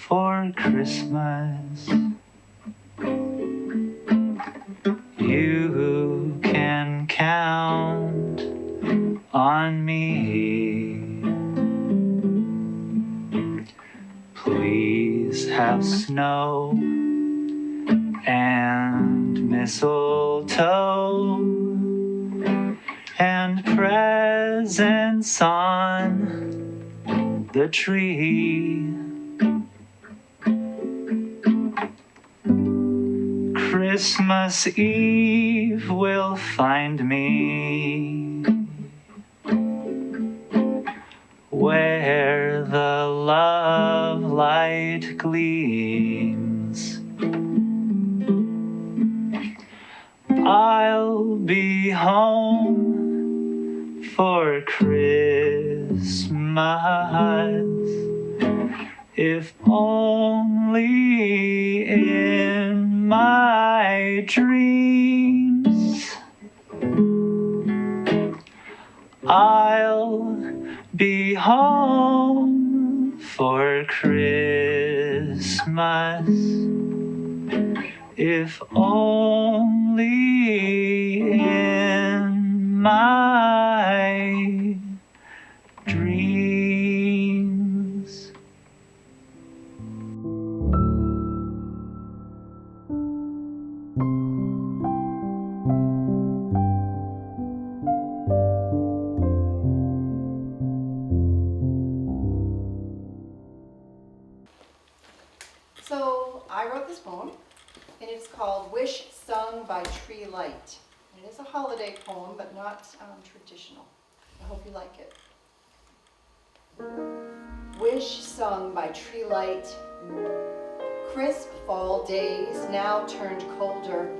for Christmas. You can count on me. Please have snow and mistletoe and presents on the tree. Christmas Eve will find me where the love light gleams. I'll be home for Christmas, if only in my dreams. I'll be home for Christmas, if only in my dreams. So I wrote this poem, and it's called Wish Sung by Tree Light. It is a holiday poem, but not traditional. I hope you like it. Wish sung by tree light. Crisp fall days now turned colder.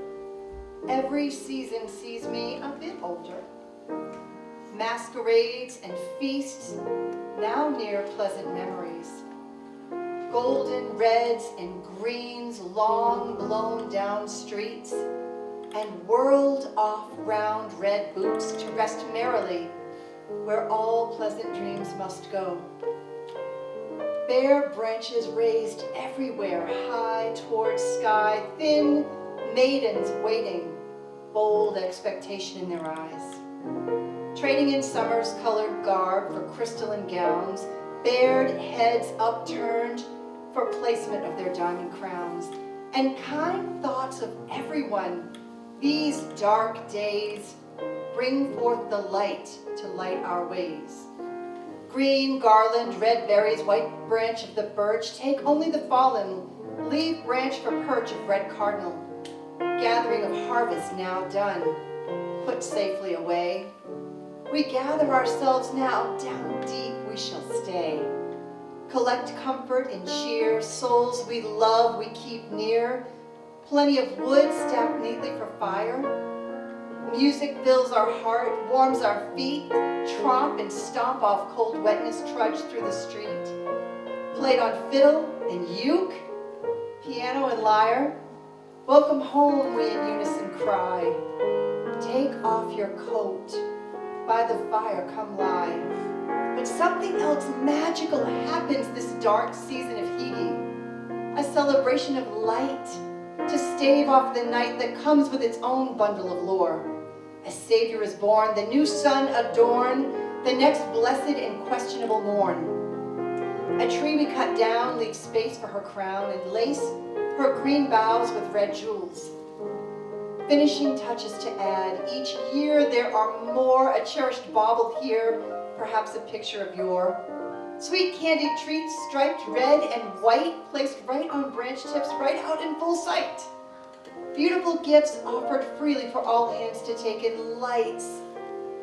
Every season sees me a bit older. Masquerades and feasts now near pleasant memories. Golden reds and greens long blown down streets, and whirled off round red boots to rest merrily where all pleasant dreams must go. Bare branches raised everywhere high towards sky, thin maidens waiting, bold expectation in their eyes. Trading in summer's colored garb for crystalline gowns, bared heads upturned for placement of their diamond crowns, and kind thoughts of everyone. These dark days bring forth the light to light our ways. Green garland, red berries, white branch of the birch, take only the fallen, leave branch for perch of red cardinal. Gathering of harvest now done, put safely away. We gather ourselves now, down deep we shall stay. Collect comfort and cheer, souls we love we keep near. Plenty of wood stacked neatly for fire. Music fills our heart, warms our feet, tromp and stomp off cold wetness, trudge through the street. Played on fiddle and uke, piano and lyre. Welcome home, we in unison cry. Take off your coat, by the fire come lie. But something else magical happens this dark season of Higi. A celebration of light to stave off the night that comes with its own bundle of lore. A Savior is born, the new sun adorn, the next blessed and questionable morn. A tree we cut down leaves space for her crown and lace her green boughs with red jewels. Finishing touches to add, each year there are more, a cherished bauble here, perhaps a picture of yore. Sweet candied treats striped red and white, placed right on branch tips, right out in full sight. Beautiful gifts offered freely for all hands to take in. Lights,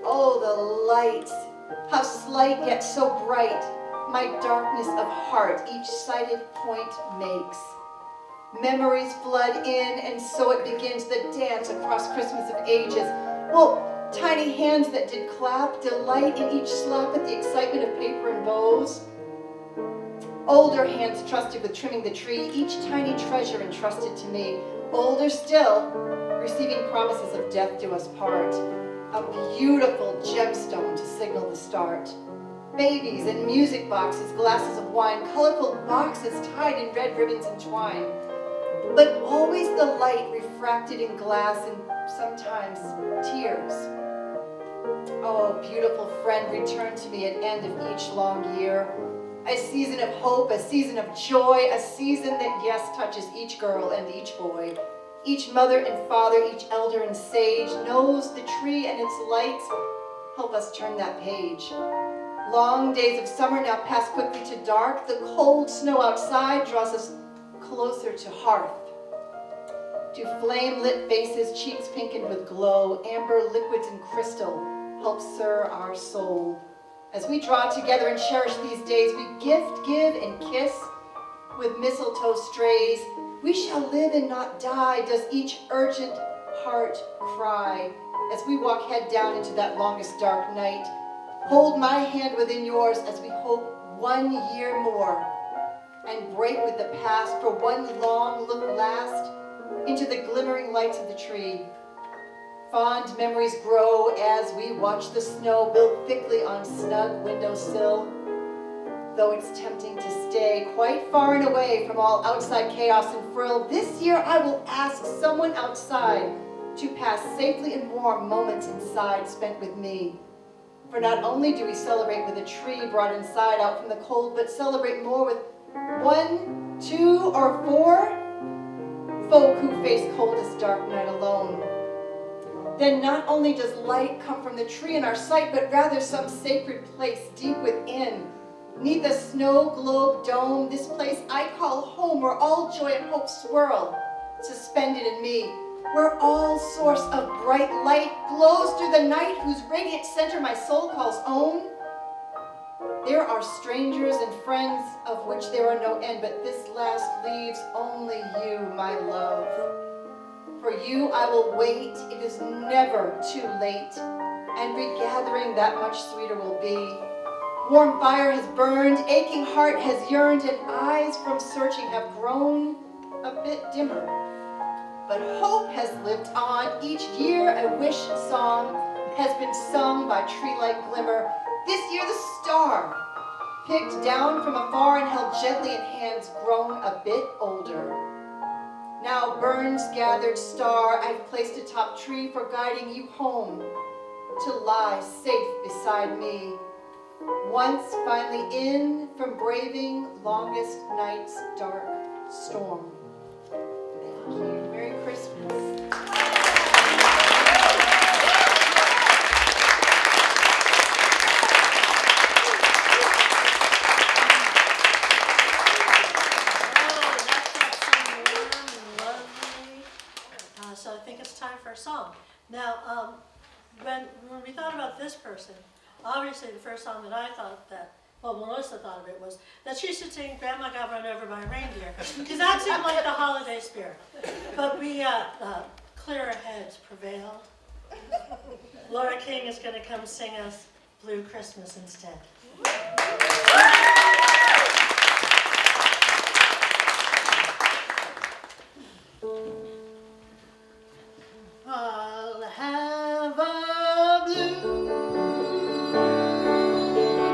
oh the lights, how slight yet so bright, my darkness of heart each sighted point makes. Memories flood in, and so it begins the dance across Christmas of ages. Well, tiny hands that did clap, delight in each slap at the excitement of paper and bows. Older hands trusted with trimming the tree, each tiny treasure entrusted to me. Older still, receiving promises of death do us part. A beautiful gemstone to signal the start. Babies and music boxes, glasses of wine, colorful boxes tied in red ribbons and twine. But always the light refracted in glass and sometimes tears. Oh, beautiful friend, return to me at end of each long year. A season of hope, a season of joy, a season that, yes, touches each girl and each boy. Each mother and father, each elder and sage knows the tree and its lights. Help us turn that page. Long days of summer now pass quickly to dark. The cold snow outside draws us closer to hearth. To flame-lit faces, cheeks pinkened with glow, amber liquids and crystal help stir our soul. As we draw together and cherish these days, we gift, give, and kiss with mistletoe strays. We shall live and not die, does each urgent heart cry, as we walk head down into that longest dark night. Hold my hand within yours as we hope 1 year more and break with the past for one long look last into the glimmering lights of the tree. Fond memories grow as we watch the snow build thickly on snug windowsill. Though it's tempting to stay quite far and away from all outside chaos and frill, this year I will ask someone outside to pass safely and warm moments inside spent with me. For not only do we celebrate with a tree brought inside out from the cold, but celebrate more with 1, 2, or 4 folk who face coldest dark night alone. Then not only does light come from the tree in our sight, but rather some sacred place deep within. 'Neath the snow globe dome, this place I call home, where all joy and hope swirl, suspended in me, where all source of bright light glows through the night, whose radiant center my soul calls own. There are strangers and friends of which there are no end, but this last leaves only you, my love. For you I will wait, it is never too late, and regathering that much sweeter will be. Warm fire has burned, aching heart has yearned, and eyes from searching have grown a bit dimmer. But hope has lived on, each year a wish song has been sung by tree-like glimmer. This year the star, picked down from afar and held gently in hands grown a bit older. Now Burns gathered star I've placed atop tree for guiding you home to lie safe beside me. Once finally in from braving longest night's dark storm. Thank you. Merry Christmas. So I think it's time for a song. Now, when we thought about this person, obviously the first song that I thought that, well, Melissa thought of it, was that she should sing Grandma Got Run Over by a Reindeer, because that seemed like the holiday spirit. But we, clearer heads prevailed. Laura King is going to come sing us Blue Christmas instead. I'll have a blue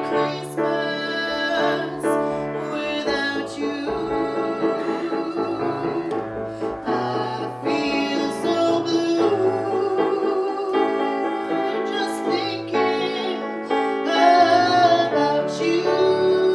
Christmas without you. I feel so blue just thinking about you.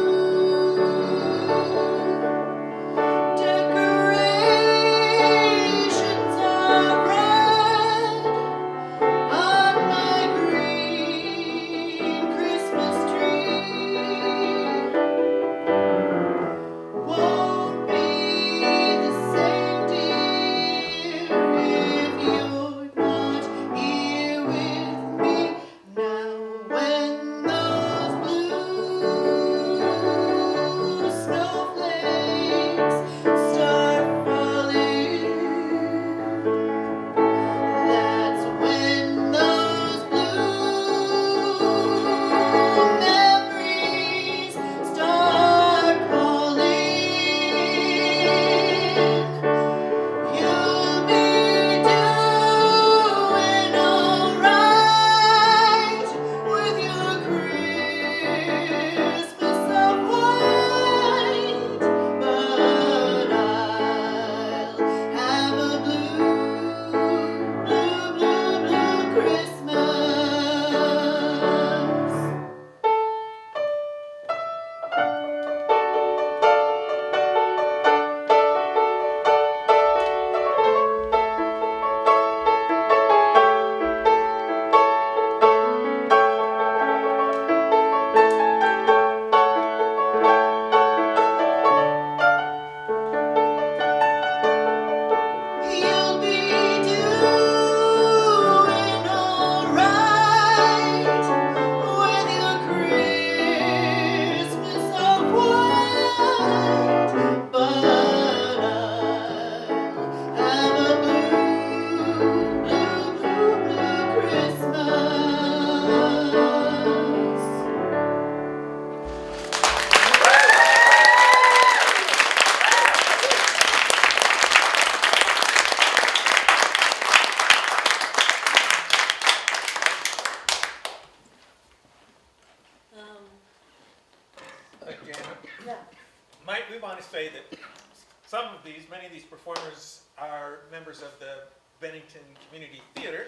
many of these performers are members of the Bennington Community Theater,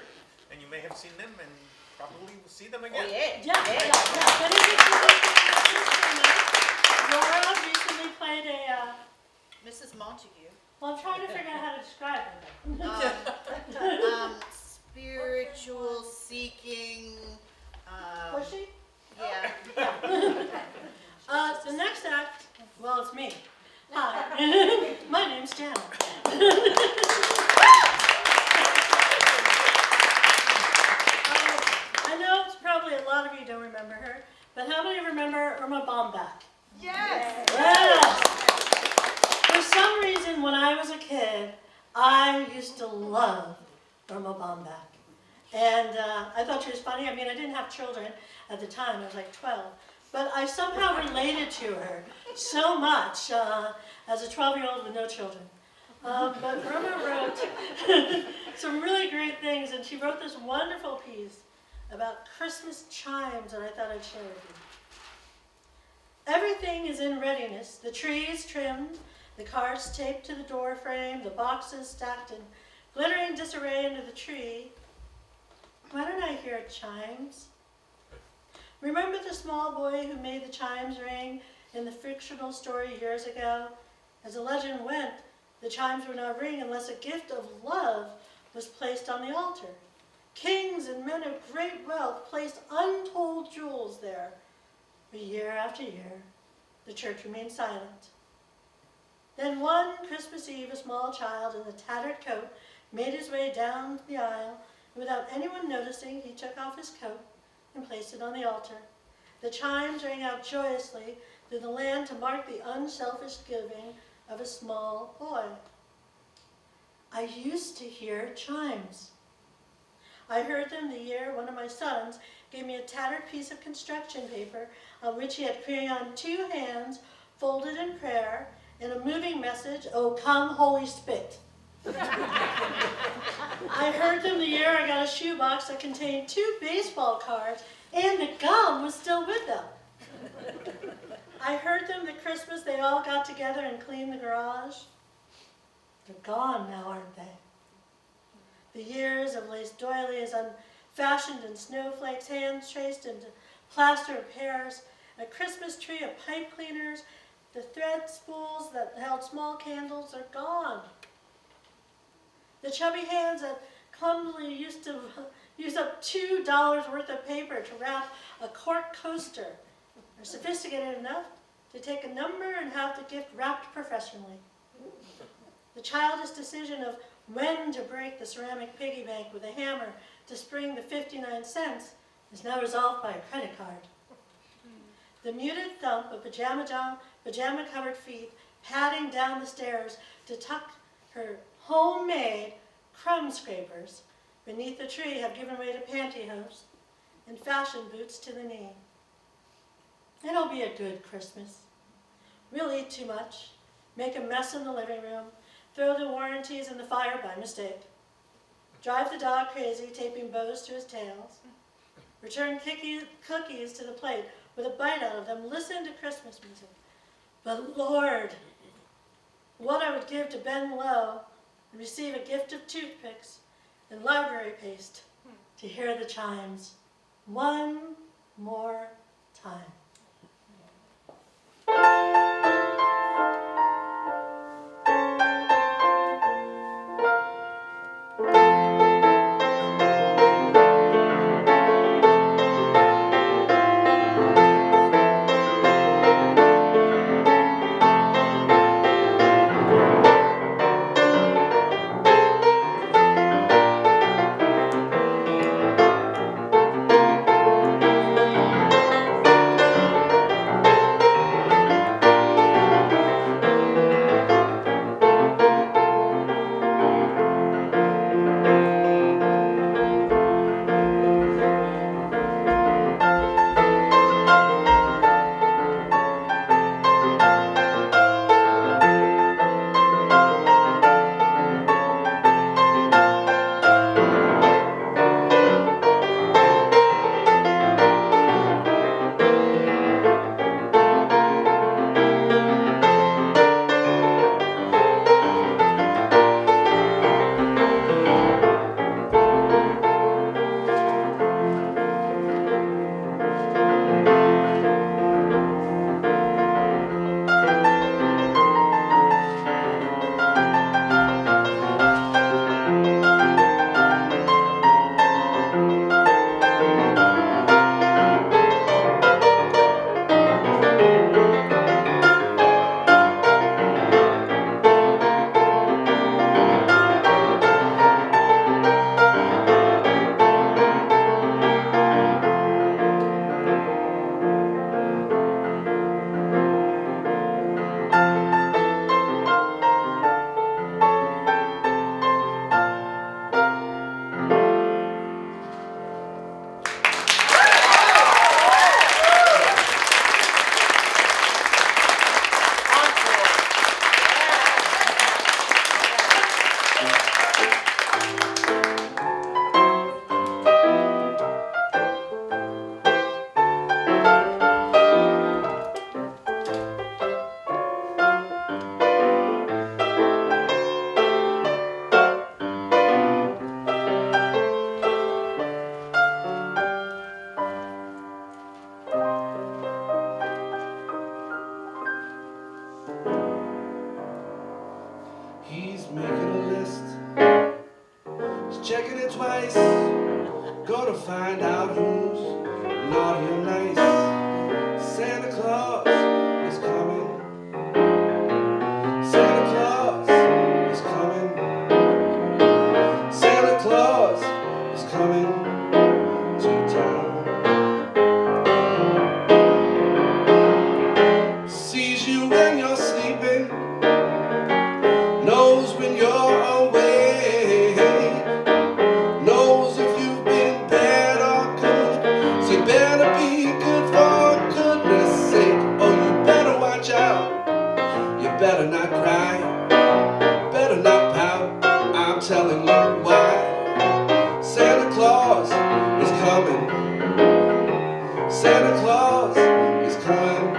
and you may have seen them and probably will see them again. Oh, yeah. Yeah. Laura recently played a, Mrs. Montague. well, I'm trying to figure out how to describe her. Spiritual seeking. Was she? Yeah. The next act, well, it's me. Hi, my name's Janet. I know it's probably a lot of you don't remember her, but how many remember Irma Bombach? Yes. Yes. For some reason, when I was a kid, I used to love Irma Bombach. And I thought she was funny. I mean, I didn't have children at the time. I was like 12. But I somehow related to her so much as a 12-year-old with no children. But Irma wrote some really great things, and she wrote this wonderful piece about Christmas chimes that I thought I'd share with you. Everything is in readiness. The tree is trimmed, the cards taped to the door frame, the boxes stacked in glittering disarray under the tree. Why don't I hear chimes? Remember the small boy who made the chimes ring in the fictional story years ago? As the legend went, the chimes would not ring unless a gift of love was placed on the altar. Kings and men of great wealth placed untold jewels there. But year after year, the church remained silent. Then one Christmas Eve, a small child in a tattered coat made his way down the aisle, and without anyone noticing, he took off his coat and placed it on the altar. The chimes rang out joyously through the land to mark the unselfish giving of a small boy. I used to hear chimes. I heard them the year one of my sons gave me a tattered piece of construction paper on which he had crayoned two hands folded in prayer and a moving message, "Oh, come, Holy Spit." I heard them the year I got a shoebox that contained 2 baseball cards, and the gum was still with them. I heard them the Christmas they all got together and cleaned the garage. They're gone now, aren't they? The years of lace doilies unfashioned in snowflakes, hands traced into plaster of pears, a Christmas tree of pipe cleaners, the thread spools that held small candles are gone. The chubby hands that clumsily used to use up $2 worth of paper to wrap a cork coaster are sophisticated enough to take a number and have the gift wrapped professionally. The childish decision of when to break the ceramic piggy bank with a hammer to spring the 59 cents is now resolved by a credit card. The muted thump of pajama-covered feet padding down the stairs to tuck her homemade crumb scrapers beneath the tree have given way to pantyhose and fashion boots to the knee. It'll be a good Christmas. We'll eat too much, make a mess in the living room, throw the warranties in the fire by mistake, drive the dog crazy, taping bows to his tails, return cookies to the plate with a bite out of them, listen to Christmas music. But Lord, what I would give to bend low and receive a gift of toothpicks and library paste to hear the chimes one more time. He's making a list, he's checking it twice, gonna find out who's naughty or nice. Santa Claus is coming, Santa Claus is coming, Santa Claus is coming to town. Sees you when you're sleeping, knows when you're awake, knows if you've been bad or good, so you better be good for goodness sake. Oh, you better watch out, you better not cry, better not pout, I'm telling you why. Santa Claus is coming, Santa Claus is coming,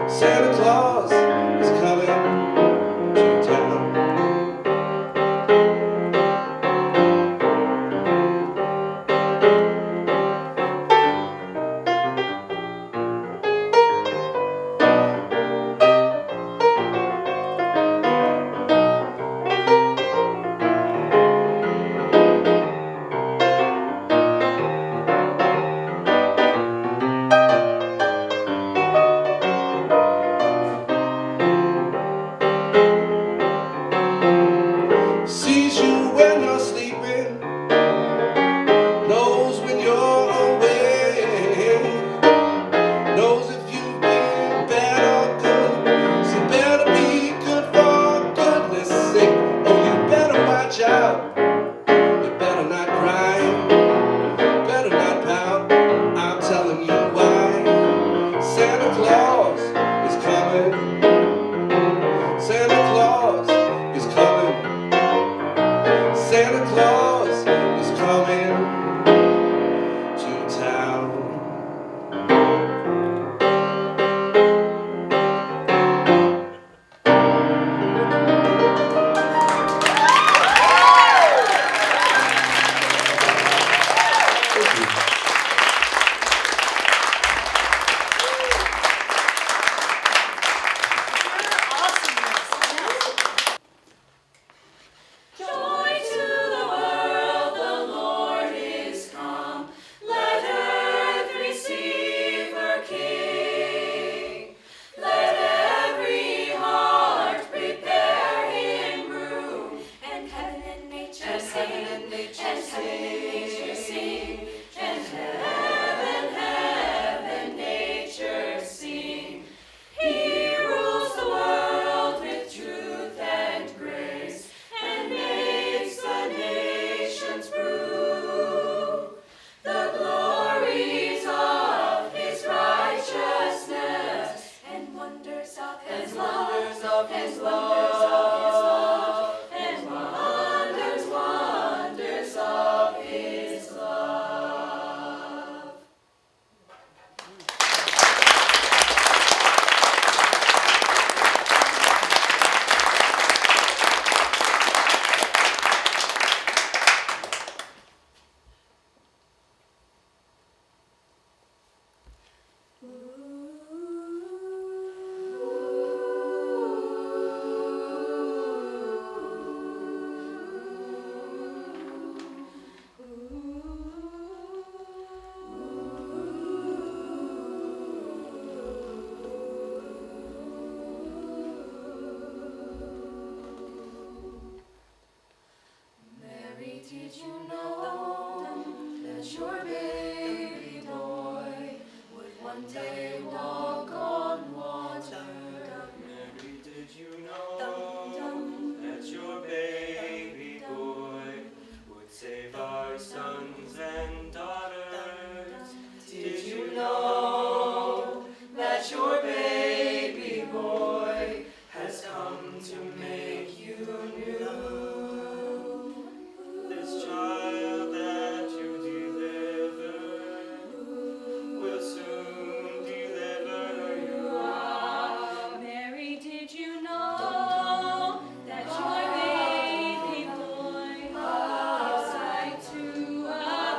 Santa Claus is coming to town. Sees you when you're sleeping, knows when you're awake, knows if you've been bad or good, so you better be good for goodness sake. Oh, you better watch out, you better not cry, better not pout, I'm telling you why. Santa Claus is coming, Santa Claus is coming, Santa Claus is coming to town. Joy to the world, the Lord is come. Let earth receive her King. Let every heart prepare him room. And heaven and nature sing. And heaven and nature sing. And heaven, nature sing. He rules the world with truth and grace, and makes the nations prove the glories of his righteousness, and wonders of his love, and wonders of his love, and wonders of his love. Mary, did you know that your baby boy would one day walk on water? Mary, did you know that your baby boy would save our sons and daughters? Did you know that your baby boy has come to make you new? This child that you deliver will soon deliver you. Mary, did you know that your baby boy gives sight to a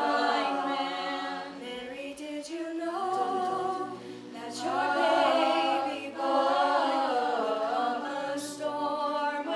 blind man? Mary, did you know that your baby boy will calm the storm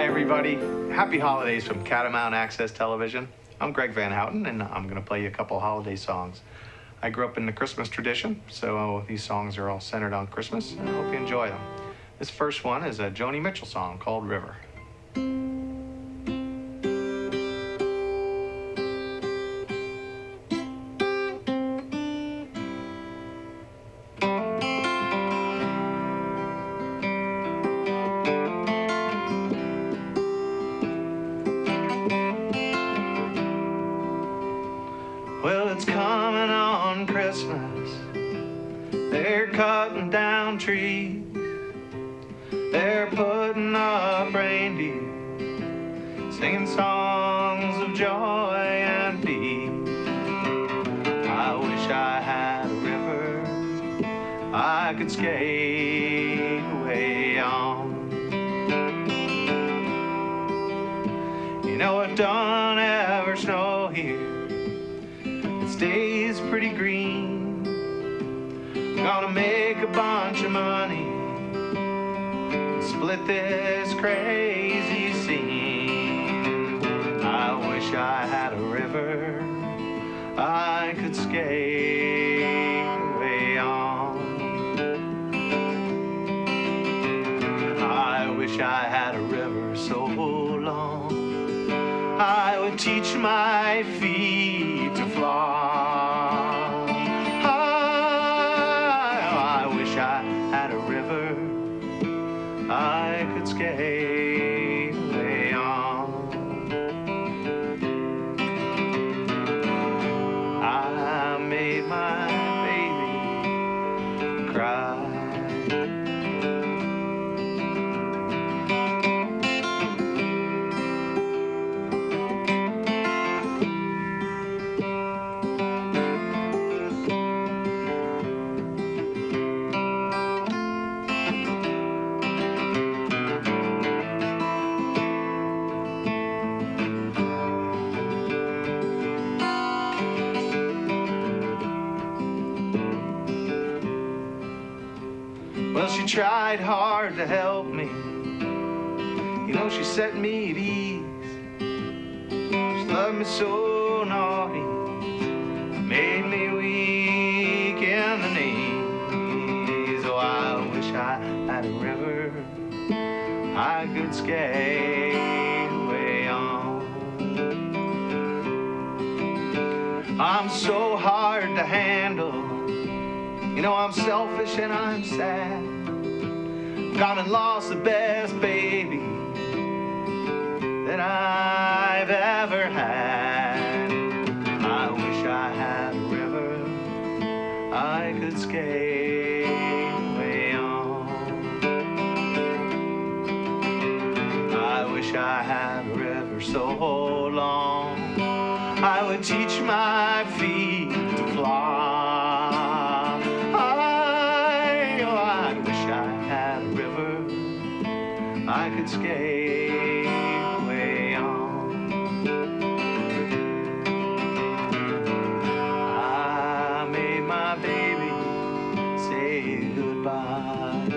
Hi, everybody. Happy holidays from Catamount Access Television. I'm Greg Van Houten, and I'm going to play you a couple holiday songs. I grew up in the Christmas tradition, so these songs are all centered on Christmas, and I hope you enjoy them. This first one is a Joni Mitchell song called River. Well, it's coming on Christmas. They're cutting down trees. They're putting up reindeer, singing songs of joy and peace. I wish I had a river I could skate away on. You know, it don't ever snow here. Stays pretty green. I'm gonna make a bunch of money and split this crazy scene. I wish I had a river I could skate away on. I wish I had a river so long I would teach my feet to fly. I wish I had a river I could skate away on. I made my baby cry. Well, she tried hard to help me. You know, she set me at ease. She loved me so naughty, made me weak in the knees. Oh, I wish I had a river I could skate away on. I'm so hard to handle. You know, I'm selfish and I'm sad. Gone and lost the best baby that I've ever had. I wish I had a river I could skate away on. I wish I had a river so long I would teach my feet to fly. I could skate away on. I made my baby say goodbye.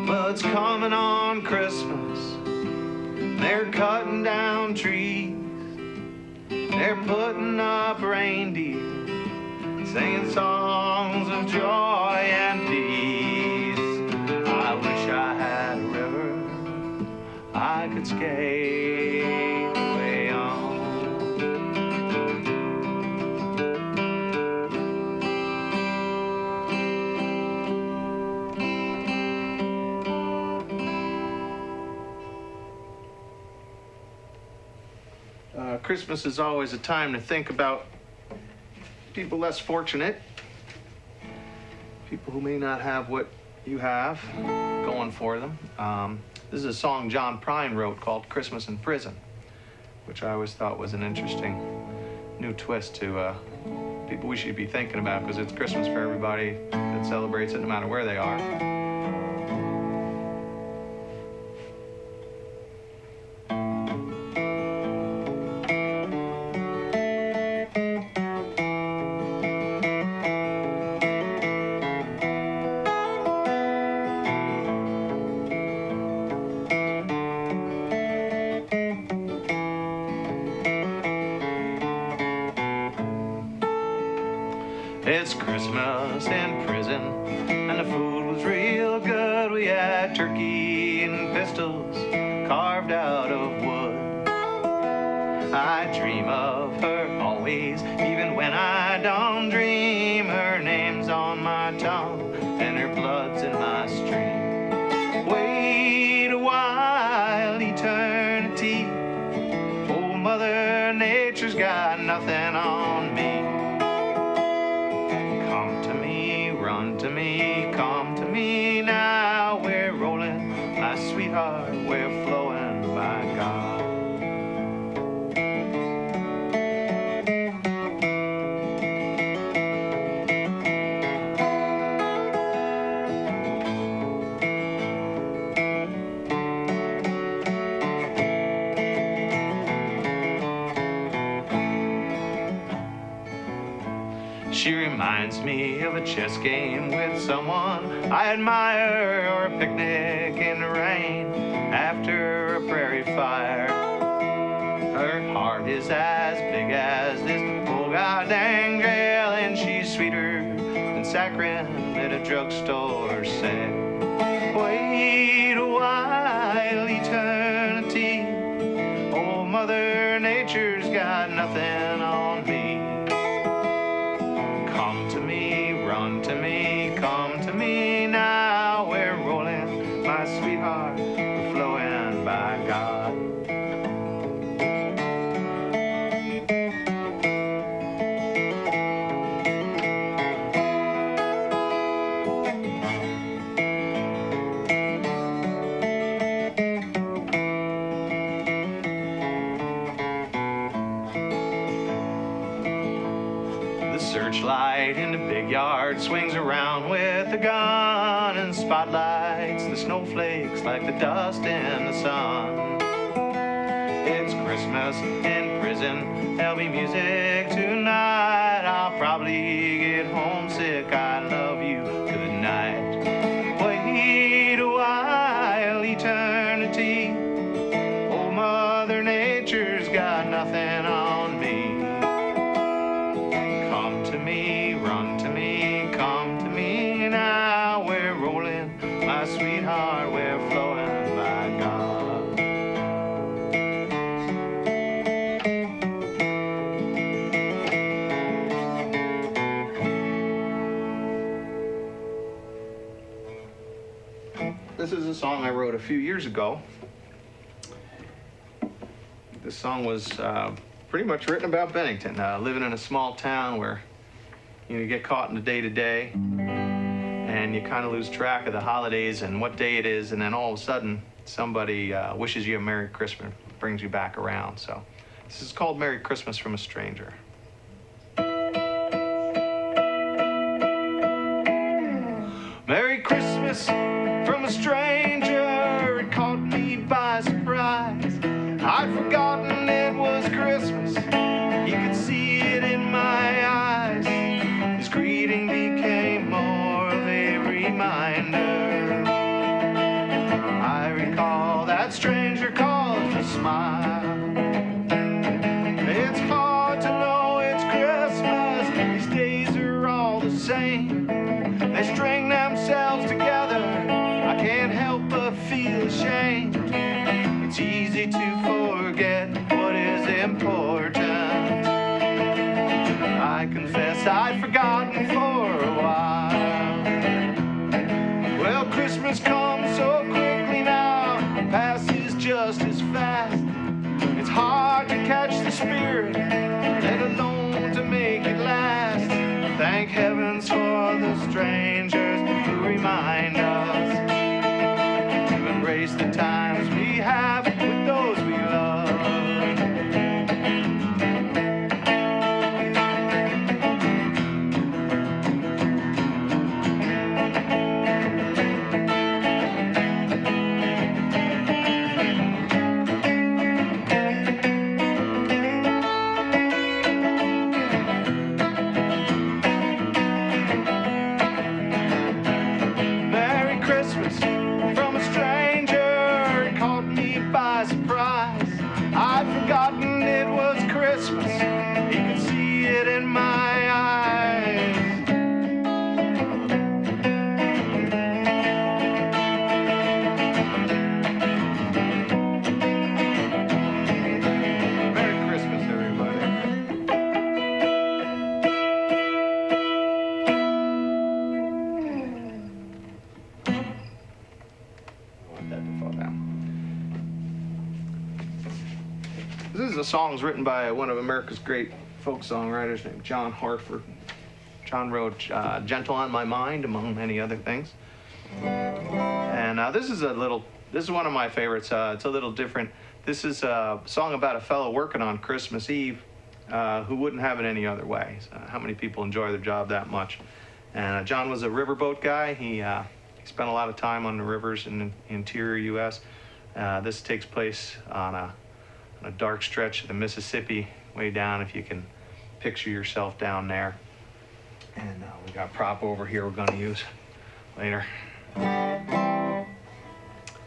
Well, it's coming on Christmas. They're cutting down trees. They're putting up reindeer, singing songs of joy and peace. I wish I had a river I could skate away on. Christmas is always a time to think about people less fortunate, people who may not have what you have going for them. This is a song John Prine wrote called Christmas in Prison, which I always thought was an interesting new twist to people we should be thinking about, because it's Christmas for everybody that celebrates it no matter where they are. It's Christmas in prison, and the food was real good. We had turkey and pistols carved out of wood. I dream of her always, even when I don't dream. Her name's on my tongue, and her blood's in my stream. Wait a while, eternity. Old Mother Nature's got nothing on me. Come to me, run to me, come to me now. We're rolling, my sweetheart, we're flowing by God. She reminds me of a chess game with someone I admire, or a picnic in the rain after a prairie fire. Her heart is as big as this whole goddamn jail, and she's sweeter than saccharin at a drugstore said. Wait a while, eternity. Old Mother Nature's got nothing on me. Come to me, run to me, come to me now. We're rolling, my sweetheart, we're flowing by God. Searchlight in the big yard swings around with a gun and spotlights the snowflakes like the dust in the sun. It's Christmas in prison, there'll be music tonight. I'll probably get homesick, I love you, good night. Wait a while, eternity. Old Mother Nature's got nothing on me. Come to me, run to me, come to me now. We're rolling, my sweetheart, we're flowing by God. This is a song I wrote a few years ago. This song was pretty much written about Bennington, living in a small town where you get caught in the day-to-day and you kind of lose track of the holidays and what day it is, and then all of a sudden somebody wishes you a Merry Christmas, brings you back around. So this is called Merry Christmas from a Stranger. Merry Christmas from a stranger, it caught me by surprise. I'd forgotten it was Christmas, you could see it in my eyes. His greeting became more of a reminder. I recall that stranger caused a smile. It's hard to know it's Christmas, these days are all the same. They string themselves together, I can't help but feel ashamed. It's easy to forget what is important. I confess I'd forgotten for a while. Well, Christmas comes so quickly now, passes just as fast. It's hard to catch the spirit, let alone to make it last. Thank heavens for the strangers who remind us to embrace the times we have with those we is a song written by one of America's great folk songwriters named John Hartford. John wrote Gentle on My Mind, among many other things. And this is one of my favorites. It's a little different. This is a song about a fellow working on Christmas Eve who wouldn't have it any other way. So how many people enjoy their job that much? And John was a riverboat guy. He spent a lot of time on the rivers in the interior U.S. This takes place on a dark stretch of the Mississippi, way down, if you can picture yourself down there. And we got a prop over here we're going to use later.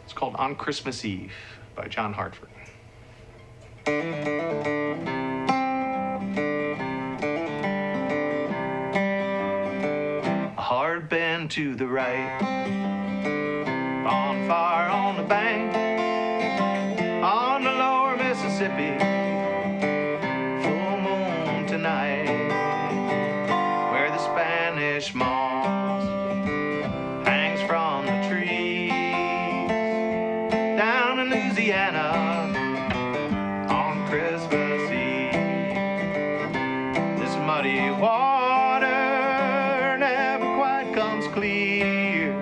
It's called On Christmas Eve by John Hartford. A hard bend to the right, bonfire on the bank, on the lower Mississippi, full moon tonight, where the Spanish moss hangs from the trees, down in Louisiana on Christmas Eve. This muddy water never quite comes clear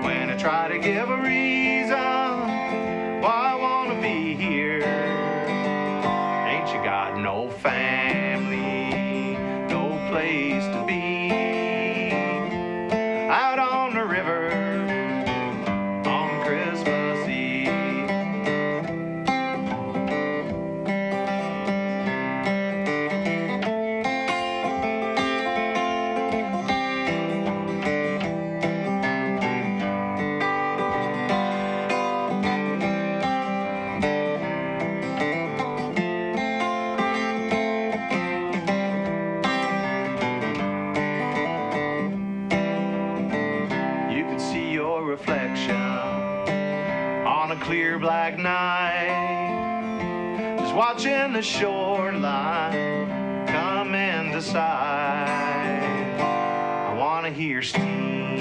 when I try to give a reason why I want to be here. Ain't you got no family, no place to be, out on the river on Christmas Eve. You could see your reflection on a clear black night, just watching the shoreline come into sight. I want to hear steam,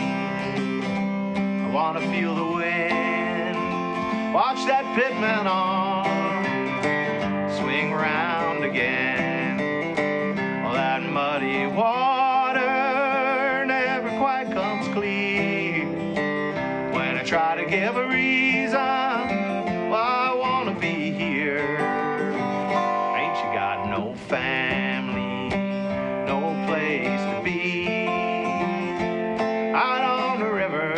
I want to feel the wind, watch that pitman arm swing round again. Well, that muddy water never quite comes clear when I try to give a reason why I want to be here. Ain't you got no family, no place to be, out on the river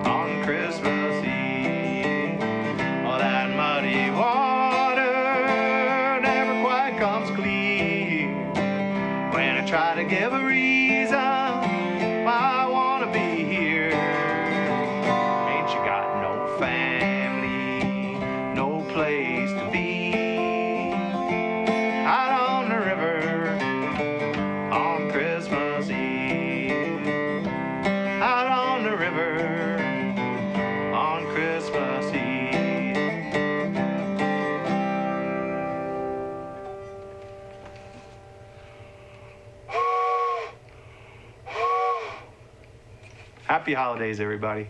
on Christmas Eve? Well, that muddy water never quite comes clear when I try to give a reason why I want to be here. Ain't you got no family, no place to be, out on the river on Christmas Eve, out on the river on Christmas Eve. Happy holidays, everybody.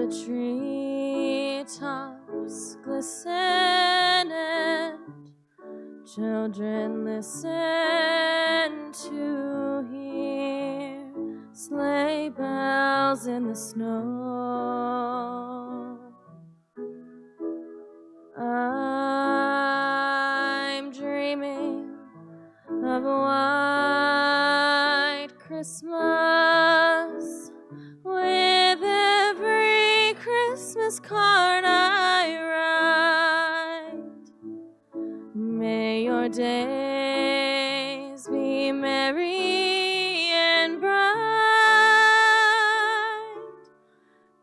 the treetops glisten and children listen to hear sleigh bells in the snow. I'm dreaming of a white Christmas with every Christmas card I write. May your days be merry and bright,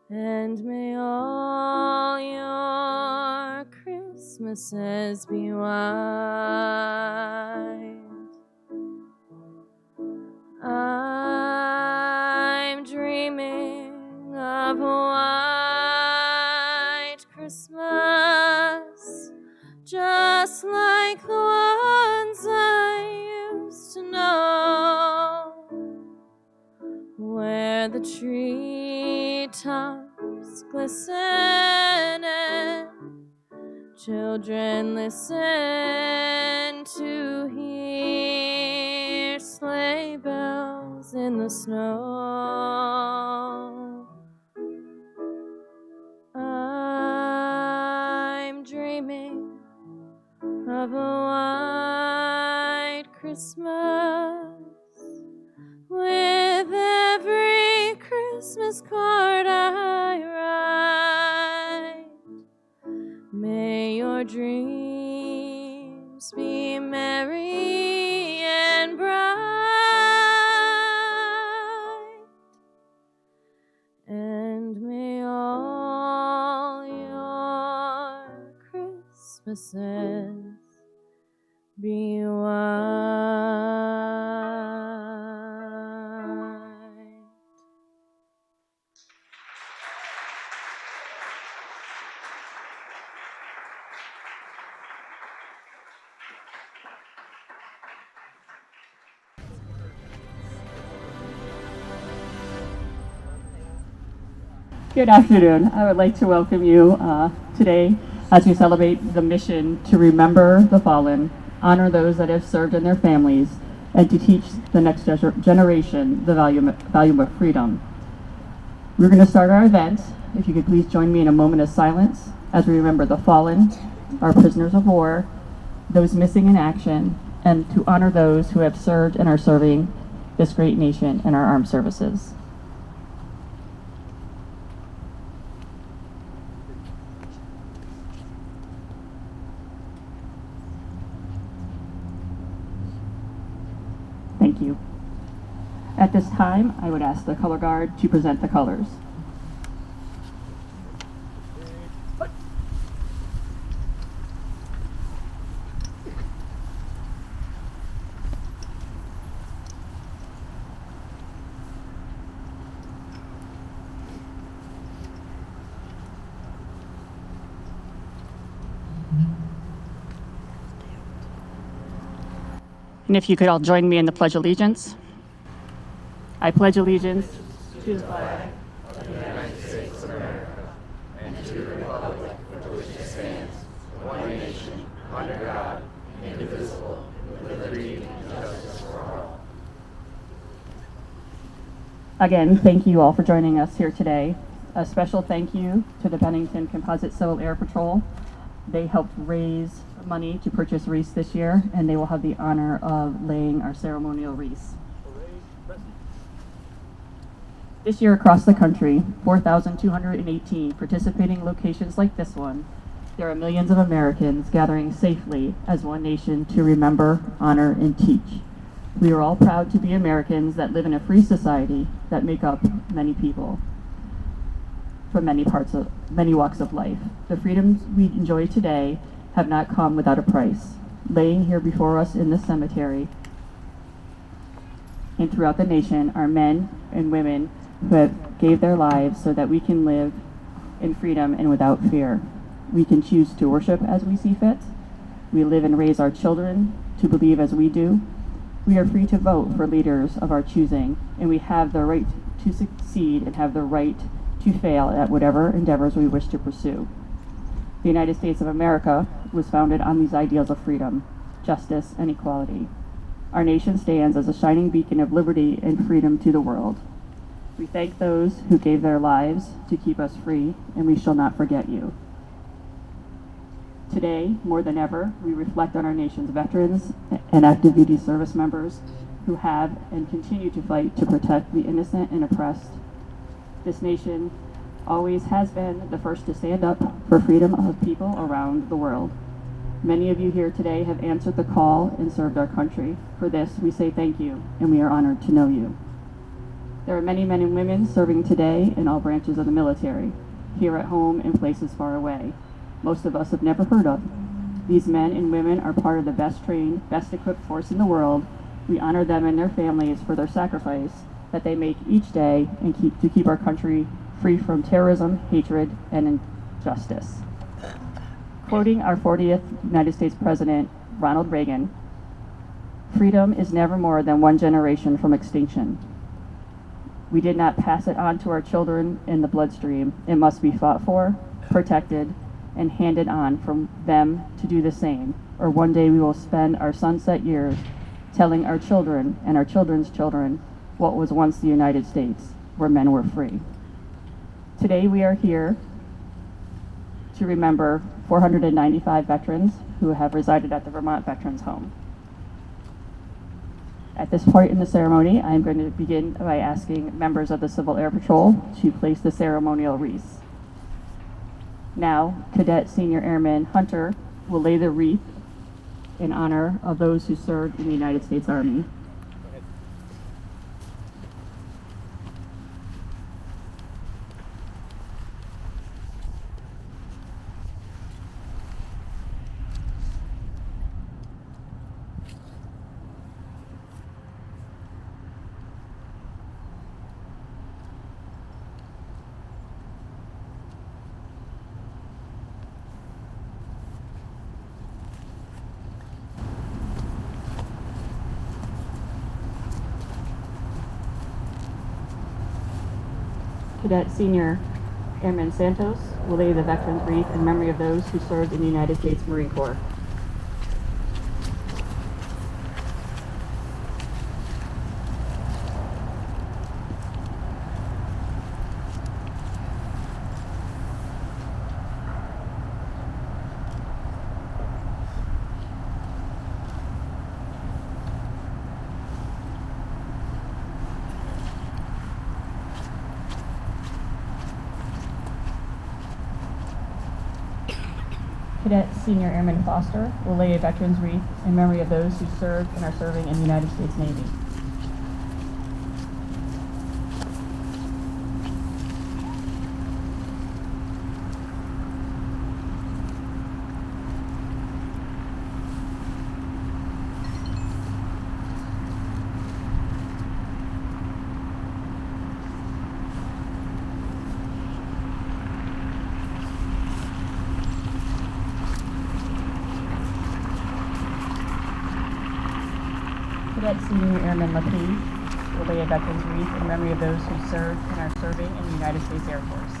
and may all your Christmases be white. I'm dreaming of a white Christmas, just like the ones I used to know, where the treetops glisten and children listen to hear sleigh bells in the snow. I'm dreaming of a white Christmas with every Christmas card I write. May your dreams be merry and bright, and may all your Christmases be white. Good afternoon. I would like to welcome you today as we celebrate the mission to remember the fallen, honor those that have served and their families, and to teach the next generation the value of freedom. We're going to start our event. If you could please join me in a moment of silence as we remember the fallen, our prisoners of war, those missing in action, and to honor those who have served and are serving this great nation in our armed services. Thank you. At this time, I would ask the color guard to present the colors. And if you could all join me in the Pledge of Allegiance. I pledge allegiance to the flag of the United States of America and to the republic for which it stands, one nation, under God, indivisible, with liberty and justice for all. Again, thank you all for joining us here today. A special thank you to the Bennington Composite Civil Air Patrol. They helped raise money to purchase wreaths this year, and they will have the honor of laying our ceremonial wreaths. This year across the country, 4,218 participating locations like this one, there are millions of Americans gathering safely as one nation to remember, honor, and teach. We are all proud to be Americans that live in a free society that make up many people from many walks of life. The freedoms we enjoy today have not come without a price. Laying here before us in this cemetery and throughout the nation are men and women who have gave their lives so that we can live in freedom and without fear. We can choose to worship as we see fit. We live and raise our children to believe as we do. We are free to vote for leaders of our choosing, and we have the right to succeed and have the right to fail at whatever endeavors we wish to pursue. The United States of America was founded on these ideals of freedom, justice, and equality. Our nation stands as a shining beacon of liberty and freedom to the world. We thank those who gave their lives to keep us free, and we shall not forget you. Today, more than ever, we reflect on our nation's veterans and active duty service members who have and continue to fight to protect the innocent and oppressed. This nation always has been the first to stand up for freedom of people around the world. Many of you here today have answered the call and served our country. For this, we say thank you, and we are honored to know you. There are many men and women serving today in all branches of the military, here at home and places far away. Most of us have never heard of. These men and women are part of the best trained, best equipped force in the world. We honor them and their families for their sacrifice that they make each day and keep our country free from terrorism, hatred, and injustice. Quoting our 40th United States President, Ronald Reagan, "Freedom is never more than one generation from extinction. We did not pass it on to our children in the bloodstream. It must be fought for, protected, and handed on from them to do the same, or one day we will spend our sunset years telling our children and our children's children what was once the United States, where men were free." Today we are here to remember 495 veterans who have resided at the Vermont Veterans Home. At this point in the ceremony, I am going to begin by asking members of the Civil Air Patrol to place the ceremonial wreaths. Now, Cadet Senior Airman Hunter will lay the wreath in honor of those who served in the United States Army. Cadet Senior Airman Santos will lay the veterans wreath in memory of those who served in the United States Marine Corps. Cadet Senior Airman Foster will lay a veterans wreath in memory of those who served and are serving in the United States Navy. Cadet Senior Airman LaPage will lay a veterans wreath in memory of those who served and are serving in the United States Air Force.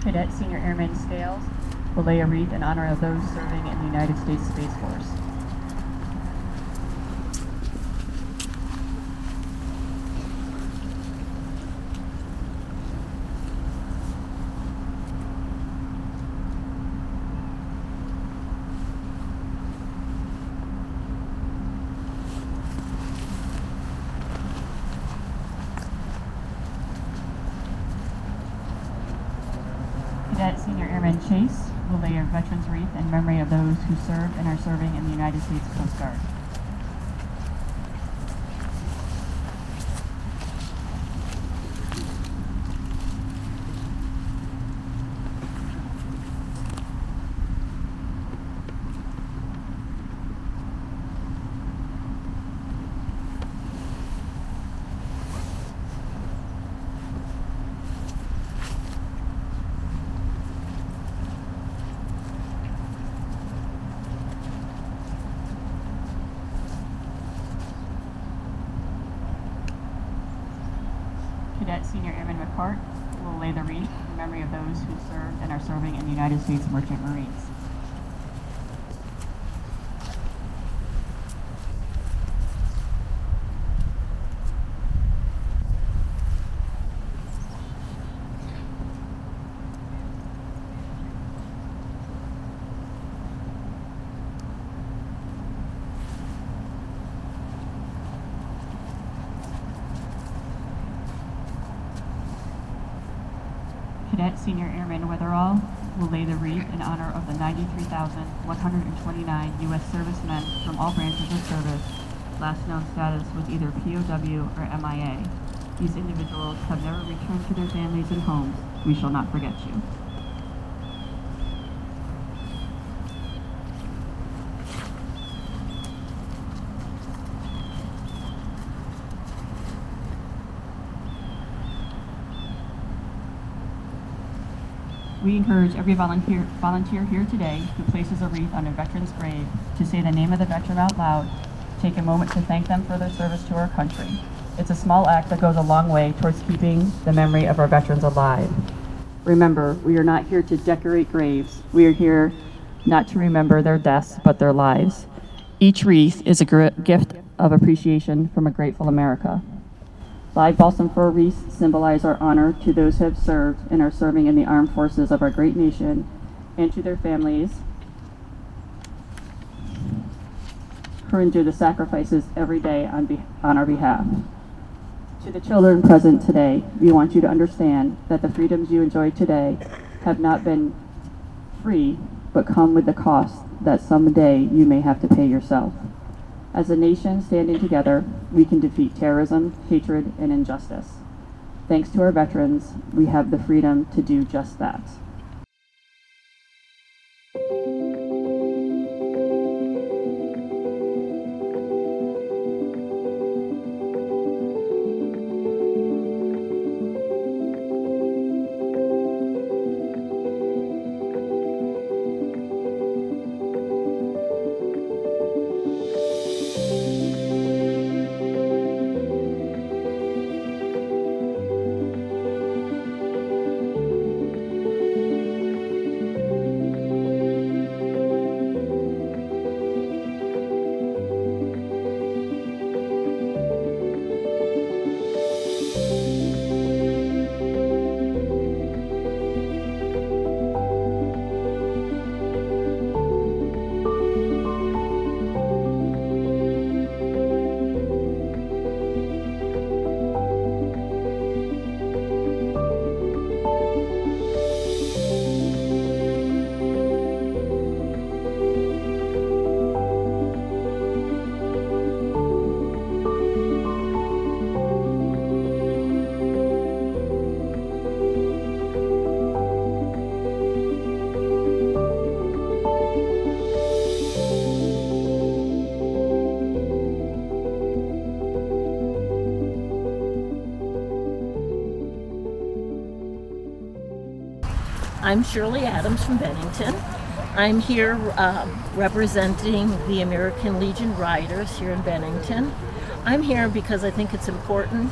Cadet Senior Airman Scales will lay a wreath in honor of those serving in the United States Space Force. Cadet Senior Airman Chase will lay a veterans wreath in memory of those who served and are serving in the United States Coast Guard. Senior Airman McCart will lay the wreath in memory of those who served and are serving in the United States Merchant Marines. Cadet Senior Airman Weatherall will lay the wreath in honor of the 93,129 U.S. servicemen from all branches of service. Last known status was either POW or MIA. These individuals have never returned to their families and homes. We shall not forget you. We encourage every volunteer here today who places a wreath on a veteran's grave to say the name of the veteran out loud, take a moment to thank them for their service to our country. It's a small act that goes a long way towards keeping the memory of our veterans alive. Remember, we are not here to decorate graves. We are here not to remember their deaths, but their lives. Each wreath is a gift of appreciation from a grateful America. Live balsam fir wreaths symbolize our honor to those who have served and are serving in the armed forces of our great nation, and to their families who endure the sacrifices every day on our behalf. To the children present today, we want you to understand that the freedoms you enjoy today have not been free, but come with the cost that someday you may have to pay yourself. As a nation standing together, we can defeat terrorism, hatred, and injustice. Thanks to our veterans, we have the freedom to do just that. I'm Shirley Adams from Bennington. I'm here representing the American Legion Riders here in Bennington. I'm here because I think it's important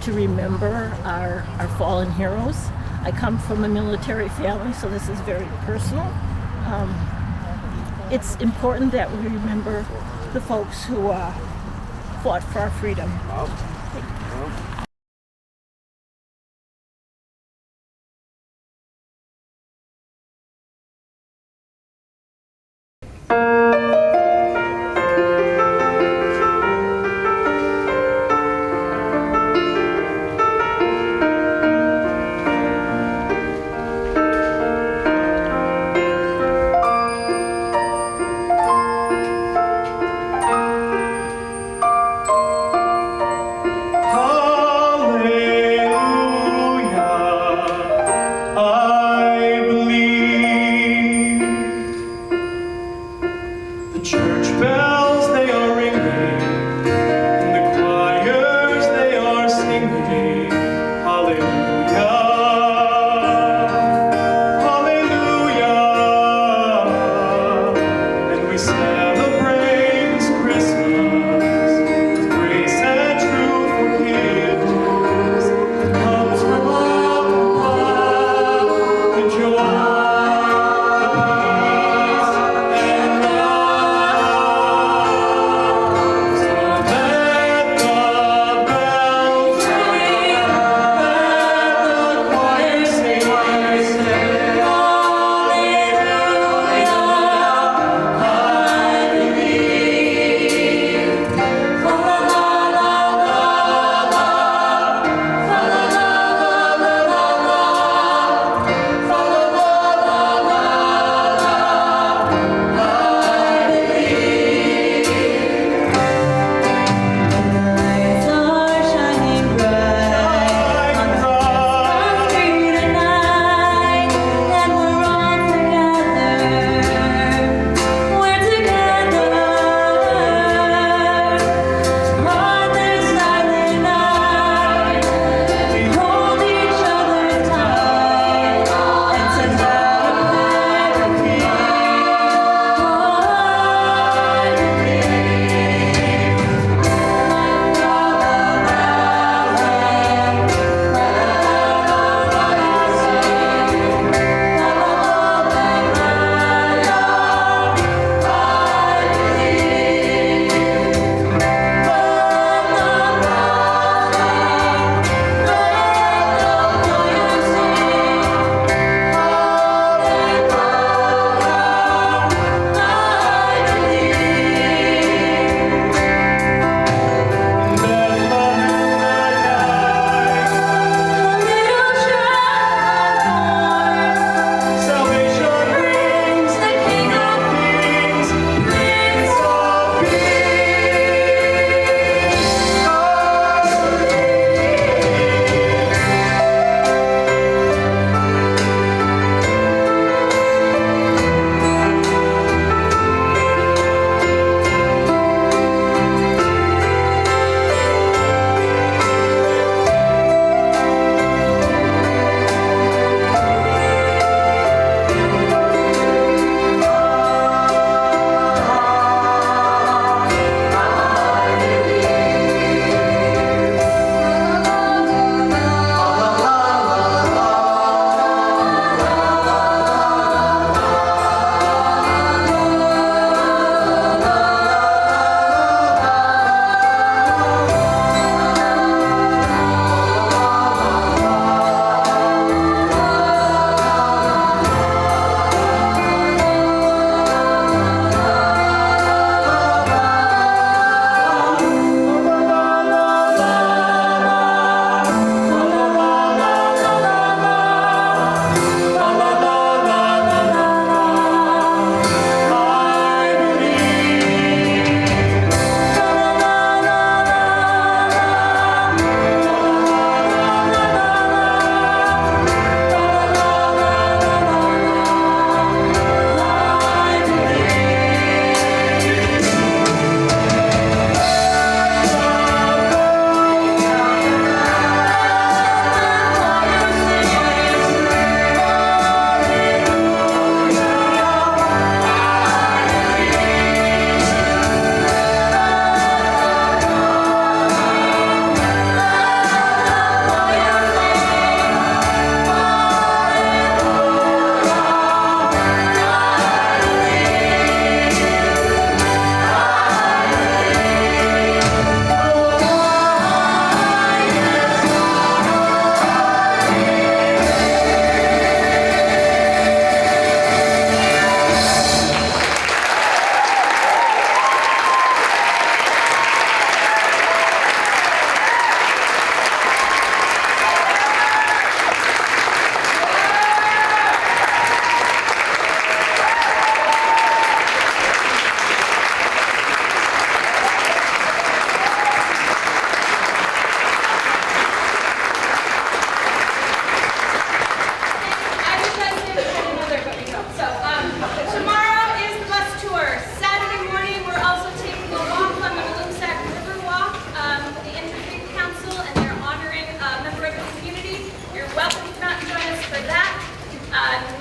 to remember our fallen heroes. I come from a military family, so this is very personal. It's important that we remember the folks who fought for our freedom.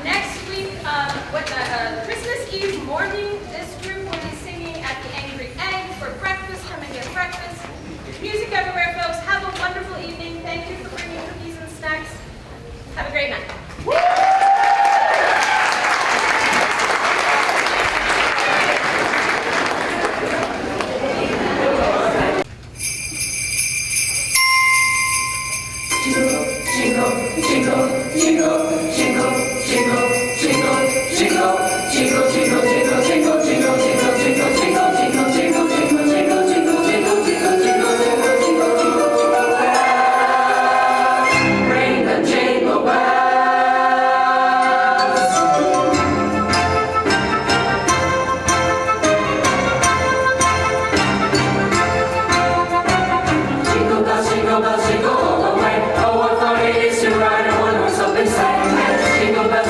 Next week, Christmas Eve morning, this group will be singing at the Angry Egg for breakfast. Come and get breakfast. Music everywhere, folks. Have a wonderful evening. Thank you for bringing cookies and snacks. Have a great night.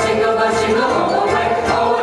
Jingle bells, jingle all the way. Oh,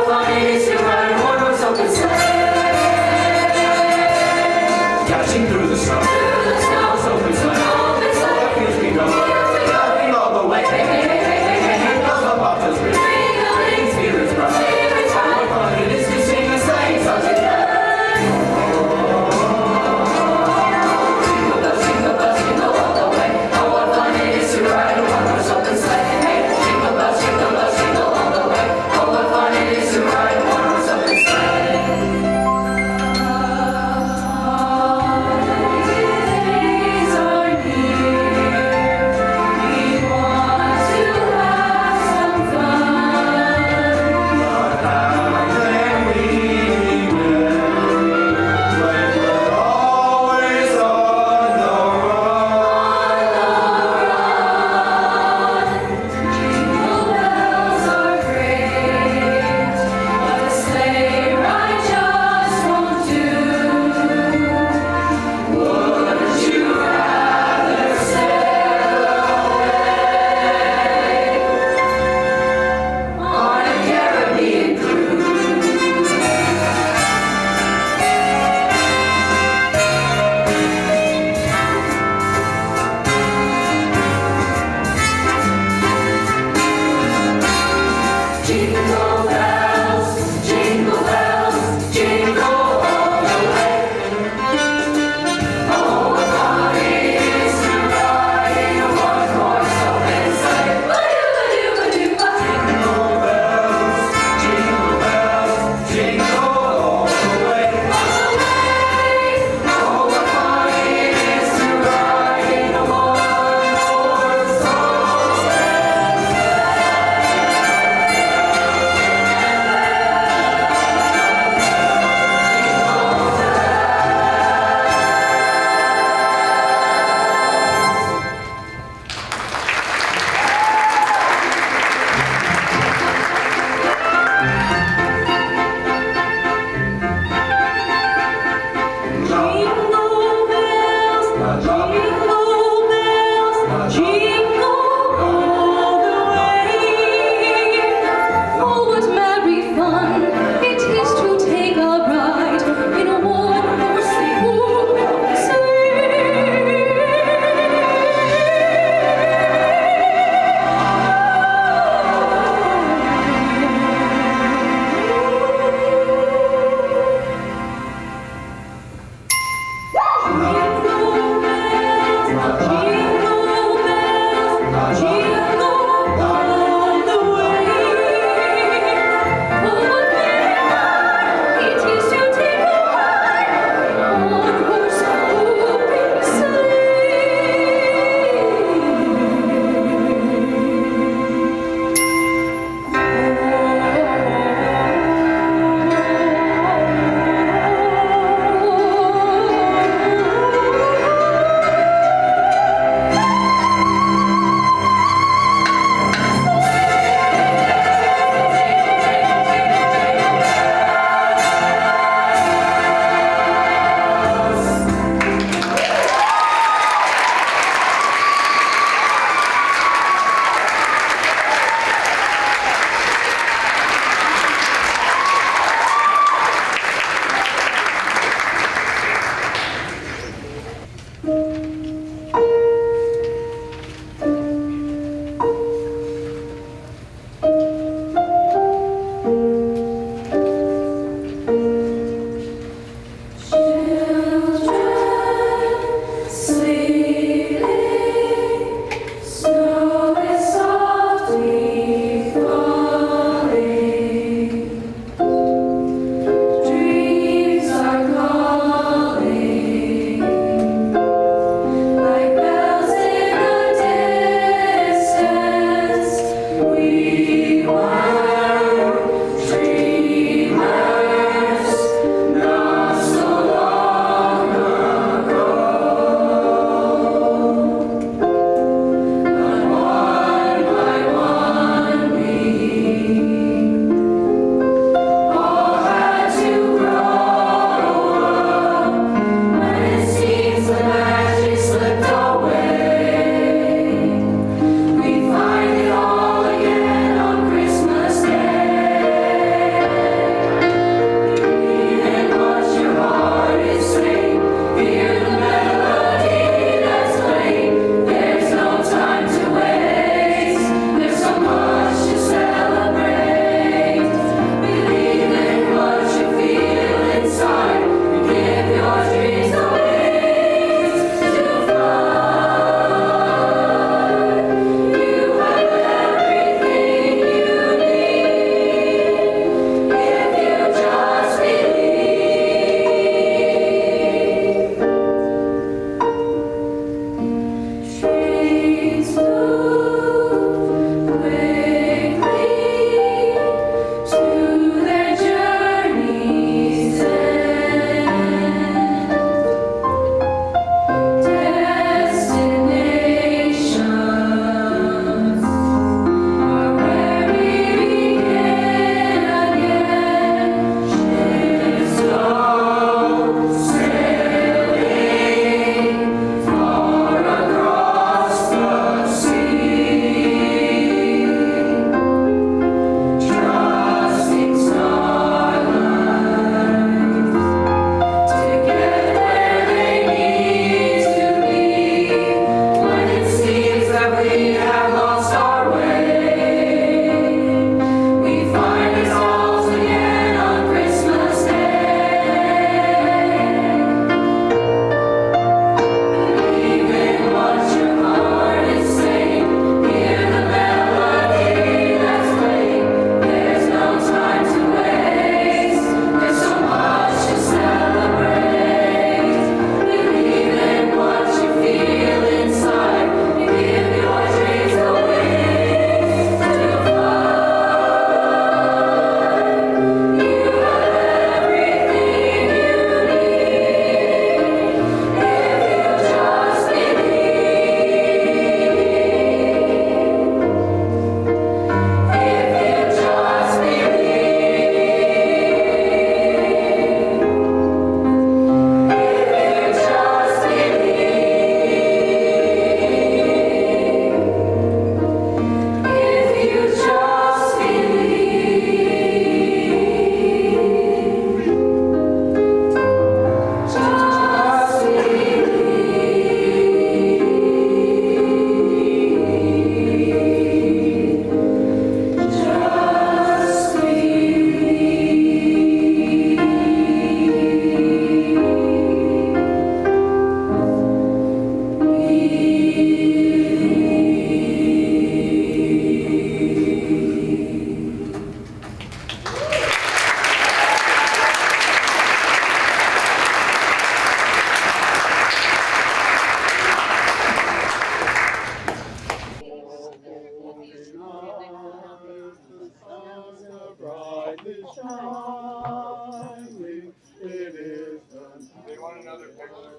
is shining, it is done. They want another picture.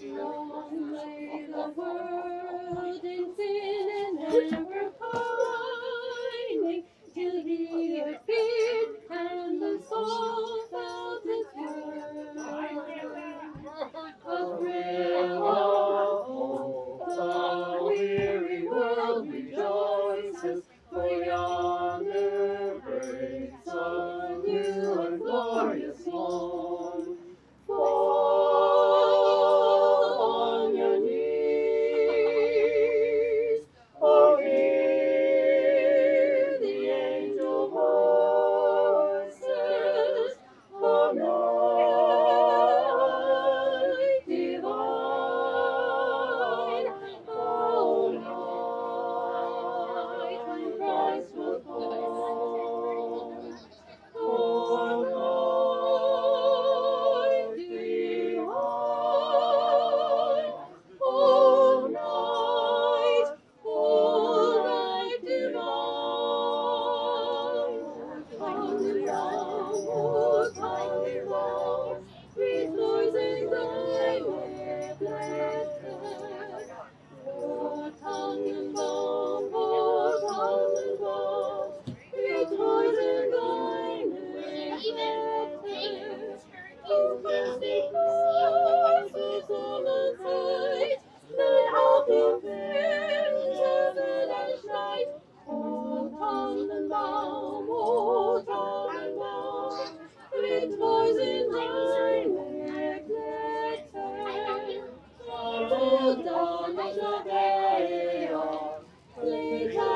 Long lay the world in sin and ever pining, till he appeared and the soul felt his word. A thrill of hope, the weary world rejoices, for yonder breaks a new and glorious morn. Fall on your knees, or hear the angel voices, for night divine, all night when Christ was born. All night divine, all night divine. Come down, oh come down, rejoicing thy blessed. Oh Tannenbaum, rejoicing thy blessed. Oh mercy, mercies on the sight, that out of heaven and night. Oh Tannenbaum, rejoicing thy neglected. Oh Donna Shabea, later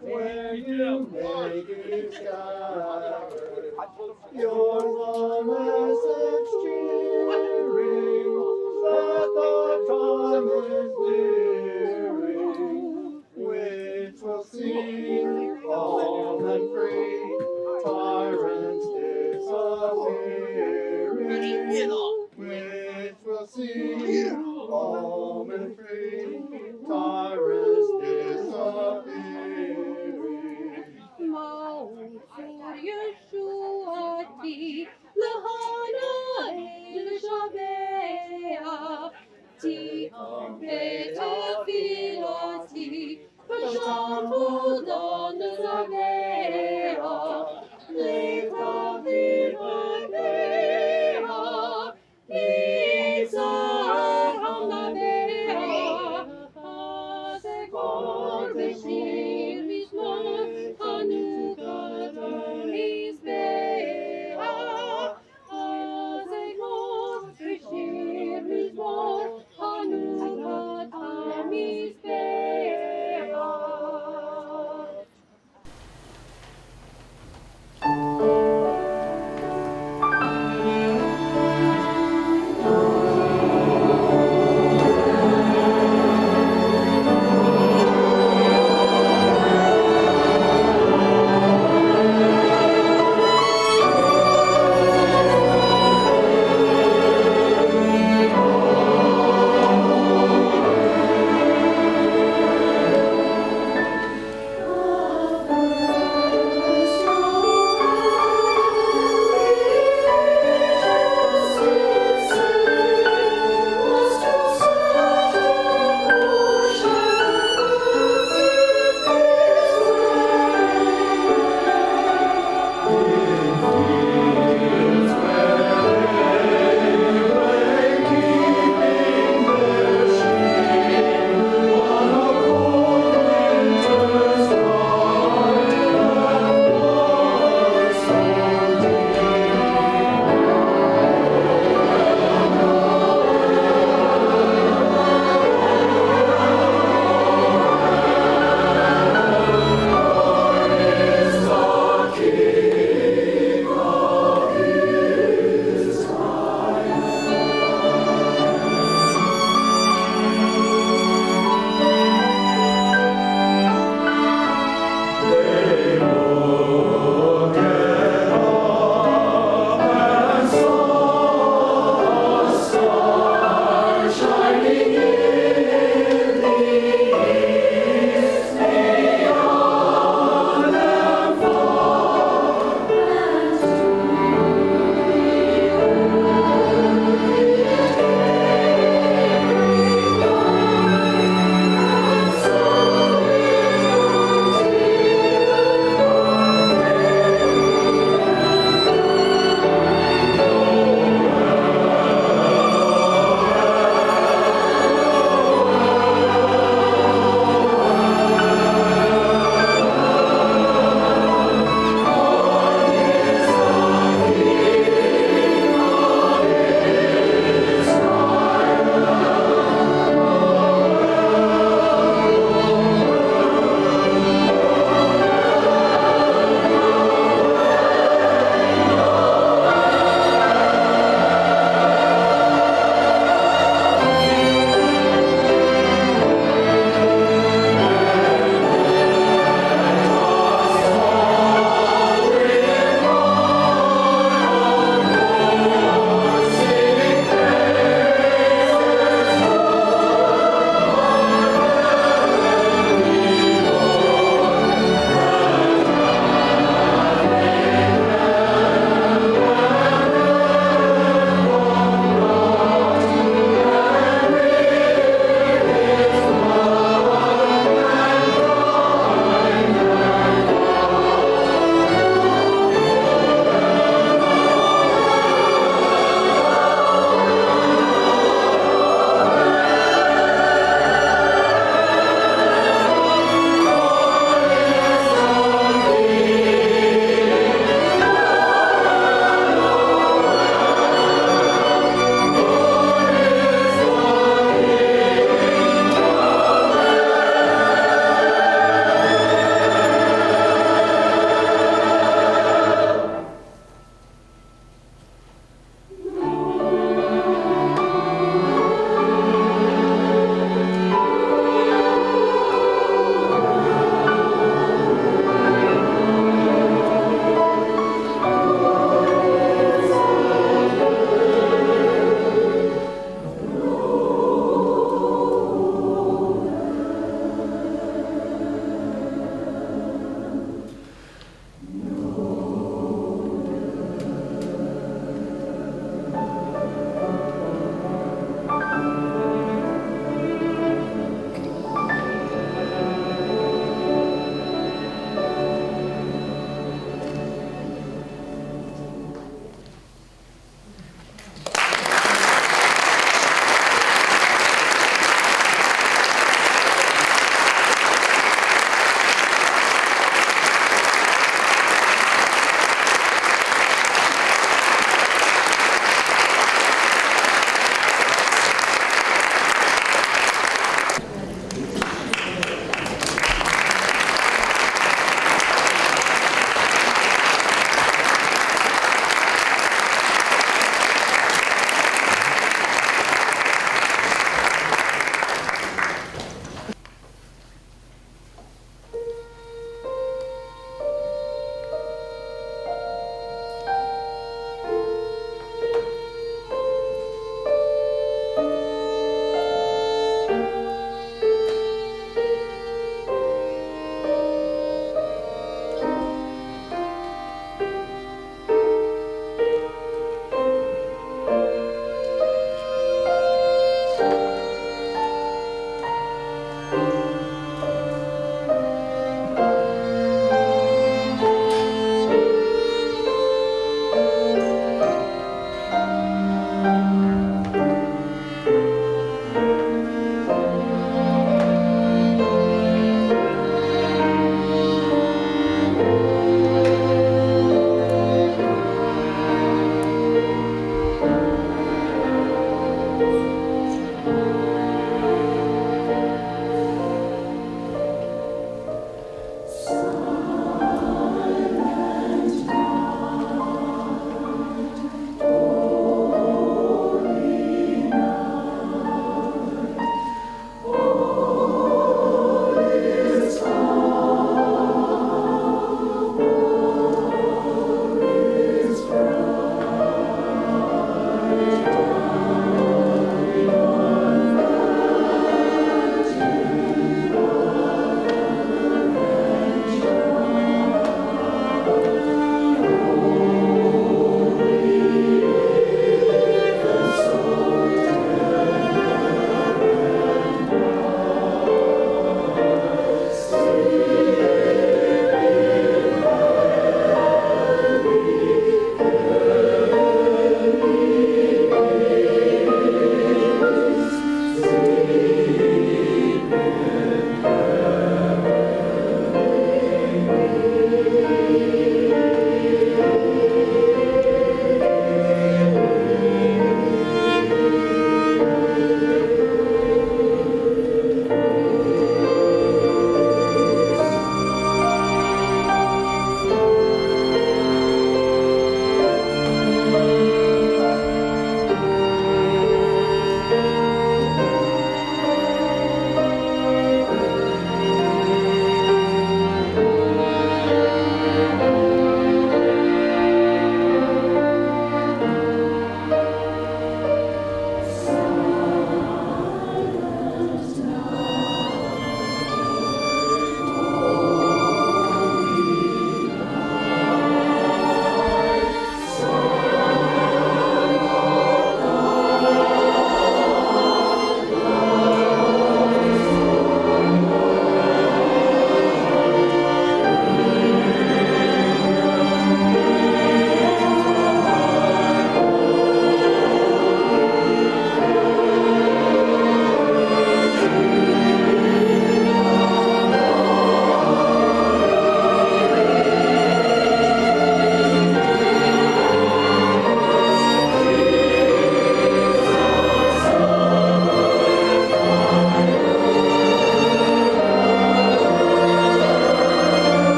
where you may be scattered, your one message cheering, that the time is nearing, which will see all men free, tyrants disappearing, which will see all men free, tyrants disappearing. Mount Yeshuati, Lahana El Shabea, Ti Beta Filati, Pashampu Don Zabea, Leta Vivadea, Nisa Hamnadea, Azekor Beshir Mishmon, Hanukkah Mizbeah, Azekor Beshir Mishmon, Hanukkah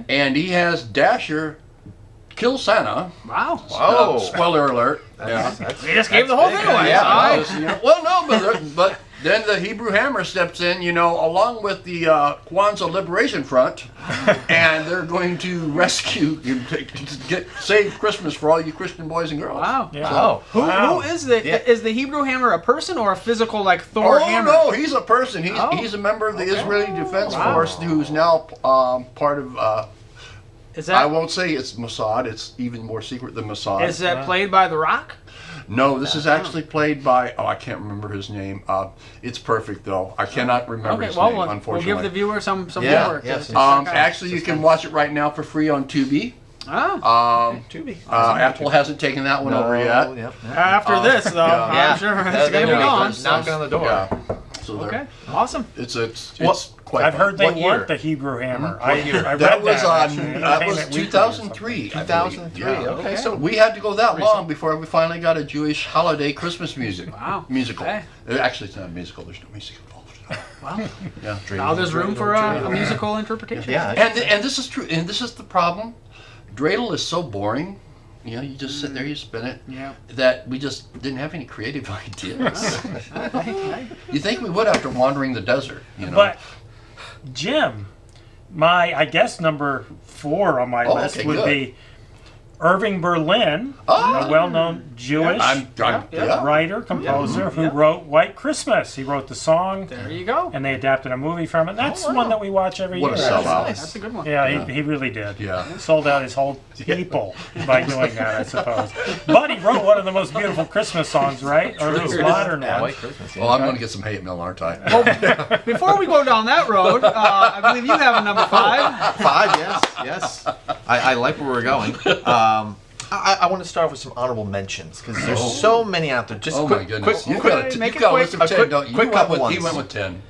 Okay. And he has Dasher kill Santa. Wow. Whoa. Spoiler alert. He just gave the whole thing away. Yeah. All right. Well, no, but then the Hebrew Hammer steps in, along with the Kwanzaa Liberation Front, and they're going to rescue, save Christmas for all you Christian boys and girls. Wow. Yeah. Oh. Who is the Hebrew Hammer a person or a physical like Thor hammer? Oh no, he's a person. He's a member of the Israeli Defense Force who's now part of. Is that? I won't say it's Mossad. It's even more secret than Mossad. Is that played by The Rock? No, this is actually played by. Oh, I can't remember his name. It's perfect though. I cannot remember his name. Unfortunately, we'll give the viewer some homework. Yes. Actually, you can watch it right now for free on Tubi. Oh. Tubi. Apple hasn't taken that one over yet. Yep. After this, though, I'm sure it's going to be gone. Knocking on the door. Yeah. So okay. Awesome. It's quite. I've heard they What year? want the Hebrew Hammer. I read That was that was 2003. 2003. Yeah. Okay, so We had to go that long before we finally got a Jewish holiday Christmas musical. Okay. Actually, it's not a musical. There's no music involved. Wow. Yeah. Now there's room for a musical interpretation. Yeah. And this is true. And this is the problem. Dreidel is so boring. You just sit there, you spin it. Yeah. That we just didn't have any creative ideas. You think we would after wandering the desert, But Jim, I guess number 4 on my list would be Irving Berlin, a well-known Jewish writer, composer who wrote White Christmas. He wrote the song. There you go. And they adapted a movie from it. That's one that we watch every year. What a sellout. That's a good one. Yeah, he really did. Yeah. Sold out his whole people by doing that, I suppose. But he wrote one of the most beautiful Christmas songs, right? Or at least modern ones. White Christmas. Well, I'm going to get some hate mail, aren't I? Well, before we go down that road, I believe you have a number 5. 5, yes. I like where we're going. I want to start with some honorable mentions because there's so many out there. Just my goodness. You've got a list of 10, don't you? Quick couple ones. He went with 10.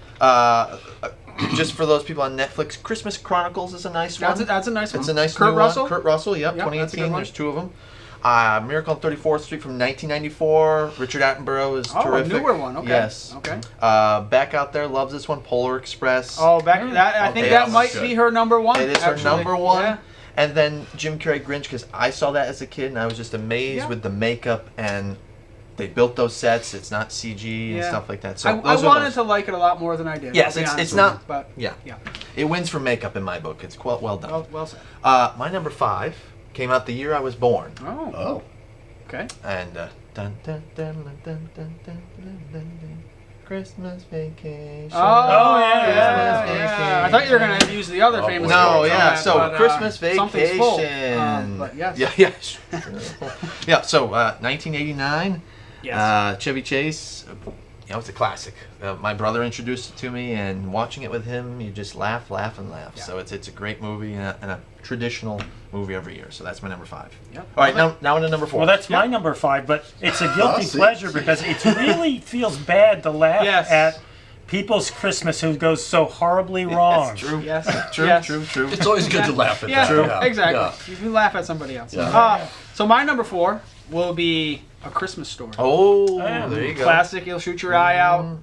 Just for those people on Netflix, Christmas Chronicles is a nice one. That's a nice one. It's a nice Kurt new Russell? one. Kurt Russell, yep, Yep, that's a 2018. good one. There's 2 of them. Miracle on 34th Street from 1994. Richard Attenborough is terrific. A newer one. Okay. Yes. Okay. Beck out there loves this one. Polar Express. Oh, I think that might be her number 1. It is her number 1. Yeah. And then Jim Carrey Grinch, because I saw that as a kid and I was just amazed with the makeup and they built those sets. It's not CG and stuff like that. So I wanted to like it a lot more than I did. Yes, I'll be honest it's with not. you, but Yeah. It wins for makeup in my book. It's quite well done. Well said. My number 5 came out the year I was born. Oh. Okay. And dun, dun, dun, dun, dun, dun, dun, dun, dun, Christmas Vacation. Oh, yeah. I thought you were going to use the other famous. No, quote from yeah. that, So but, Christmas Something's Full. Vacation. But yes. Yeah. Yeah. So 1989. Yes. Chevy Chase. It's a classic. My brother introduced it to me, and watching it with him, you just laugh. Yeah. So it's a great movie and a traditional movie every year. So that's my number 5. Yep. All right, now into number 4. Well, that's my number 5, but it's a guilty pleasure because it really feels bad to laugh at people's Christmas who goes so horribly wrong. That's true. Yes. True. It's always good to laugh at Yeah, that. exactly. You laugh at somebody else. Yeah. So my number 4 will be A Christmas Story. Oh, there you go. Classic. You'll shoot your eye out.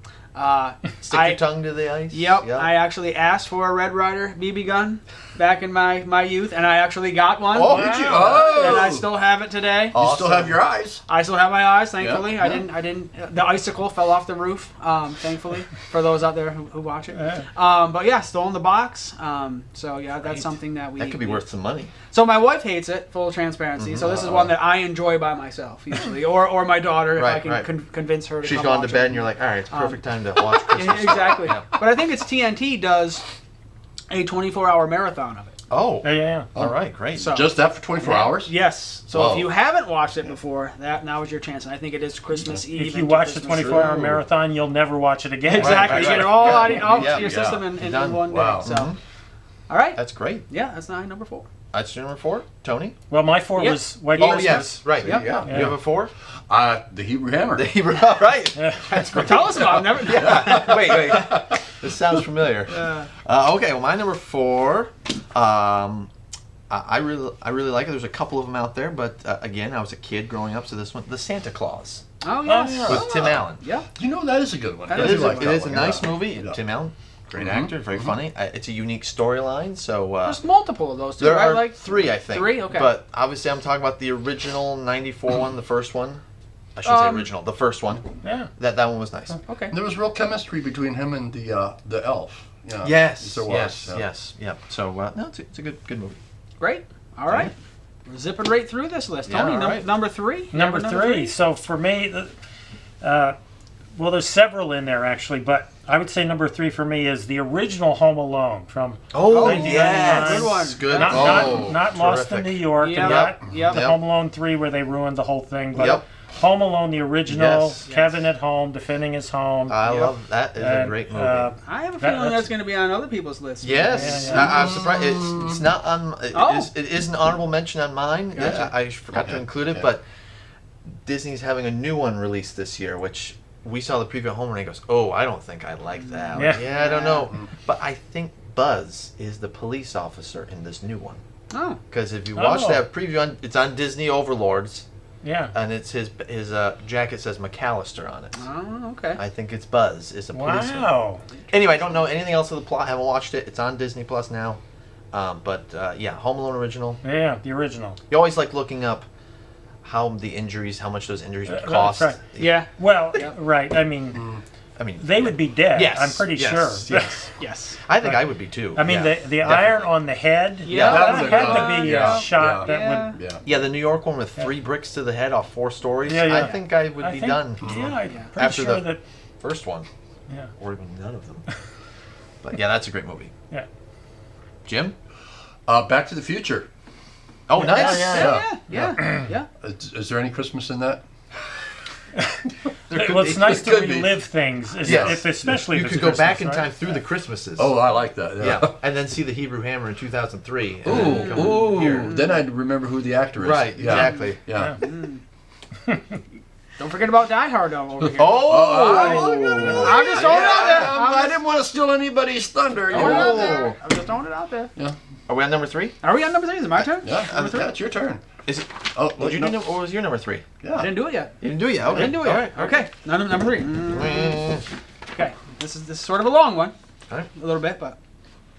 Stick your tongue to the ice. Yep. I actually asked for a Red Ryder BB gun back in my youth, and I actually got one. Oh, did you? Oh. And I still have it today. You still have your eyes. I still have my eyes, thankfully. Yeah. I didn't. The icicle fell off the roof, thankfully, for those out there who watch it. But yeah, still in the box. So yeah, that's something that that could be worth some money. So my wife hates it, full transparency. So this is one that I enjoy by myself usually, or my daughter if I can convince her to. She's come gone to watch bed, it. and you're like, all right, it's perfect time to watch Christmas. Exactly. But I think it's TNT does a 24-hour marathon of it. Oh. Yeah. All right, great. So, just that for 24 hours? Yes. So Whoa. if you haven't watched it before, now is your chance. And I think it is Christmas Eve. If you watch the 24-hour marathon, you'll never watch it again. Exactly. You get it all out of your system in one day. Wow. So, all right. That's great. Yeah, that's number 4. That's your number 4, Tony. Well, my 4 was White Christmas. Yes, right. Yeah. You have a 4? The Hebrew Hammer. The Hebrew, right. Tell us about it. Wait. This sounds familiar. Okay, well, my number 4, I really like it. There's a couple of them out there, but again, I was a kid growing up, so this one, The Santa Claus. Oh, yes. With Tim Allen. Yeah. You know, that is a good one. It is a nice movie. Yeah. Tim Allen, Great Mm-hmm. actor, very funny. It's a unique storyline, so... There's multiple of those too, there right? are Like 3, I think. 3, okay. But obviously I'm talking about the original 94 one, the first one. I should say original, the first one. Yeah. That one was nice. Okay. There was real chemistry between him and the elf. Yeah. Yes, There was. yes, yeah. yes, yeah. So, no, it's a good movie. Great. All right. We're zipping right through this list. Yeah, Tony, all right. number 3? Number three. So for me, well, there's several in there actually, but I would say number 3 for me is the original Home Alone from. Oh, 1999. yes. Good one. Good. Not Lost in New York, Yep. and not Yep. the Home Alone 3 where they ruined the whole thing, but Yep. Home Alone, the original, Yes. Kevin at home, defending his home. I love that. Is a And, great movie. I have a feeling that's going to be on other people's lists. Yes, Yeah, I'm surprised. It's not on. It is an honorable mention on mine. Gotcha. I forgot to include it, but Disney's having a new one released this year, which we saw the preview at home, and he goes, "Oh, I don't think I like that." Yeah. I don't know, but I think Buzz is the police officer in this new one. Oh. Because if you watch that preview, it's on Disney Overlords. Yeah. And it's his jacket says McAllister on it. Oh, okay. I think it's Buzz is a policeman. Wow. Anyway, I don't know anything else of the plot. I haven't watched it. It's on Disney Plus now. But yeah, Home Alone original. Yeah, the original. You always like looking up how much those injuries would cost. That's right. Yeah. Well, right. I mean, they would be dead. Yes, I'm pretty yes, sure. Yes. Yes. I think I would be too. I mean, yeah, the iron on the head. Yeah, that that had to be a shot that would. Yeah. Yeah, the New York one with 3 bricks to the head off 4 stories. Yeah, yeah. I think I would be done. Yeah, I'm pretty after sure the that. first one, Yeah. or even none of them. But yeah, that's a great movie. Yeah. Jim? Back to the Future. Oh, nice. Yeah. Is there any Christmas in that? Well, it's nice to relive things, especially you if could it's go back Christmas, in time right? through the Christmases. Oh, I like that. Yeah, and then see the Hebrew Hammer in 2003. And then come Ooh, here. then I'd remember who the actor is. Right, Yeah. exactly. Yeah. Don't forget about Die Hard over here. I'm just throwing it out there. I didn't want to steal anybody's thunder. You Throwing it out know? there. I'm just throwing it out there. Yeah. Are we on number 3? Are we on number 3? Is it my turn? Yeah. Number 3? Yeah, it's your turn. Is it? Oh, What was your number 3? I Yeah. didn't do it yet. You didn't do it yet. Okay. I didn't do it yet. All right. Okay. Number 3. Okay. This is sort of a long one. All right. A little bit, but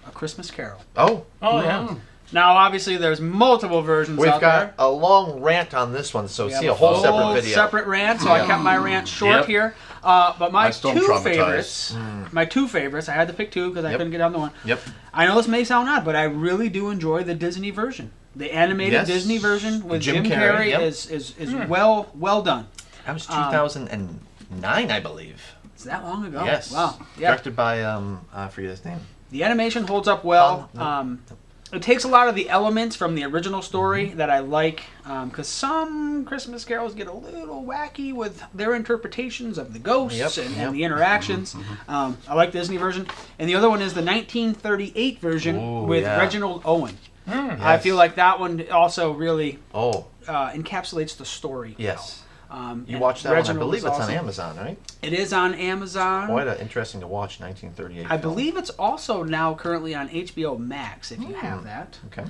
A Christmas Carol. Oh. Oh yeah. Now, obviously, there's multiple versions We've out got there. a long rant on this one, so We see have a whole separate video. Separate rant, so I kept my rant short Yep. here. But my I still am two traumatized. favorites, I had to pick 2 because I Yep. couldn't get down to one. Yep. I know this may sound odd, but I really do enjoy the Disney version. The animated Yes. Disney version with Jim Jim Carrey, Carrey yep. is well done. That was 2009, I believe. It's that long ago. Yes. Wow. Yeah. Directed by I forget his name. The animation holds up well. It takes a lot of the elements from the original story that I like, because some Christmas carols get a little wacky with their interpretations of the ghosts and the interactions. I like the Disney version. And the other one is the 1938 version with Reginald Owen. I feel like that one also really encapsulates the story. Yes. You and watched that Reginald one, I believe is it's on awesome. Amazon, right? It is on Amazon. Quite interesting to watch, 1938 I film. believe it's also now currently on HBO Max, if you have that. Okay.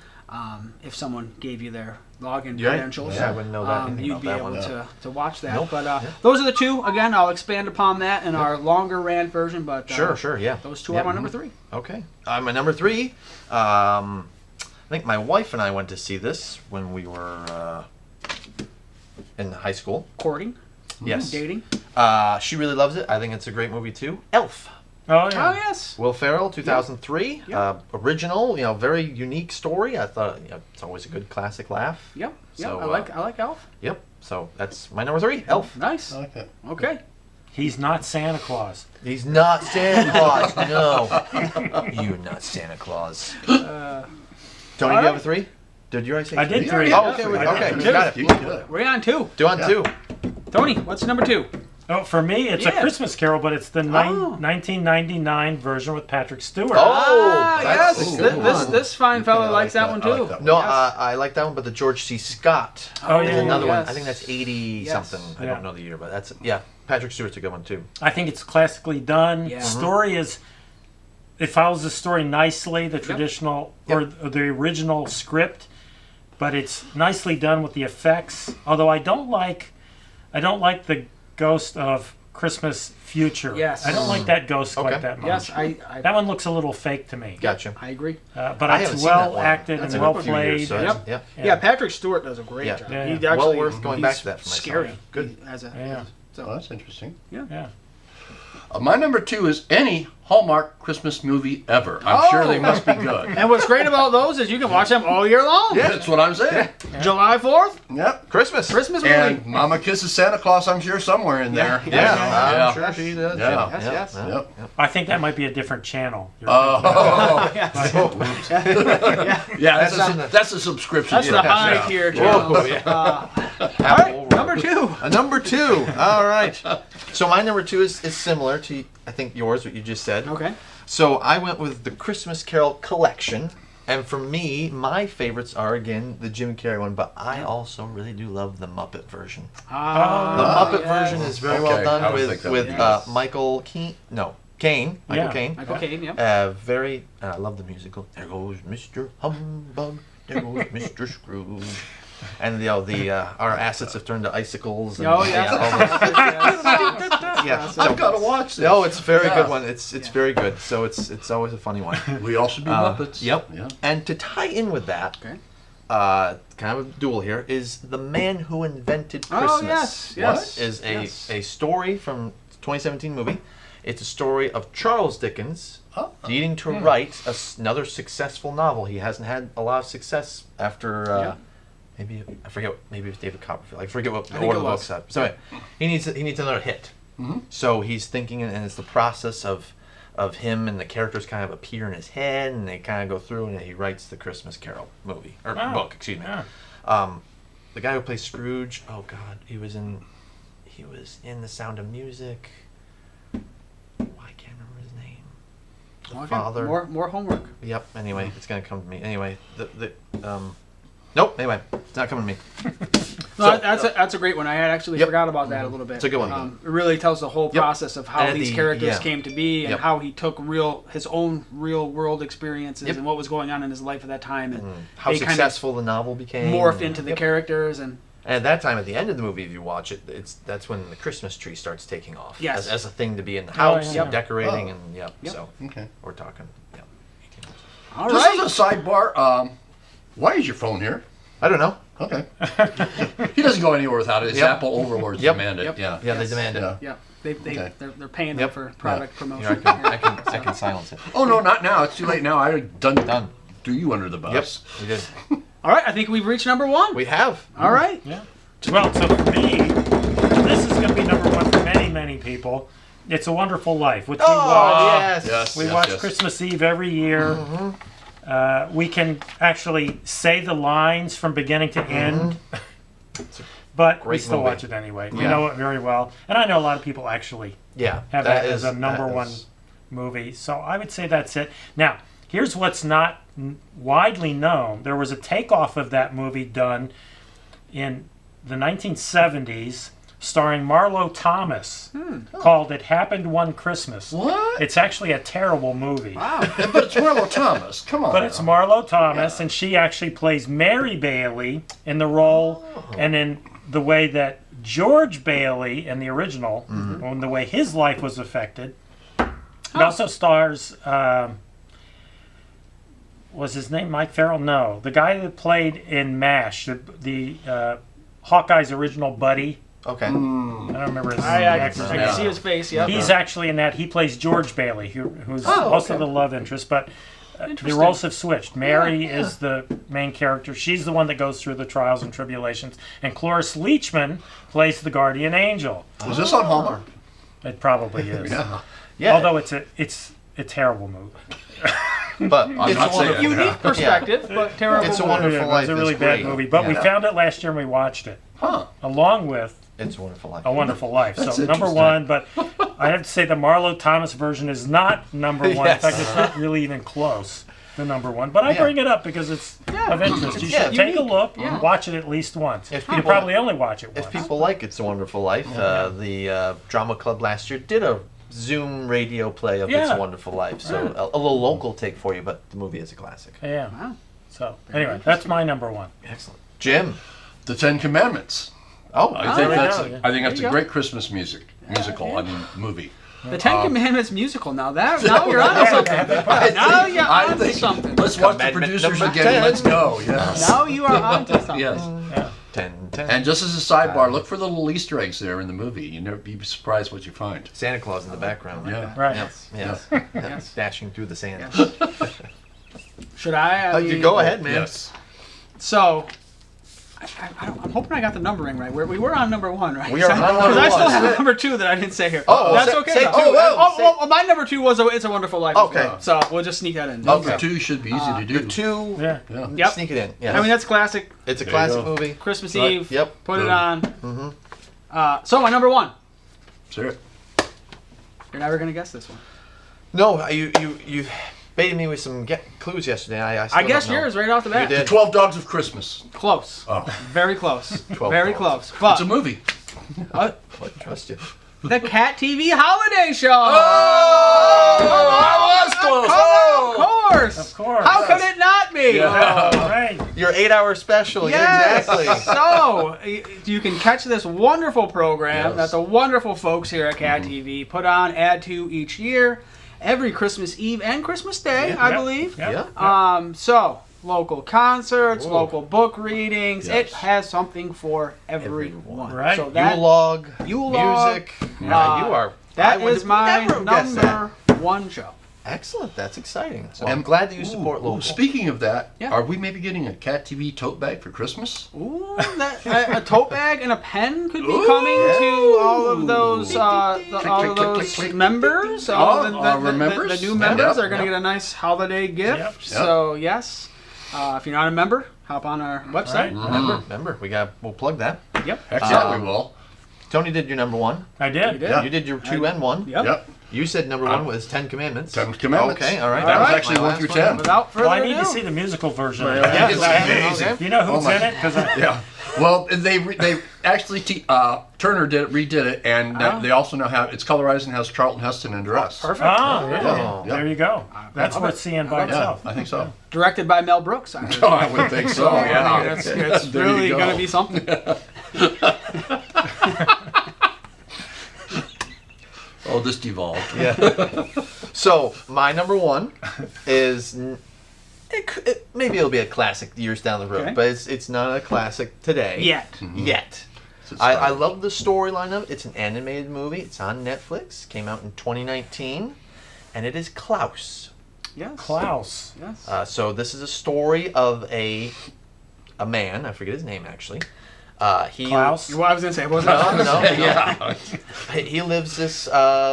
If someone gave you their login Yeah, credentials, yeah, I wouldn't know that, anything you'd about be that able one. to watch that. Nope. But those are the 2. Again, I'll expand upon that in our longer rant version. But Sure, yeah. those 2 are my number 3. Okay. My number 3, I think my wife and I went to see this when we were in high school. Courting. Yes. Dating. She really loves it. I think it's a great movie too. Elf. Oh yeah. Oh yes. Will Ferrell, 2003. Original, very unique story. I thought it's always a good classic laugh. Yep. So, I like Elf. Yep. So that's my number 3, Elf. Nice. I like that. Okay. He's not Santa Claus. He's not Santa Claus. No. You're not Santa Claus. Tony, do you have a 3? Did you already say I did 3? 3. Oh, okay. Okay. We got You it. can do it. We're on 2. Do on 2. Tony, what's number 2? Oh, for me, it's a Yeah. Christmas Carol, but it's the 1999 version with Patrick Stewart. Oh, yes. that's a good one. This fine fella I likes like that that. one I like too. that one. No, Yes. I like that one, but the George C. Scott. Oh, is yeah, another one. yes. I think that's 80 something. I Yeah. don't know the year, but that's Patrick Stewart's a good one too. I think it's classically done. Yeah. The story is, it follows the story nicely, the traditional or the original script, but it's nicely done with the effects. Although I don't like the ghost of Christmas Future. Yes. I don't like that ghost Okay. quite that much. Yes, I that one looks a little fake to me. Gotcha. I agree. But I it's haven't seen that well one. acted That's and a well few years, played. so Yep. Yep. Yeah, Patrick Stewart does a great Yeah. job. Yeah. He Well actually, worth going back he's to that for myself. scary. Good. As a, Yeah. so, Oh, that's interesting. Yeah. My number 2 is any Hallmark Christmas movie ever. I'm sure they must be good. And what's great about those is you can watch them all year long. Yeah, that's what I'm saying. July 4th, Yep. Christmas. Christmas movie. And Mama Kisses Santa Claus, I'm sure, somewhere in there. Yeah, I'm sure she does. Yeah. Yes, yes. Yep. I think that might be a different channel. Oh, Yeah, that's a subscription. that's the high tier channel. All right, number 2. Number 2. All right. So my number 2 is similar to, I think, yours, what you just said. Okay. So I went with the Christmas Carol collection. And for me, my favorites are, again, the Jim Carrey one, but I also really do love the Muppet version. The Muppet version is very well Okay, I done was thinking with that. Michael Caine. No, Caine. Michael Caine. Michael Caine, yeah. I love the musical. There goes Mr. Humbug. There goes Mr. Scrooge. And our assets have turned to icicles. And, Oh, yeah. Yeah, I've got to watch this. No, it's a very good one. It's very good. So it's always a funny one. We all should be Muppets. Yep. Yeah. And to tie in with that, Okay. kind of a duel here, is The Man Who Invented Oh, Christmas. yes, yes. Is Yes. a story from 2017 movie. It's a story of Charles Dickens needing to write another successful novel. He hasn't had a lot of success after maybe I forget. Maybe it was David Copperfield. I forget what order the books have. So anyway, he needs another hit. Mm-hmm. So he's thinking, and it's the process of him and the characters kind of appear in his head, and they kind of go through, and he writes the Christmas Carol movie or book. Excuse me. Yeah. The guy who plays Scrooge. Oh God, he was in The Sound of Music. I can't remember his name. The father. More homework. Yep. Anyway, it's gonna come to me. Anyway, nope. Anyway, it's not coming to me. No, that's a great one. I had actually forgot about that a little bit. It's a good one. It really tells the whole process of how And these characters came to be, and Yep. how he took his own real world experiences and what was going on in his life at that time, and How they kind of successful the novel became. morph into the characters. And at that time, at the end of the movie, if you watch it, that's when the Christmas tree starts taking off. Yes. As a thing to be in the house, yeah. and decorating, Oh. and so Okay. we're talking. Yep. all Just right, as a sidebar, why is your phone here? I don't know. Okay. He doesn't go anywhere without it. His Yep. Apple overlords Yep. demand it. Yep. Yeah. Yeah, they demand it. Yeah. yeah, they're paying them Yep. for product Here, promotion. I can silence it. Oh no, not now. It's too late now. I done. Do you under the Yep, bus? we did. All right, I think we've reached number 1. We have. All right. Yeah. Well, so for me, this is going to be number 1 for many, many people. It's a Wonderful Life, which we watch. Yes. We watch Christmas Eve every year. We can actually say the lines from beginning to end, but we great still movie. watch it anyway. We Yeah. know it very well, and I know a lot of people actually have that as a number 1 movie. So I would say that's it. Now, here's what's not widely known. There was a takeoff of that movie done in the 1970s, starring Marlo Thomas, called "It Happened One Christmas." What? It's actually a terrible movie. But it's Marlo Thomas. Come on. But it's Marlo Thomas, and she actually plays Mary Bailey in the role, and in the way that George Bailey in the original, and the way his life was affected. It also stars, was his name Mike Farrell? No, the guy that played in MASH, the Hawkeye's original buddy. Okay. I don't remember his I actor's name. can see his face. Yeah. He's actually in that. He plays George Bailey, who's Oh, also okay. the love interest, but the Interesting. roles have switched. Mary is the main character. She's the one that goes through the trials and tribulations, and Cloris Leachman plays the guardian angel. Is this on Hallmark? It probably is. Yeah. Although it's a terrible movie. But I'm it's not a saying wonderful. Unique perspective, but terrible. It's a movie. wonderful It was life. a really is bad great. movie, but we Yeah. found it last year and we watched it, Huh. along with It's a Wonderful Life. A Wonderful Life. That's So number interesting. 1, but I have to say the Marlo Thomas version is not number 1. Yes. In fact, it's not really even close to number 1. But I Yeah. bring it up because it's of interest. You Yeah, should take a unique. look, Yeah. watch it at least once. If You people- probably only watch it once. If people like It's a Wonderful Life, the Drama Club last year did a Zoom radio play of It's Yeah. a Wonderful Life. So a little local take for you, but the movie is a classic. Yeah. Wow. So anyway, that's my number 1. Excellent. Jim. The Ten Commandments. Oh, I think there we that's go, a, yeah. I think that's There a you great Christmas music. musical. I mean, movie. The Ten Commandments musical. Now you're onto something. Now you're onto something. Let's watch the producers again. Let's go. Yes. Now you are onto something. Yes. Yeah. 10. And just as a sidebar, look for the little Easter eggs there in the movie. You never be surprised what you find. Santa Claus in the background. Yeah. Right. Yes. Dashing through the sand. Should I? You go ahead, man. Yes. So, I'm hoping I got the numbering right. We were on number 1, right? We are on number Because I still 1. have number 2 that I didn't say here. Oh, that's say- okay. say though. two. Well, my number 2 was It's a Wonderful Life. Okay. As well. So we'll just sneak that in. Number 2 should be easy to do. The 2. Yeah. Yep. Sneak it in. Yeah. I mean, that's classic. It's a There you classic go. movie. Christmas Right. Eve. Yep. Put it Boom. on. Mm-hmm. So my number 1. Sure. You're never gonna guess this one. No, you baited me with some clues yesterday. I still guess don't know. yours right off the bat. You The did. 12 Dogs of Christmas. Close. Oh. Very close. 12 Very dollars. close. But It's a movie. I trust you. the Cat TV Holiday Show. I was close. Of course. Of course. How could it not be? Right. Your 8-hour special. Yes. Yeah, exactly. So you can catch this wonderful program Yes. that the wonderful folks here at Cat TV put on, add to each year, every Christmas Eve and Christmas Day, I Yep. believe. Yeah. So local concerts, Whoa. local book readings. Yes. It has something for everyone. Right. So that Yule log, music. Yeah, you are. That I would is my never have guessed number 1 show. Excellent. That's exciting. So And- I'm glad that you support Ooh, local. speaking of that, Yeah. are we maybe getting a Cat TV tote bag for Christmas? Ooh, a tote bag and a pen could be coming to all of those members. All the members? The new members Yep, are going to yep. get a nice holiday gift. Yep. So yes, if you're not a member, hop on our website. Right. Remember, we'll plug that. Yep. Heck yeah, we will. Tony did your number 1. I did. did. You did your 2 and 1. Yep. Yep. You said number 1 was 10 Commandments. 10 Commandments. Okay, all right. That was right. actually My 1 last through one. 10. Without further Well, I ado, need to see the musical version. Right. of that, Yeah, 'cause it's I haven't- amazing. You know Oh who's my- in it? Because Yeah. Well, they actually Turner redid it, and they also now have it's colorized and has Charlton Heston in dress. perfect. Oh, really? Yeah. There you go. That's worth seeing by Yeah, itself. I think so. Directed by Mel Brooks. I heard. Oh, I would think so. Yeah. It's There you really go. going to be something. Oh, this devolved. Yeah. So my number 1 is maybe it'll be a classic years down the road, Okay. but it's not a classic today. Yet. Yet. So I love the storyline of it. It's an animated movie. It's on Netflix. Came out in 2019, and it is Klaus. Yes. Klaus. Yes. So this is a story of a man. I forget his name actually. He Klaus. Well, I was going to say, wasn't it? No. Yeah. He lives this.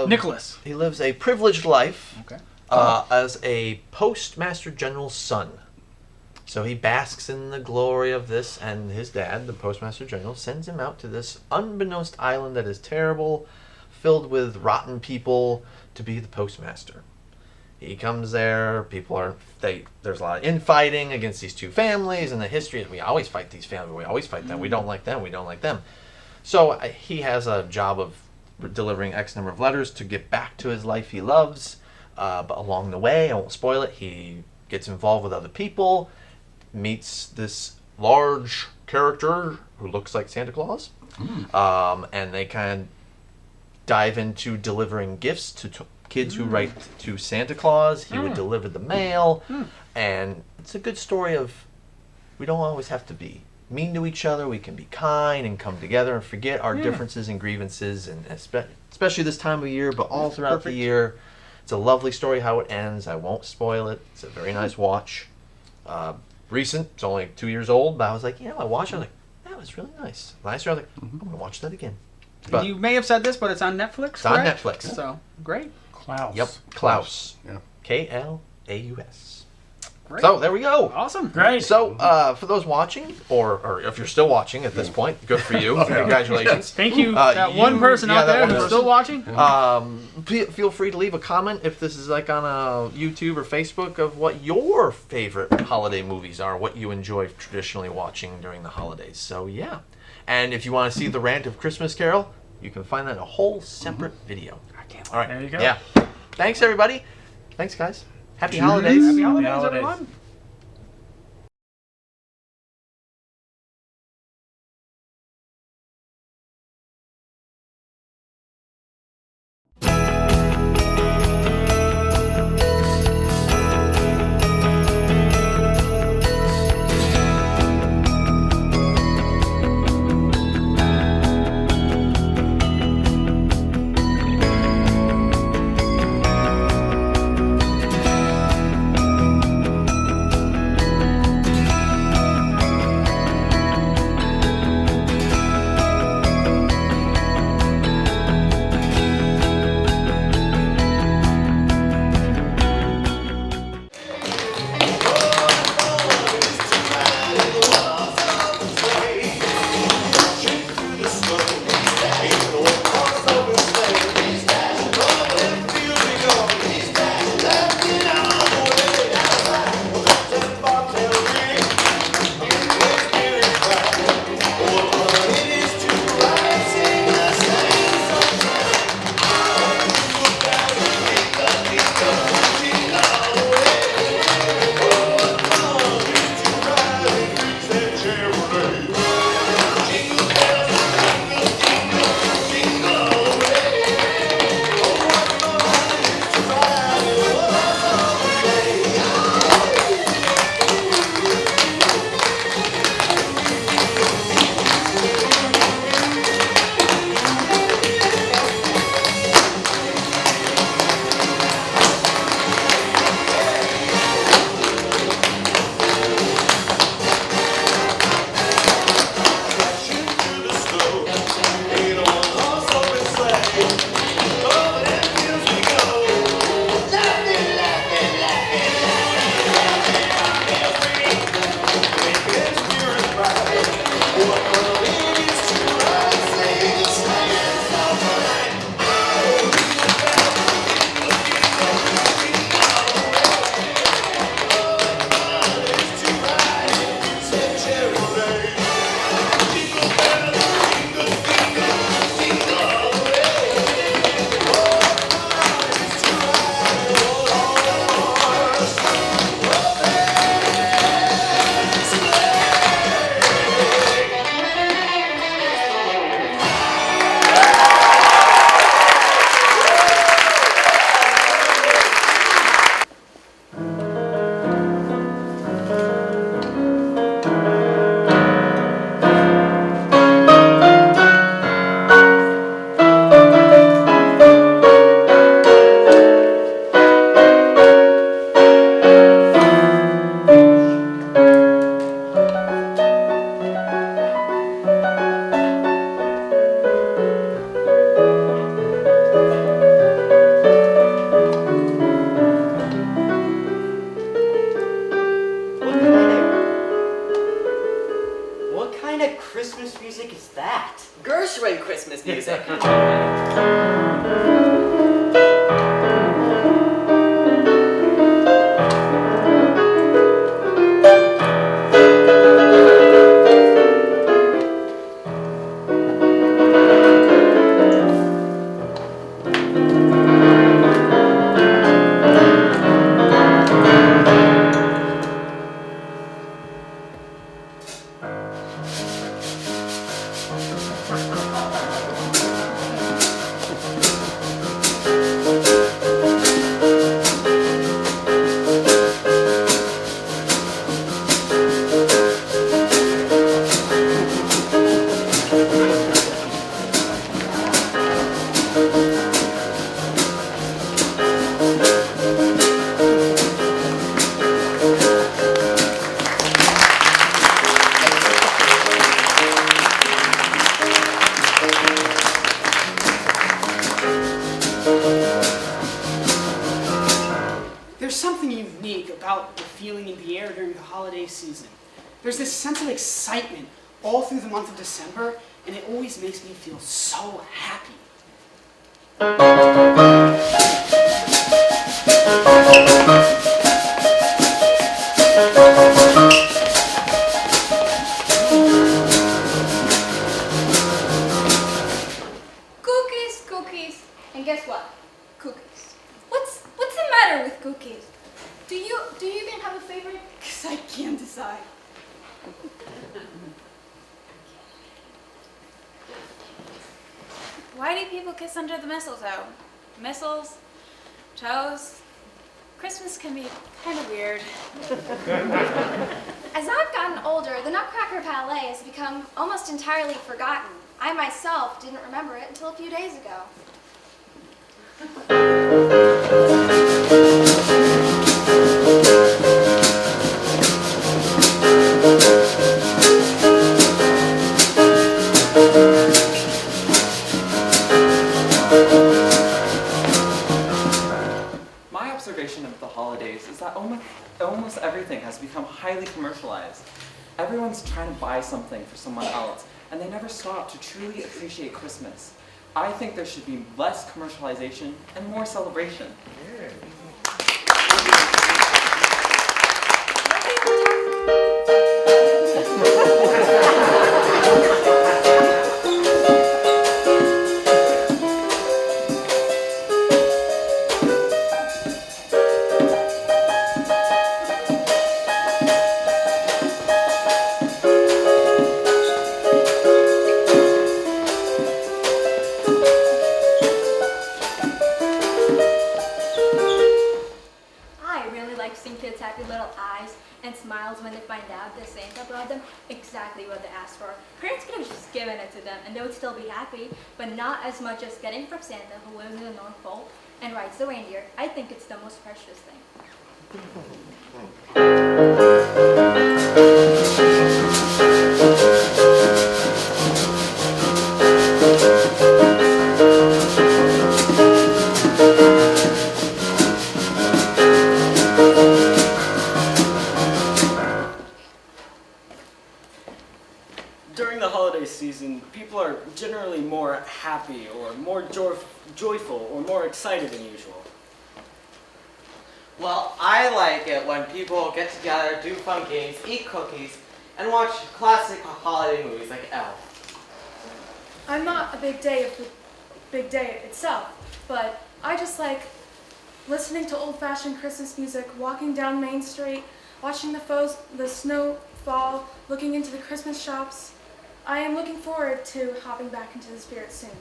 Nicholas. He lives a privileged life. Okay. As a postmaster general's son. So he basks in the glory of this, and his dad, the postmaster general, sends him out to this unbeknownst island that is terrible, filled with rotten people, to be the postmaster. He comes there, there's a lot of infighting against these two families, and the history is we always fight these families, we always fight them, we don't like them, we don't like them. So he has a job of delivering X number of letters to get back to his life he loves, but along the way, I won't spoil it, he gets involved with other people, meets this large character who looks like Santa Claus, and they kind of dive into delivering gifts to kids who write to Santa Claus. He would deliver the mail, and it's a good story of we don't always have to be mean to each other. We can be kind and come together and forget our differences and grievances, and especially this time of year, but all throughout the year. It's a lovely story how it ends. I won't spoil it. It's a very nice watch. Recent. It's only 2 years old, but I was like, I watched it. I was like, that was really nice. Last year I was like, I'm going to watch that again. But You may have said this, but it's on Netflix. it's on correct? Netflix. So great. Klaus. Yep, Klaus. Yeah. Klaus. Great. So there we go. Awesome. Great. So for those watching, or if you're still watching at this point, good for you. Congratulations. Thank you, that one person out there who's still watching. Feel free to leave a comment if this is like on a YouTube or Facebook of what your favorite holiday movies are, what you enjoy traditionally watching during the holidays. So yeah. And if you want to see the rant of Christmas Carol, you can find that in a whole separate video. All right. There you go. Yeah. Thanks, everybody. Thanks, guys. Happy holidays. Happy holidays, holidays. everyone. Gershwin Christmas music. There's something unique about the feeling in the air during the holiday season. There's this sense of excitement all through the month of December, and it always makes me feel so happy. Cookies, cookies. And guess what? Cookies. What's the matter with cookies? Do you even have a favorite? 'Cause I can't decide. Why do people kiss under the mistletoe? Missiles? Toes? Christmas can be kind of weird. As I've gotten older, the Nutcracker Ballet has become almost entirely forgotten. I myself didn't remember it until a few days ago. My observation of the holidays is that almost everything has become highly commercialized. Everyone's trying to buy something for someone else, and they never stop to truly appreciate Christmas. I think there should be less commercialization and more celebration. I really like seeing kids' happy little eyes and smiles when they find out that Santa brought them exactly what they asked for. Parents could have just given it to them and they would still be happy, but not as much as getting from Santa, who lives in the North Pole and rides the reindeer. I think it's the most precious thing. During the holiday season, people are generally more happy or more joyful or more excited than usual. Well, I like it when people get together, do fun games, eat cookies, and watch classic holiday movies like Elf. I'm not a big day itself, but I just like listening to old-fashioned Christmas music, walking down Main Street, watching the snow fall, looking into the Christmas shops. I am looking forward to hopping back into the spirit soon.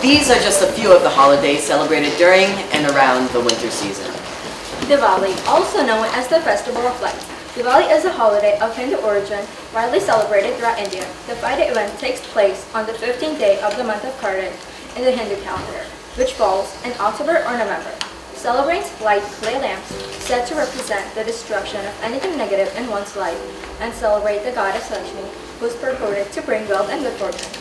These are just a few of the holidays celebrated during and around the winter season. Diwali, also known as the Festival of Lights, Diwali is a holiday of Hindu origin, widely celebrated throughout India. The 5-day event takes place on the 15th day of the month of Kartik in the Hindu calendar, which falls in October or November. Celebrants light clay lamps said to represent the destruction of anything negative in one's life and celebrate the goddess Lakshmi, who is purported to bring wealth and good fortune.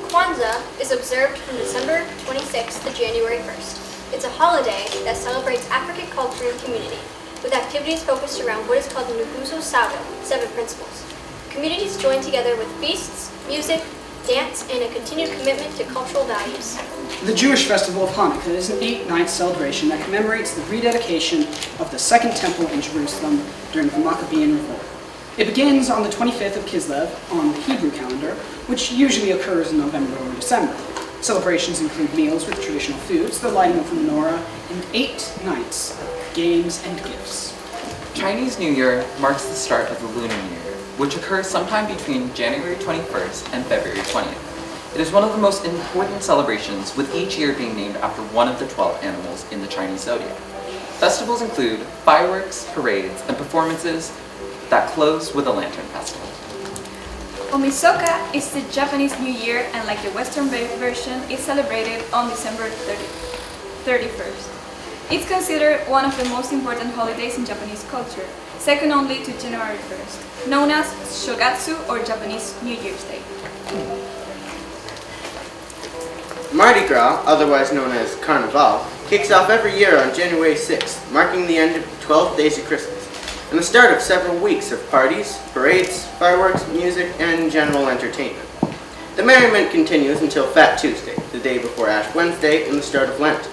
Kwanzaa is observed from December 26th to January 1st. It's a holiday that celebrates African culture and community, with activities focused around what is called the Nguzo Saba, 7 principles. Communities join together with feasts, music, dance, and a continued commitment to cultural values. The Jewish festival of Hanukkah is an 8-night celebration that commemorates the rededication of the Second Temple in Jerusalem during the Maccabean Revolt. It begins on the 25th of Kislev on the Hebrew calendar, which usually occurs in November or December. Celebrations include meals with traditional foods, the lighting of the menorah, and 8 nights of games and gifts. Chinese New Year marks the start of the Lunar New Year, which occurs sometime between January 21st and February 20th. It is one of the most important celebrations, with each year being named after one of the 12 animals in the Chinese zodiac. Festivals include fireworks, parades, and performances that close with a lantern festival. Omisoka is the Japanese New Year, and like the Western version, it's celebrated on December 31st. It's considered one of the most important holidays in Japanese culture, second only to January 1st, known as Shogatsu or Japanese New Year's Day. Mardi Gras, otherwise known as Carnival, kicks off every year on January 6th, marking the end of the 12 days of Christmas, and the start of several weeks of parties, parades, fireworks, music, and general entertainment. The merriment continues until Fat Tuesday, the day before Ash Wednesday and the start of Lent.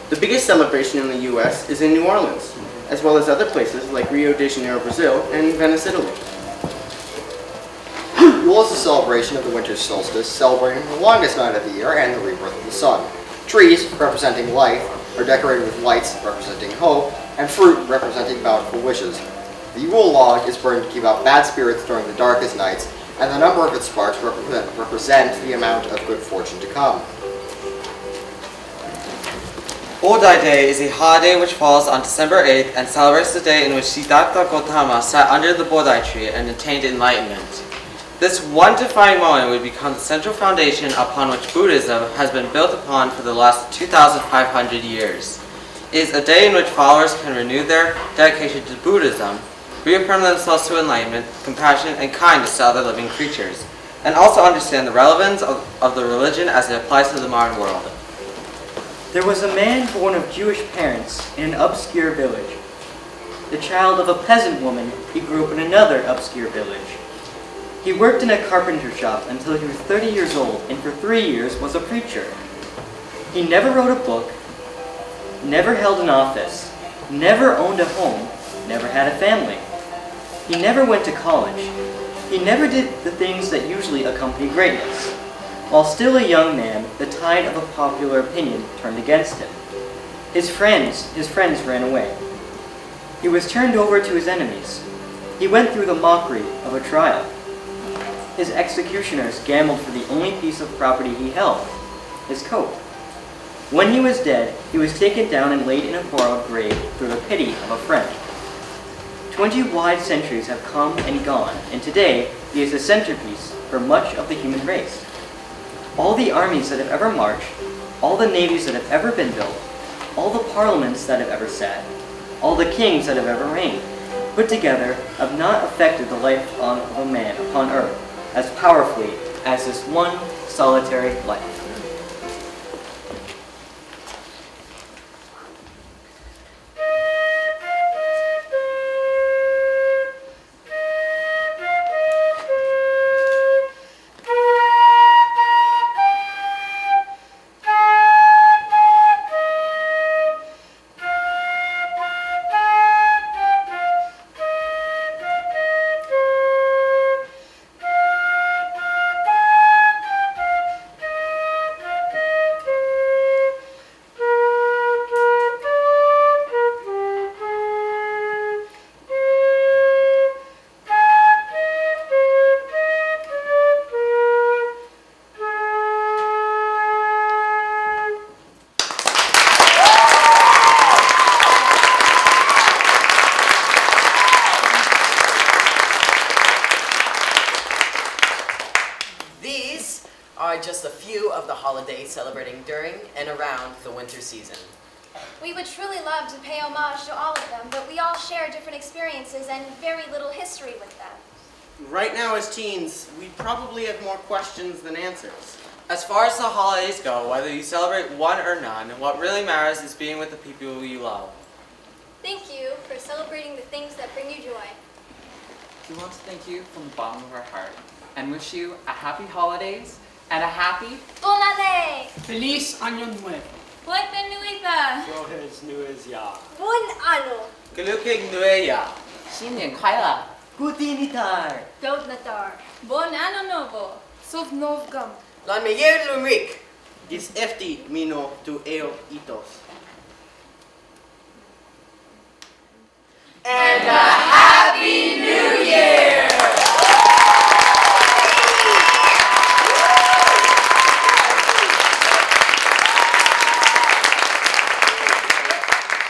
The biggest celebration in the U.S. is in New Orleans, as well as other places like Rio de Janeiro, Brazil, and Venice, Italy. Yule is a celebration of the winter solstice, celebrating the longest night of the year and the rebirth of the sun. Trees, representing life, are decorated with lights representing hope, and fruit representing bountiful wishes. The Yule log is burned to keep out bad spirits during the darkest nights, and the number of its sparks represent the amount of good fortune to come. Bodai Day is a holiday which falls on December 8th and celebrates the day in which Siddhartha Gautama sat under the Bodhi tree and attained enlightenment. This one defining moment would become the central foundation upon which Buddhism has been built upon for the last 2,500 years. It is a day in which followers can renew their dedication to Buddhism, reaffirm themselves to enlightenment, compassion, and kindness to other living creatures, and also understand the relevance of the religion as it applies to the modern world. There was a man born of Jewish parents in an obscure village. The child of a peasant woman, he grew up in another obscure village. He worked in a carpenter shop until he was 30 years old, and for 3 years was a preacher. He never wrote a book, never held an office, never owned a home, never had a family. He never went to college. He never did the things that usually accompany greatness. While still a young man, the tide of a popular opinion turned against him. His friends ran away. He was turned over to his enemies. He went through the mockery of a trial. His executioners gambled for the only piece of property he held, his coat. When he was dead, he was taken down and laid in a borrowed grave through the pity of a friend. 20 wide centuries have come and gone, and today he is the centerpiece for much of the human race. All the armies that have ever marched, all the navies that have ever been built, all the parliaments that have ever sat, all the kings that have ever reigned, put together have not affected the life of a man upon earth as powerfully as this one solitary life. are just a few of the holidays celebrating during and around the winter season. We would truly love to pay homage to all of them, but we all share different experiences and very little history with them. Right now as teens, we probably have more questions than answers. As far as the holidays go, whether you celebrate one or none, what really matters is being with the people you love. Thank you for celebrating the things that bring you joy. We want to thank you from the bottom of our heart and wish you a happy holidays and a happy Bonane! Feliz Año Nuevo. Buena Nuita! Johes Nuez Ya. Bun Ano! Galukig Nueya. 新年快乐 Gutinitar. Dod Natar! Bon Ano Novo! Sov Novgam. Lan Meyer Lumrik. Gis efti mino tu eo itos. And a Happy New Year!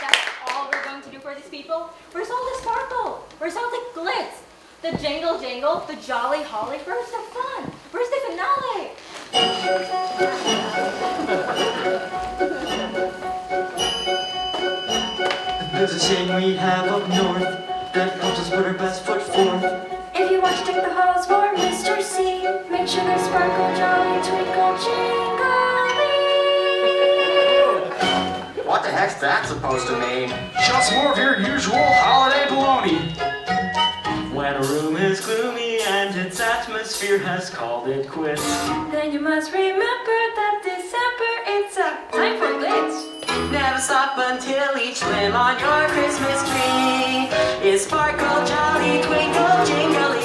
That's all we're going to do for these people? Where's all the sparkle? Where's all the glitz? The jingle jangle, the jolly holly, where's the fun? Where's the finale? There's a saying we have up north that helps us put our best foot forth. If you want to deck the halls for Mr. C, make sure they sparkle, jolly, twinkle, jingly. What the heck's that supposed to mean? Just more of your usual holiday baloney. When a room is gloomy and its atmosphere has called it quits, Then you must remember that December, it's a time for glitz. Never stop until each limb on your Christmas tree is sparkle, jolly, twinkle, jingly.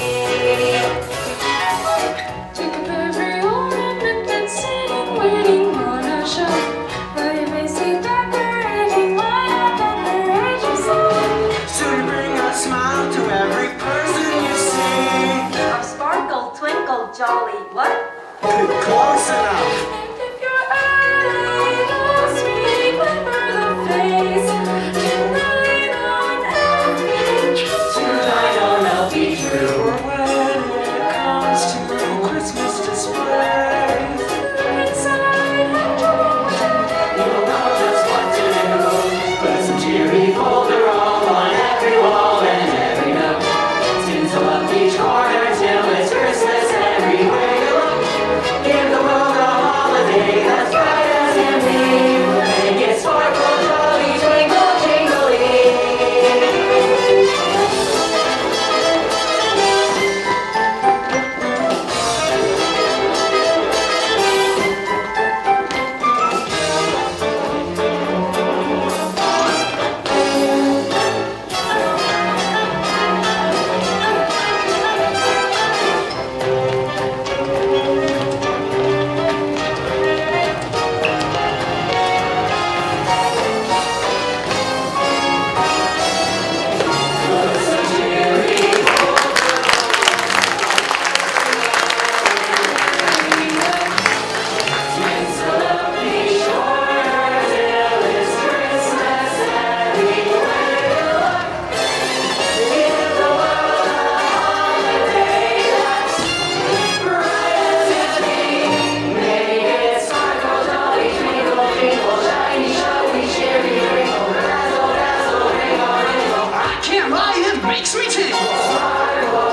Think of every ornament that's sitting, waiting on a shelf. Where you may see decorating light up on their ages on. So you bring a smile to every person you see. Of sparkle, twinkle, jolly, what? Close enough. And if you're early last week, remember the face. Tonight on Elfie True. tonight on LP True. Or when it comes to Christmas displays, Inside and you'll know just what to do. Put some cheery folder all on every wall and every nook. Tinsel up each corner till it's Christmas everywhere you look. Give the world a holiday that's bright as can be. Make it sparkle, jolly, twinkle, jingly. I can't lie, it makes me tingle.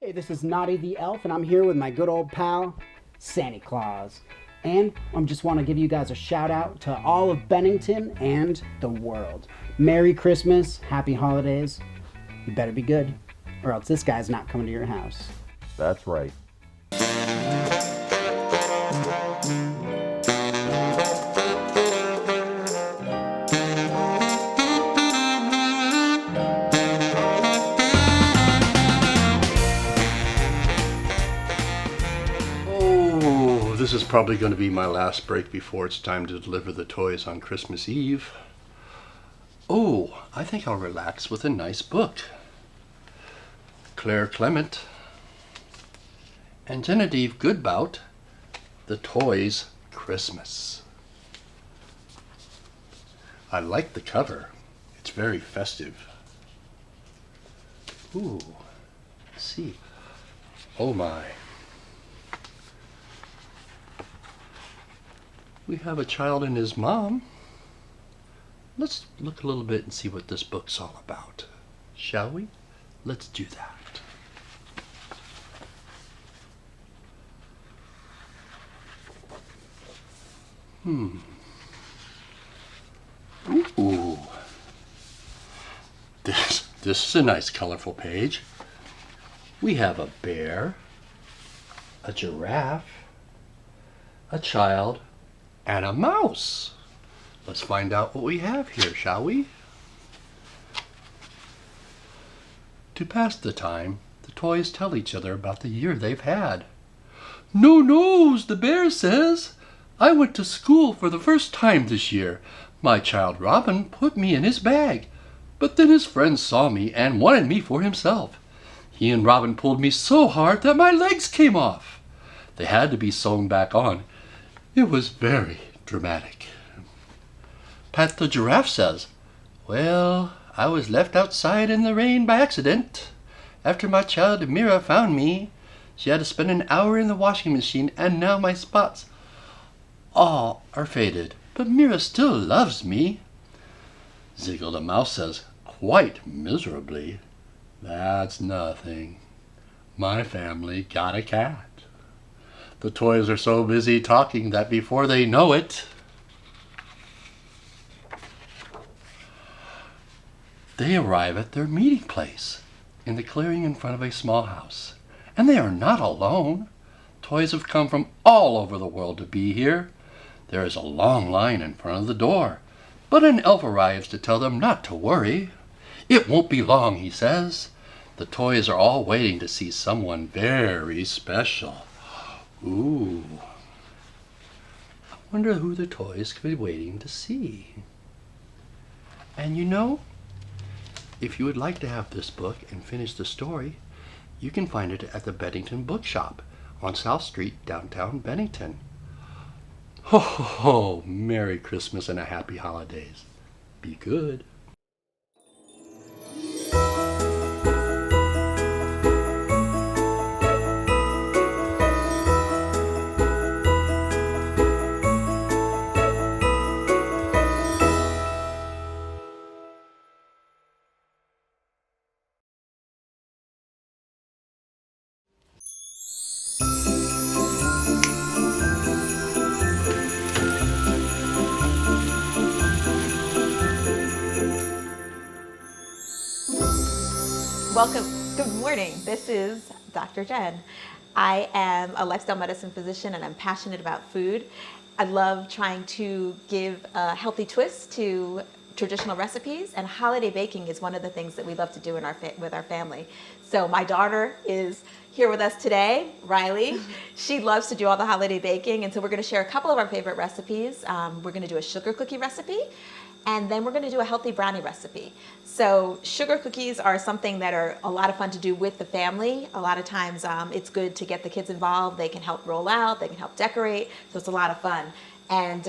Hey, this is Naughty the Elf, and I'm here with my good old pal, Santa Claus. And I just want to give you guys a shout out to all of Bennington and the world. Merry Christmas, Happy Holidays. You better be good, or else this guy's not coming to your house. That's right. This is probably going to be my last break before it's time to deliver the toys on Christmas Eve. Oh, I think I'll relax with a nice book. Claire Clement and Genevieve Goodbout, The Toys Christmas. I like the cover. It's very festive. Ooh, let's see. Oh my. We have a child and his mom. Let's look a little bit and see what this book's all about. Shall we? Let's do that. Ooh. This is a nice colorful page. We have a bear, a giraffe, a child, and a mouse. Let's find out what we have here, shall we? To pass the time, the toys tell each other about the year they've had. No nose, the bear says. I went to school for the first time this year. My child Robin put me in his bag, but then his friends saw me and wanted me for himself. He and Robin pulled me so hard that my legs came off. They had to be sewn back on. It was very dramatic. Pat the giraffe says, well, I was left outside in the rain by accident. After my child Mira found me, she had to spend an hour in the washing machine, and now my spots all are faded, but Mira still loves me. Ziggle the mouse says, quite miserably, that's nothing. My family got a cat. The toys are so busy talking that before they know it, they arrive at their meeting place in the clearing in front of a small house. And they are not alone. Toys have come from all over the world to be here. There is a long line in front of the door, but an elf arrives to tell them not to worry. It won't be long, he says. The toys are all waiting to see someone very special. Ooh. I wonder who the toys could be waiting to see. And you know, if you would like to have this book and finish the story, you can find it at the Bennington Bookshop on South Street, downtown Bennington. Ho, ho, ho! Merry Christmas and a happy holidays. Be good. Welcome. Good morning. This is Dr. Jen. I am a lifestyle medicine physician and I'm passionate about food. I love trying to give a healthy twist to traditional recipes, and holiday baking is one of the things that we love to do in with our family. So my daughter is here with us today, Riley. She loves to do all the holiday baking, and so we're going to share a couple of our favorite recipes. We're going to do a sugar cookie recipe, and then we're going to do a healthy brownie recipe. So sugar cookies are something that are a lot of fun to do with the family. A lot of times it's good to get the kids involved. They can help roll out, they can help decorate, so it's a lot of fun. And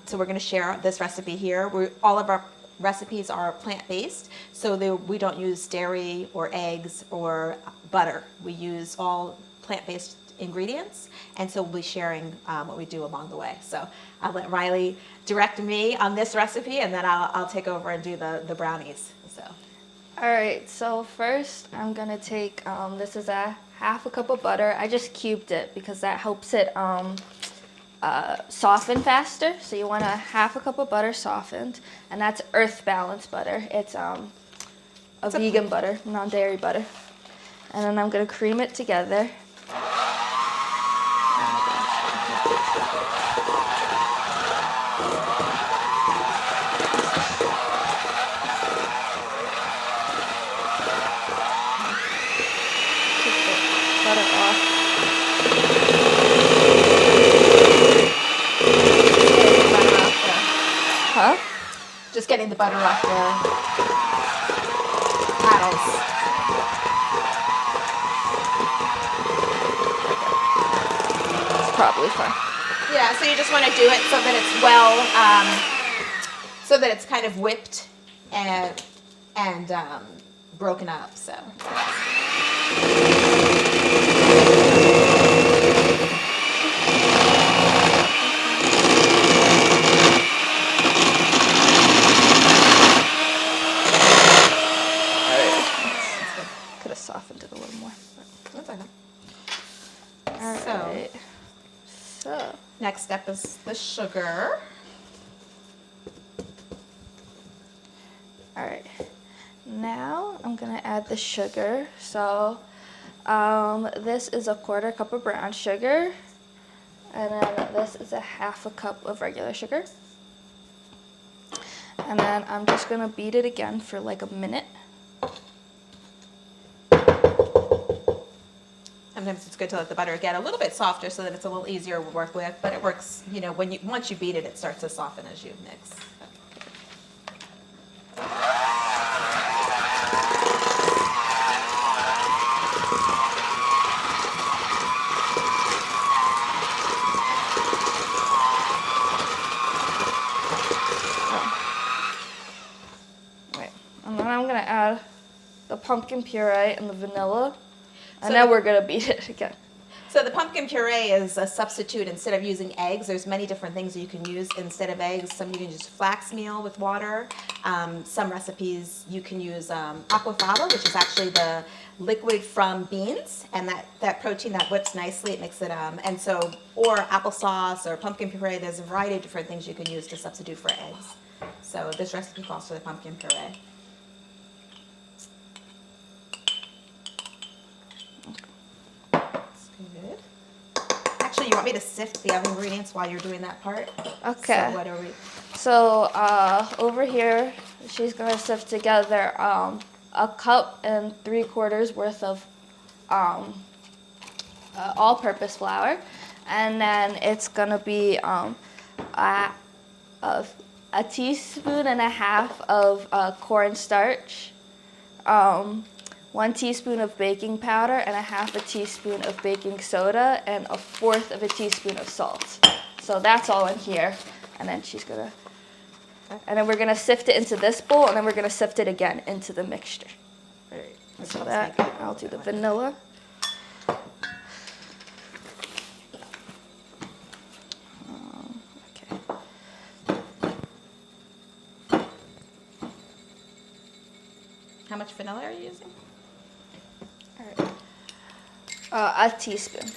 so we're going to share this recipe here. All of our recipes are plant-based, so we don't use dairy or eggs or butter. We use all plant-based ingredients, and so we'll be sharing what we do along the way. So I'll let Riley direct me on this recipe, and then I'll take over and do the brownies. So. All right, so first I'm gonna take, this is a half a cup of butter. I just cubed it because that helps it soften faster. So you want a half a cup of butter softened, and that's Earth Balance butter. It's a vegan butter, non-dairy butter. And then I'm gonna cream it together. Huh? Just getting the butter off the paddles. It's probably fine. Yeah, so you just want to do it so that it's well, so that it's kind of whipped and broken up. So. Could have softened it a little more. That's okay. All right. So next step is the sugar. All right. Now I'm gonna add the sugar. So this is a 1/4 cup of brown sugar, and then this is a half a cup of regular sugar. And then I'm just gonna beat it again for like a minute. Sometimes it's good to let the butter get a little bit softer so that it's a little easier to work with, but it works, you know, once you beat it, it starts to soften as you mix. Right. And then I'm gonna add the pumpkin puree and the vanilla. And then we're gonna beat it again. So the pumpkin puree is a substitute instead of using eggs. There's many different things you can use instead of eggs. Some you can use flax meal with water. Some recipes you can use aquafaba, which is actually the liquid from beans, and that protein that whips nicely. It makes it and so or applesauce or pumpkin puree. There's a variety of different things you can use to substitute for eggs. So this recipe calls for the pumpkin puree. Good. Actually, you want me to sift the other ingredients while you're doing that part? Okay. So what are we? So over here, she's gonna sift together a 1 3/4 cups worth of all-purpose flour, and then it's gonna be a 1.5 teaspoons of cornstarch. 1 teaspoon of baking powder and 1/2 teaspoon of baking soda and 1/4 teaspoon of salt. So that's all in here. And then and then we're gonna sift it into this bowl, and then we're gonna sift it again into the mixture. All right. So that, I'll do the vanilla. Okay. How much vanilla are you using? A teaspoon.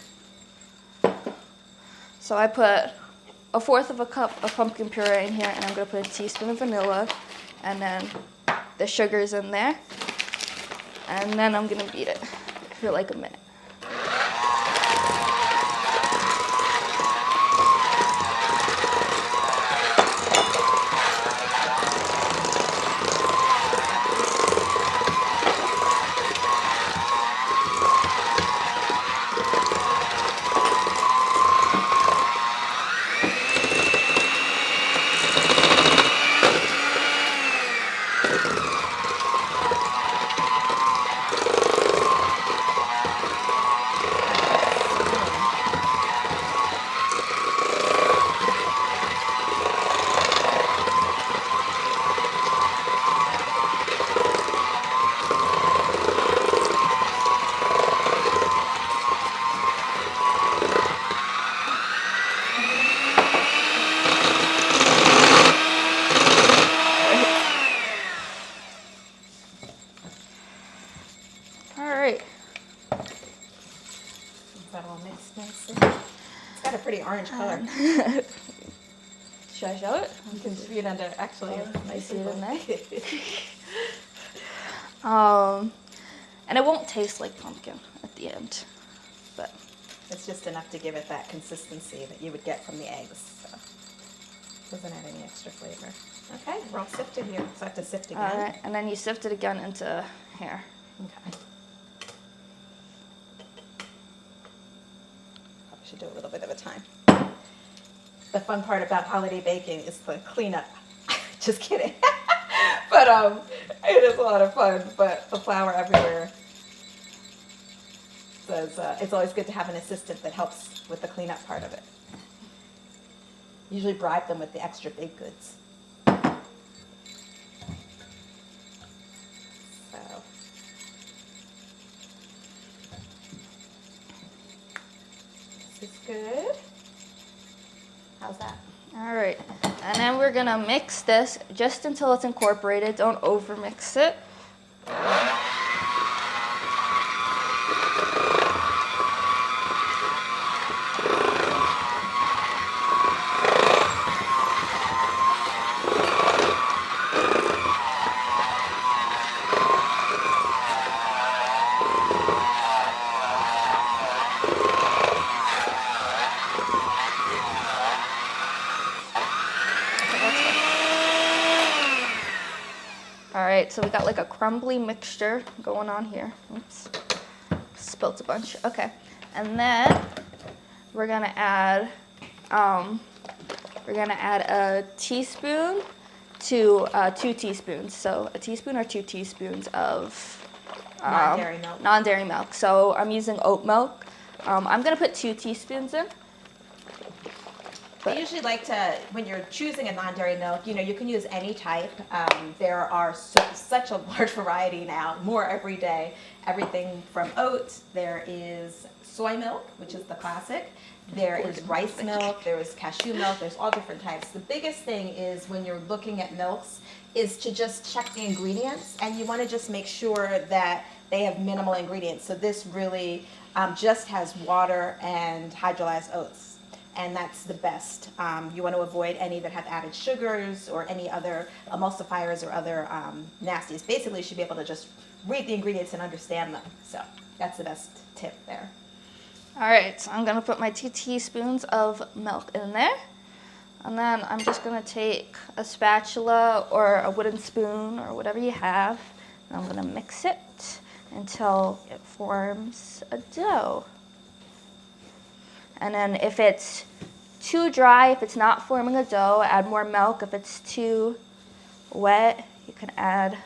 So I put 1/4 cup of pumpkin puree in here, and I'm gonna put a teaspoon of vanilla, and then the sugar's in there, and then I'm gonna beat it for like a minute. that all mixed nicely. It's got a pretty orange color. Should I show it? You can see it under, actually. I see it in there. And it won't taste like pumpkin at the end, but it's just enough to give it that consistency that you would get from the eggs. So doesn't add any extra flavor. Okay, we're all sifted here, so I have to sift again. All right, and then you sift it again into here. Okay. Probably should do a little bit at a time. The fun part about holiday baking is the cleanup. Just kidding. But it is a lot of fun. But the flour everywhere. So it's always good to have an assistant that helps with the cleanup part of it. Usually bribe them with the extra baked goods. So. This is good. How's that? All right, and then we're gonna mix this just until it's incorporated. Don't over mix it. Alright, so we got like a crumbly mixture going on here. Oops, spilt a bunch. Okay, and then we're gonna add a teaspoon to 2 teaspoons. So a teaspoon or 2 teaspoons of non-dairy milk. Non-dairy milk. So I'm using oat milk. I'm gonna put 2 teaspoons in. I usually like to, when you're choosing a non-dairy milk, you can use any type. There are such a large variety now, more every day. Everything from oats, there is soy milk, which is the classic. There is rice milk, there is cashew milk, there's all different types. The biggest thing is when you're looking at milks is to just check the ingredients, and you want to just make sure that they have minimal ingredients. So this really just has water and hydrolyzed oats. And that's the best. You want to avoid any that have added sugars or any other emulsifiers or other nasties. Basically, you should be able to just read the ingredients and understand them. So that's the best tip there. All right, so I'm gonna put my 2 teaspoons of milk in there. And then I'm just gonna take a spatula or a wooden spoon or whatever you have. And I'm gonna mix it until it forms a dough. And then if it's too dry, if it's not forming a dough, add more milk. If it's too wet, you can add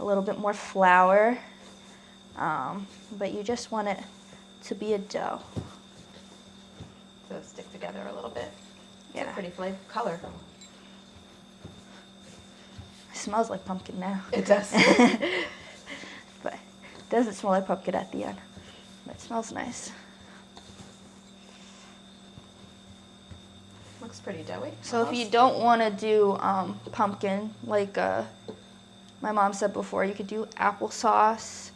a little bit more flour. But you just want it to be a dough. So stick together a little bit. Yeah. It's a pretty flavor color. It smells like pumpkin now. It does. But it doesn't smell like pumpkin at the end. But it smells nice. Looks pretty doughy. So if you don't want to do pumpkin, like my mom said before, you could do applesauce.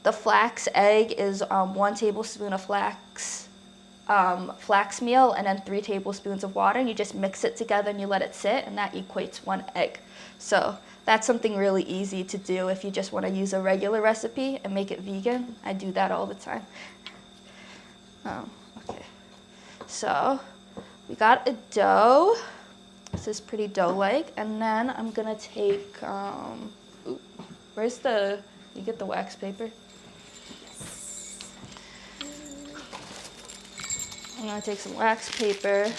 The flax egg is 1 tablespoon of flax meal and then 3 tablespoons of water, and you just mix it together and you let it sit, and that equates 1 egg. So that's something really easy to do if you just want to use a regular recipe and make it vegan. I do that all the time. Okay. So we got a dough. This is pretty dough-like. And then I'm gonna take, you get the wax paper? I'm gonna take some wax paper.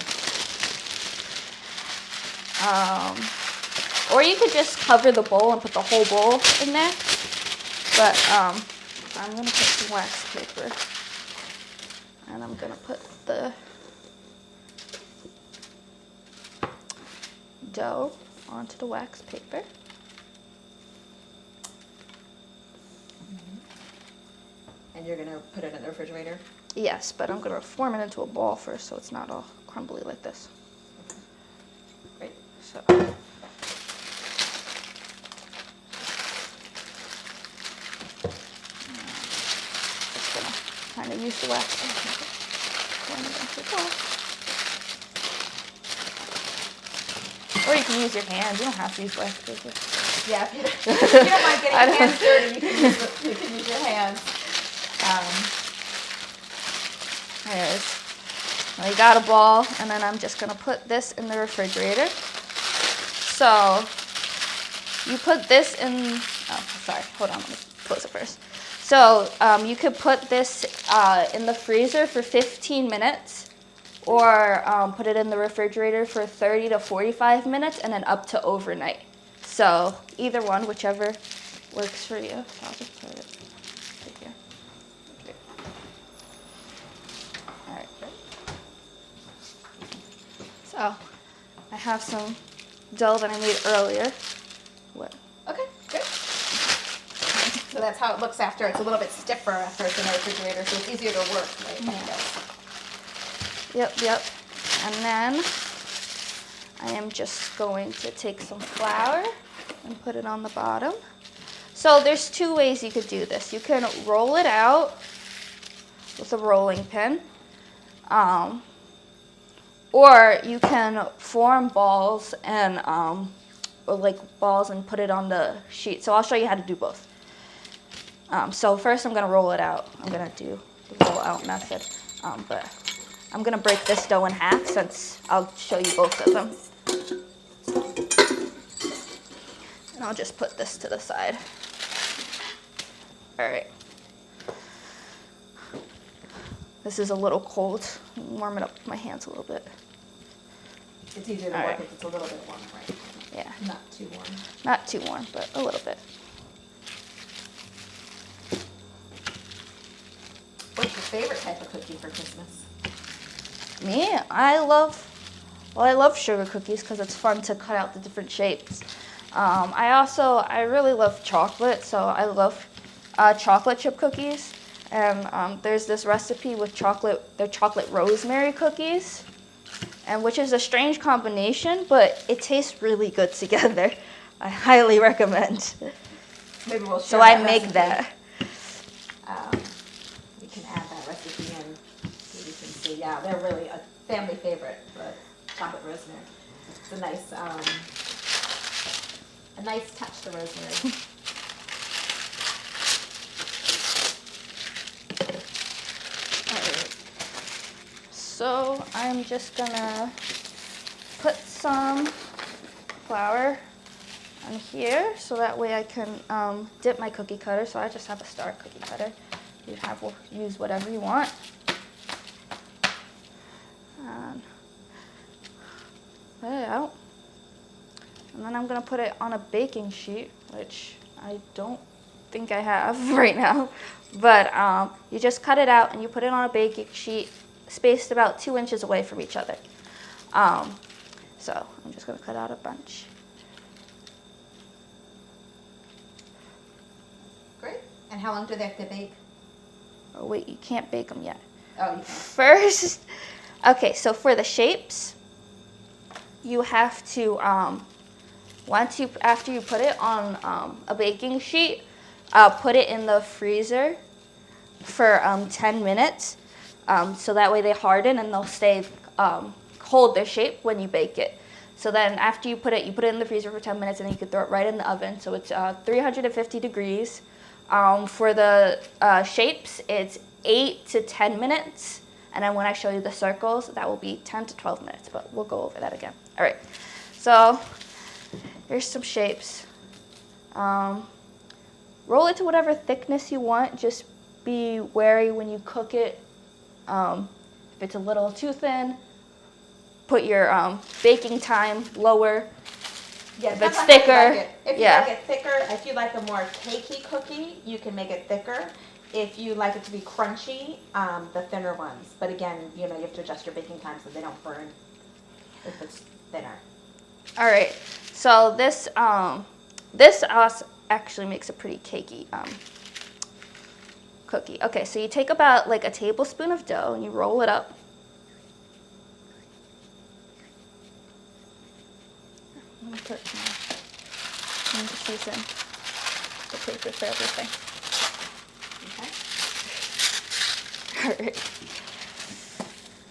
Or you could just cover the bowl and put the whole bowl in there. But I'm gonna put some wax paper. And I'm gonna put the dough onto the wax paper. And you're gonna put it in the refrigerator? Yes, but I'm gonna form it into a ball first so it's not all crumbly like this. Great. So. Just gonna kind gonna use the wax. Or you can use your hands. You don't have to use wax paper. Yeah, if you don't mind getting your hands dirty, you can use your hands. There it is. Well, you got a ball, and then I'm just gonna put this in the refrigerator. So you put this in. Oh, sorry. Hold on. Let me close it first. So you could put this in the freezer for 15 minutes, or put it in the refrigerator for 30 to 45 minutes, and then up to overnight. So either one, whichever works for you. So I'll just put it right here. Okay. All right. So I have some dough that I made earlier. What? Okay, good. So that's how it looks after. It's a little bit stiffer after it's in the refrigerator, so it's easier to work, right? Yep, yep. And then I am just going to take some flour and put it on the bottom. So there's two ways you could do this. You can roll it out with a rolling pin, or you can form balls and balls and put it on the sheet. So I'll show you how to do both. So first I'm gonna roll it out. I'm gonna do the roll out method, but I'm gonna break this dough in half since I'll show you both of them. And I'll just put this to the side. All right. This is a little cold. Warm it up with my hands a little bit. It's easier to All work right. if it's a little bit warm, right? Yeah. Not too warm. Not too warm, but a little bit. What's your favorite type of cookie for Christmas? Me, I love sugar cookies because it's fun to cut out the different shapes. I really love chocolate, so I love chocolate chip cookies. And there's this recipe with they're chocolate rosemary cookies, and which is a strange combination, but it tastes really good together. I highly recommend. Maybe we'll share So I that make recipe. that. We can add that recipe in so you can see. Yeah, they're really a family favorite, but chocolate rosemary. It's a nice touch to rosemary. So I'm just gonna put some flour on here so that way I can dip my cookie cutter. So I just have a star cookie cutter. You use whatever you want. And put it out. And then I'm gonna put it on a baking sheet, which I don't think I have right now. But you just cut it out and you put it on a baking sheet spaced about 2 inches away from each other. So I'm just gonna cut out a bunch. Great. And how long do they have to bake? Oh wait, you can't bake them yet. Oh, you can. First, okay, so for the shapes, you have to, after you put it on a baking sheet, put it in the freezer for 10 minutes. So that way they harden and they'll stay, hold their shape when you bake it. So then after you put it in the freezer for 10 minutes and then you can throw it right in the oven. So it's 350 degrees. For the shapes, it's 8 to 10 minutes. And then when I show you the circles, that will be 10 to 12 minutes, but we'll go over that again. All right, so here's some shapes. Roll it to whatever thickness you want. Just be wary when you cook it. If it's a little too thin, put your baking time lower. Yeah, if it's depends on how you thicker, like it. If you like it thicker, if you like a more cakey cookie, you can make it thicker. If you like it to be crunchy, the thinner ones. But again, you have to adjust your baking time so they don't burn if it's thinner. All right, so this actually makes a pretty cakey cookie. Okay, so you take about like a tablespoon of dough and you roll it up. Let me put I'm just using the paper for everything. Alright.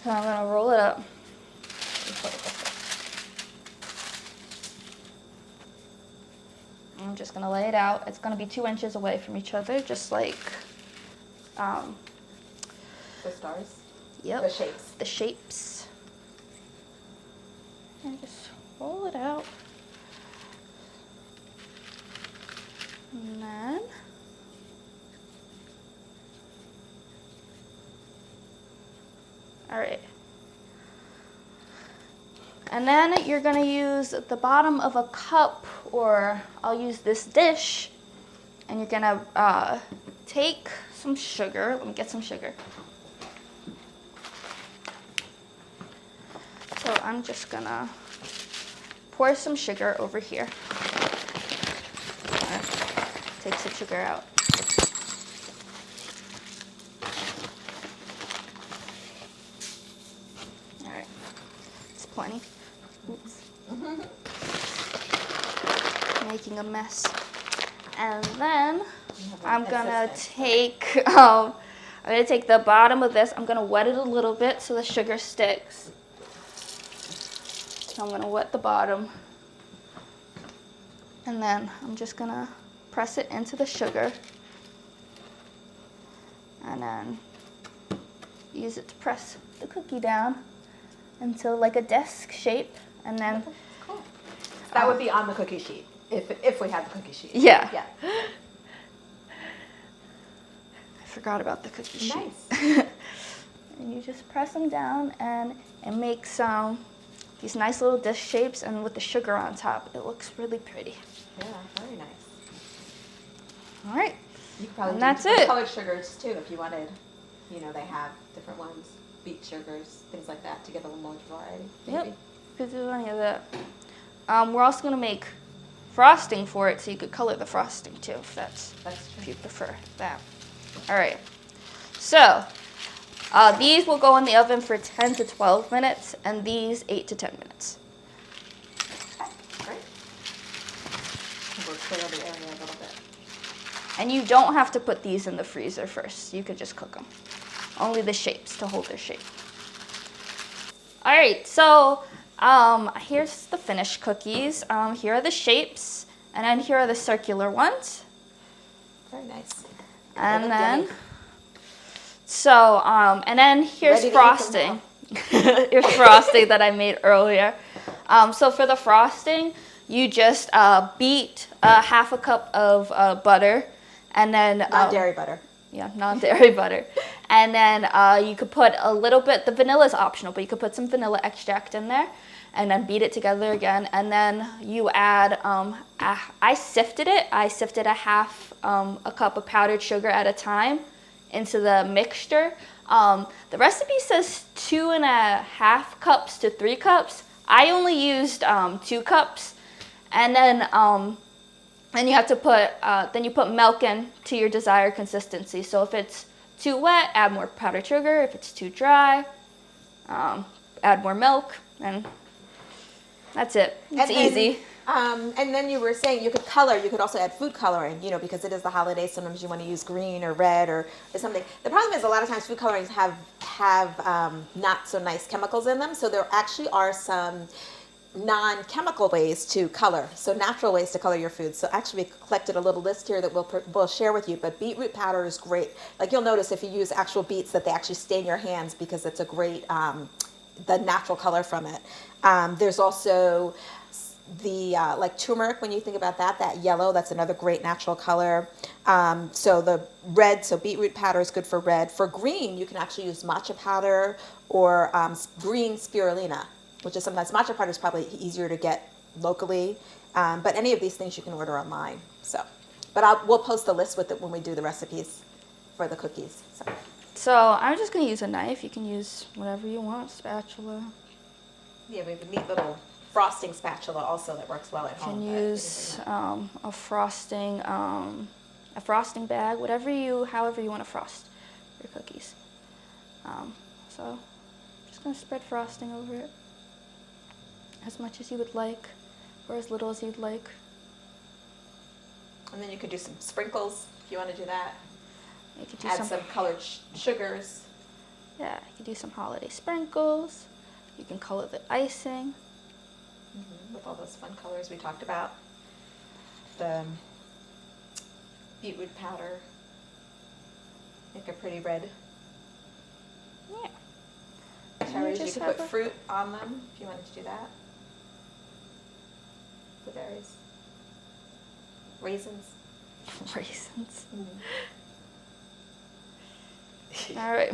So I'm gonna roll it up. I'm just gonna lay it out. It's gonna be 2 inches away from each other, just like The stars? Yep. The shapes. The shapes. And just roll it out. And then all right. And then you're gonna use the bottom of a cup, or I'll use this dish, and you're gonna take some sugar. Let me get some sugar. So I'm just gonna pour some sugar over here. Take some sugar out. All right, it's plenty. Oops. Making a mess. And then I'm gonna take the bottom of this. I'm gonna wet it a little bit so the sugar sticks. So I'm gonna wet the bottom. And then I'm just gonna press it into the sugar. And then use it to press the cookie down until like a desk shape. And then cool. That would be on the cookie sheet, if we had the cookie sheet. Yeah. Yeah. I forgot about the cookie sheet. Nice. And you just press them down, and it makes these nice little dish shapes, and with the sugar on top, it looks really pretty. Yeah, very nice. All right. You could probably And do that's different it. colored sugars too, if you wanted. You know, they have different ones, beet sugars, things like that, to get a little more variety. Yep. Maybe. Could do any of that. We're also gonna make frosting for it, so you could color the frosting too, if you prefer that. All right. So these will go in the oven for 10 to 12 minutes, and these 8 to 10 minutes. Okay, great. We'll clear the area a little bit. And you don't have to put these in the freezer first. You could just cook them. Only the shapes to hold their shape. All right, so here's the finished cookies. Here are the shapes, and then here are the circular ones. Very nice. And then, and then here's Ready to eat them frosting. Here's frosting that I made earlier. So for the frosting, you just beat half a cup of butter, and then Non-dairy butter. Yeah, non-dairy butter. And then you could put a little bit, the vanilla is optional, but you could put some vanilla extract in there, and then beat it together again. And then you add, I sifted it. I sifted a half a cup of powdered sugar at a time into the mixture. The recipe says 2.5 cups to 3 cups. I only used 2 cups. And then you have to put, then you put milk in to your desired consistency. So if it's too wet, add more powdered sugar. If it's too dry, add more milk, and that's it. It's easy. And then you were saying you could color. You could also add food coloring, you know, because it is the holidays. Sometimes you want to use green or red or something. The problem is a lot of times food colorings have not so nice chemicals in them. So there actually are some non-chemical ways to color, so natural ways to color your food. So actually we collected a little list here that we'll share with you, but beetroot powder is great. Like you'll notice if you use actual beets that they actually stain your hands because it's a great, the natural color from it. There's also the, like turmeric, when you think about that yellow, that's another great natural color. So the red, so beetroot powder is good for red. For green, you can actually use matcha powder or green spirulina, which is sometimes matcha powder is probably easier to get locally, but any of these things you can order online. So, but we'll post the list with it when we do the recipes for the cookies. So I'm just gonna use a knife. You can use whatever you want, spatula. Yeah, we have a neat little frosting spatula also that works well at home. You can use a frosting bag, however you want to frost your cookies. So I'm just gonna spread frosting over it, as much as you would like, or as little as you'd like. And then you could do some sprinkles if you want to do that. You could do Add some colored sugars. Yeah, you do some holiday sprinkles. You can color the icing. With all those fun colors we talked about. The beetroot powder. Make a pretty red. Yeah. Cherries, you just could have put a- fruit on them if you wanted to do that. Blueberries. Raisins. Raisins. Mm-hmm. All right.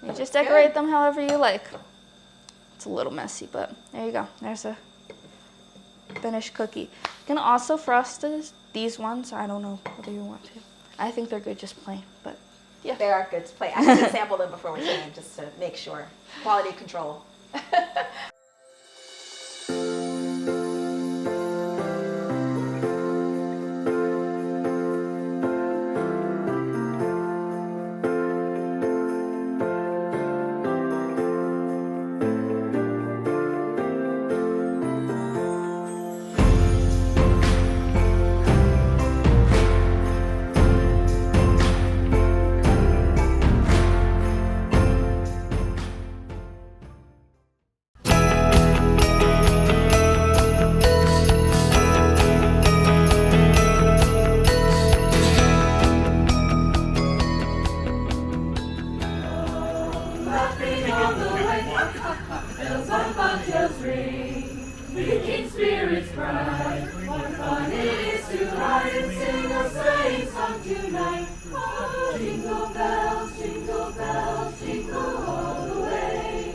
You just decorate them however you like. It's a little messy, but there you go. There's a finished cookie. You can also frost these ones. I don't know whether you want to. I think they're good just plain, but yeah. They are good to play. I have to sample them before we do them just to make sure. Quality control. Laughing all the way, bells on bobtails ring, making spirits bright. What fun it is to ride and sing a sleighing song tonight. Oh, jingle bells, jingle all the way.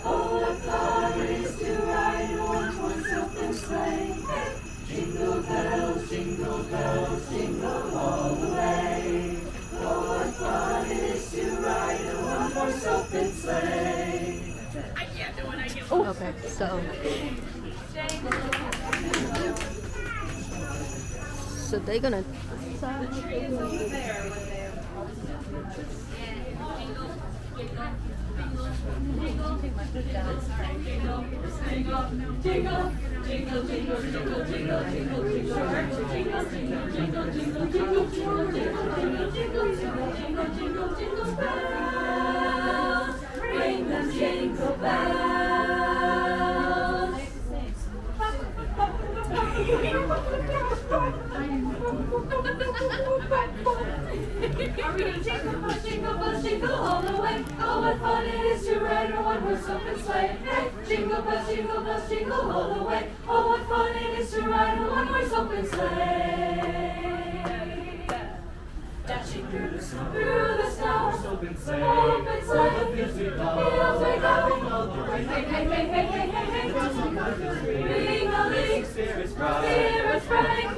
Oh, what fun it is to ride in one-horse open sleigh. Hey, jingle bells, jingle all the way. Oh, what fun it is to ride in a one-horse open sleigh. I can't do it, I can't. Okay, so they're gonna. Ring them jingle bells. Are we gonna jingle all the way? Oh, what fun it is to ride a one-horse open sleigh! Hey, jingle bells, jingle all the way! Oh, what fun it is to ride a one-horse open sleigh! Dashing through the snow, open sleigh, hills we go, hey, hey, hey, hey, hey, hey, hey, ring-a-ling, spirits bright,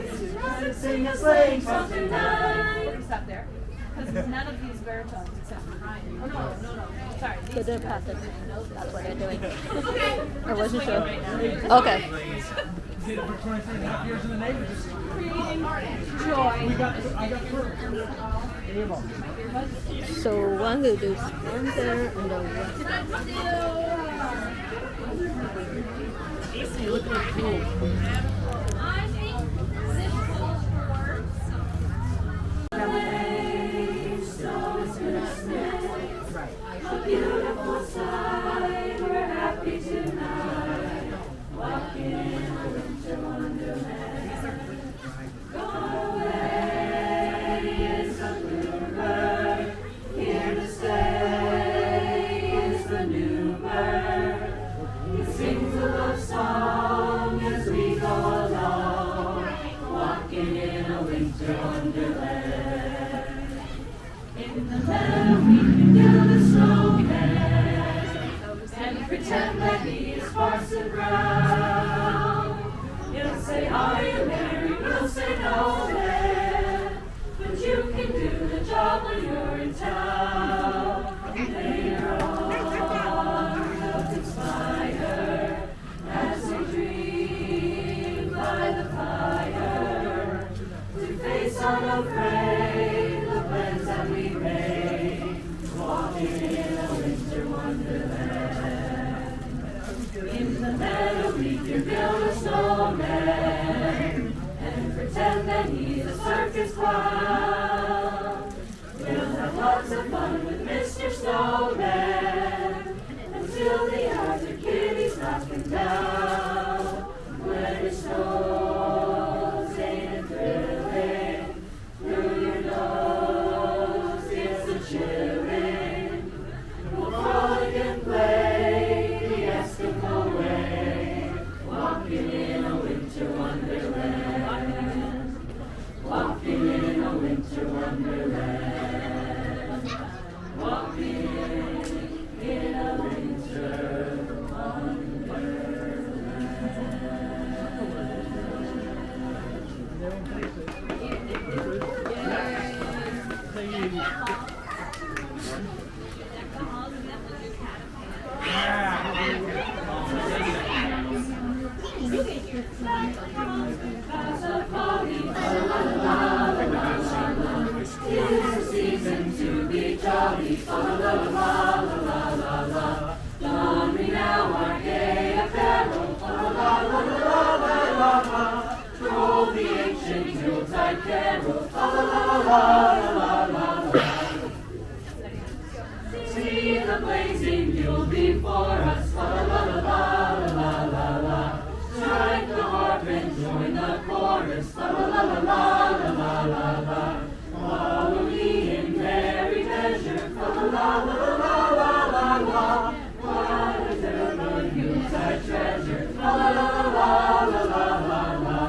sing a sleighing song tonight. Stop there. Because it's none of these baritones except for Ryan. Oh, no. Sorry. So they're passing. That's what they're doing. Okay. I wasn't sure. Right now. Okay. Did it for 23.5 years in the Navy. Creating joy. I got proof. So one will do one there and then one. Look at you. A beautiful sight, we're happy tonight, walking in a winter wonderland. Gone away is the bluebird, here to stay is the new bird. He sings a love song as we go along, walking in a winter wonderland. In the meadow we can build a snowman and pretend that he is Parson Brown. He'll say, are you married? We'll say, no, man. But you can do the job when you're in town. Later on, we'll conspire as we dream by the fire to face unafraid the plans that we made, walking in a winter wonderland. In the meadow we can build a snowman and pretend that he's a circus clown. We'll have lots of fun with Miss snowman until the outer kitties knock him down. When it snows, ain't it thrilling? Through your nose, it's a chilling. We'll frolic and play the Eskimo way, walking in a winter wonderland. Walking in a winter wonderland. Walking in a winter Tis the season to be jolly, fa la la la la la la la. Don we now our gay apparel, fa la la la la la la la. Troll the ancient Yuletide carol, fa la la la la la la. See the blazing Yule before us, fa la la la la la la. Strike the harp and join the chorus, fa la la la la la la la. Follow me in merry measure, fa la la la la la la la. What is ever Yuletide treasure, fa la la la la la la la.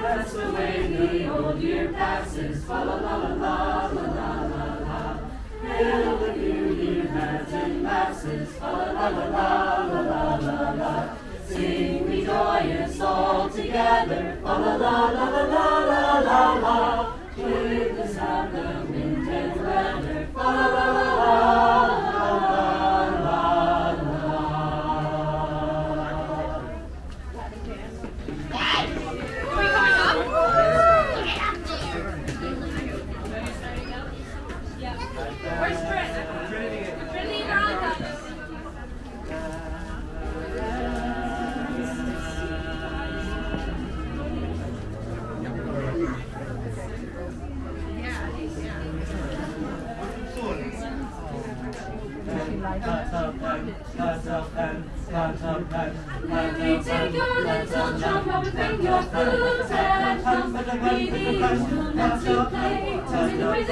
That's the way the old year passes, fa la la la la la la la. Hail the new year lads and lasses, fa la la la la la la la. Sing we joyous all together, fa la la la la la la la. With the sound of wind and weather, fa la la la la la la. Where's Trinity? Trinity, Veronica. When we take your little jump up and bring your flute and come, may the instruments you play, tell me the way do,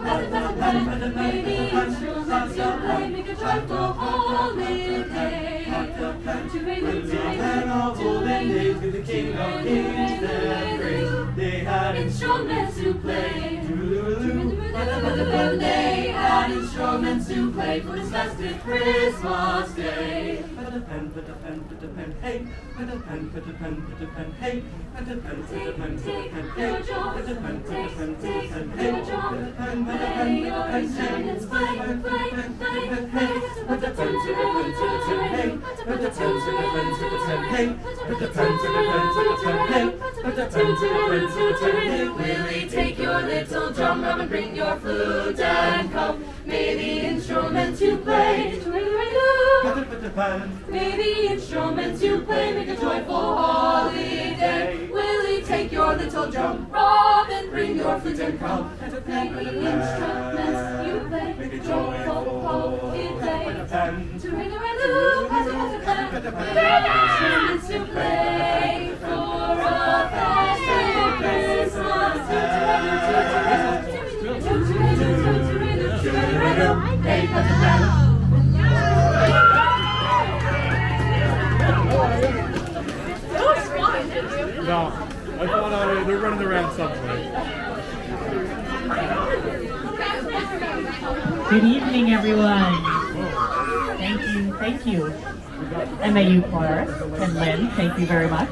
pat it, may the instruments you play, make a joyful holiday. To ring of olden days, with the King of Kings then praise, they had instruments to play. They had instruments to play for this festive Christmas day. Put a pen, hey. Put a pen, hey. Put a pen, hey. Put a pen, hey. Play your instruments, play. Put a pen, hey. Put a pen, hey. Put a pen, hey. Willie, take your little drum, and bring your flute and come. May the instruments you play, may the instruments you play make a joyful holiday. Willie, take your little drum, Robin, bring your flute and come. May the instruments you play make a joyful holiday. To ring a loo, may the instruments you play for a festive Christmas day. No, I thought they're running around somewhere. Good evening, everyone. Thank you. MAU Chorus and Lynn, thank you very much.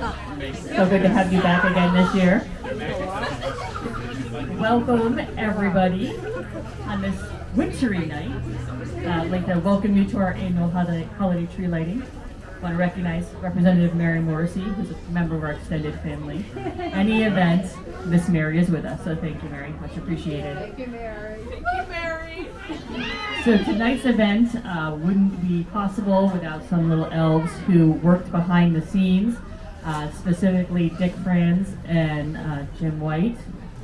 So good to have you back again this year. Welcome, everybody, on this wintry night. I'd like to welcome you to our annual holiday tree lighting. I want to recognize Representative Mary Morrissey, who's a member of our extended family. Any event, Miss Mary is with us, so thank you, Mary. Much appreciated. Thank you, Mary. Thank you, Mary. So tonight's event wouldn't be possible without some little elves who worked behind the scenes, specifically Dick Franz and Jim White,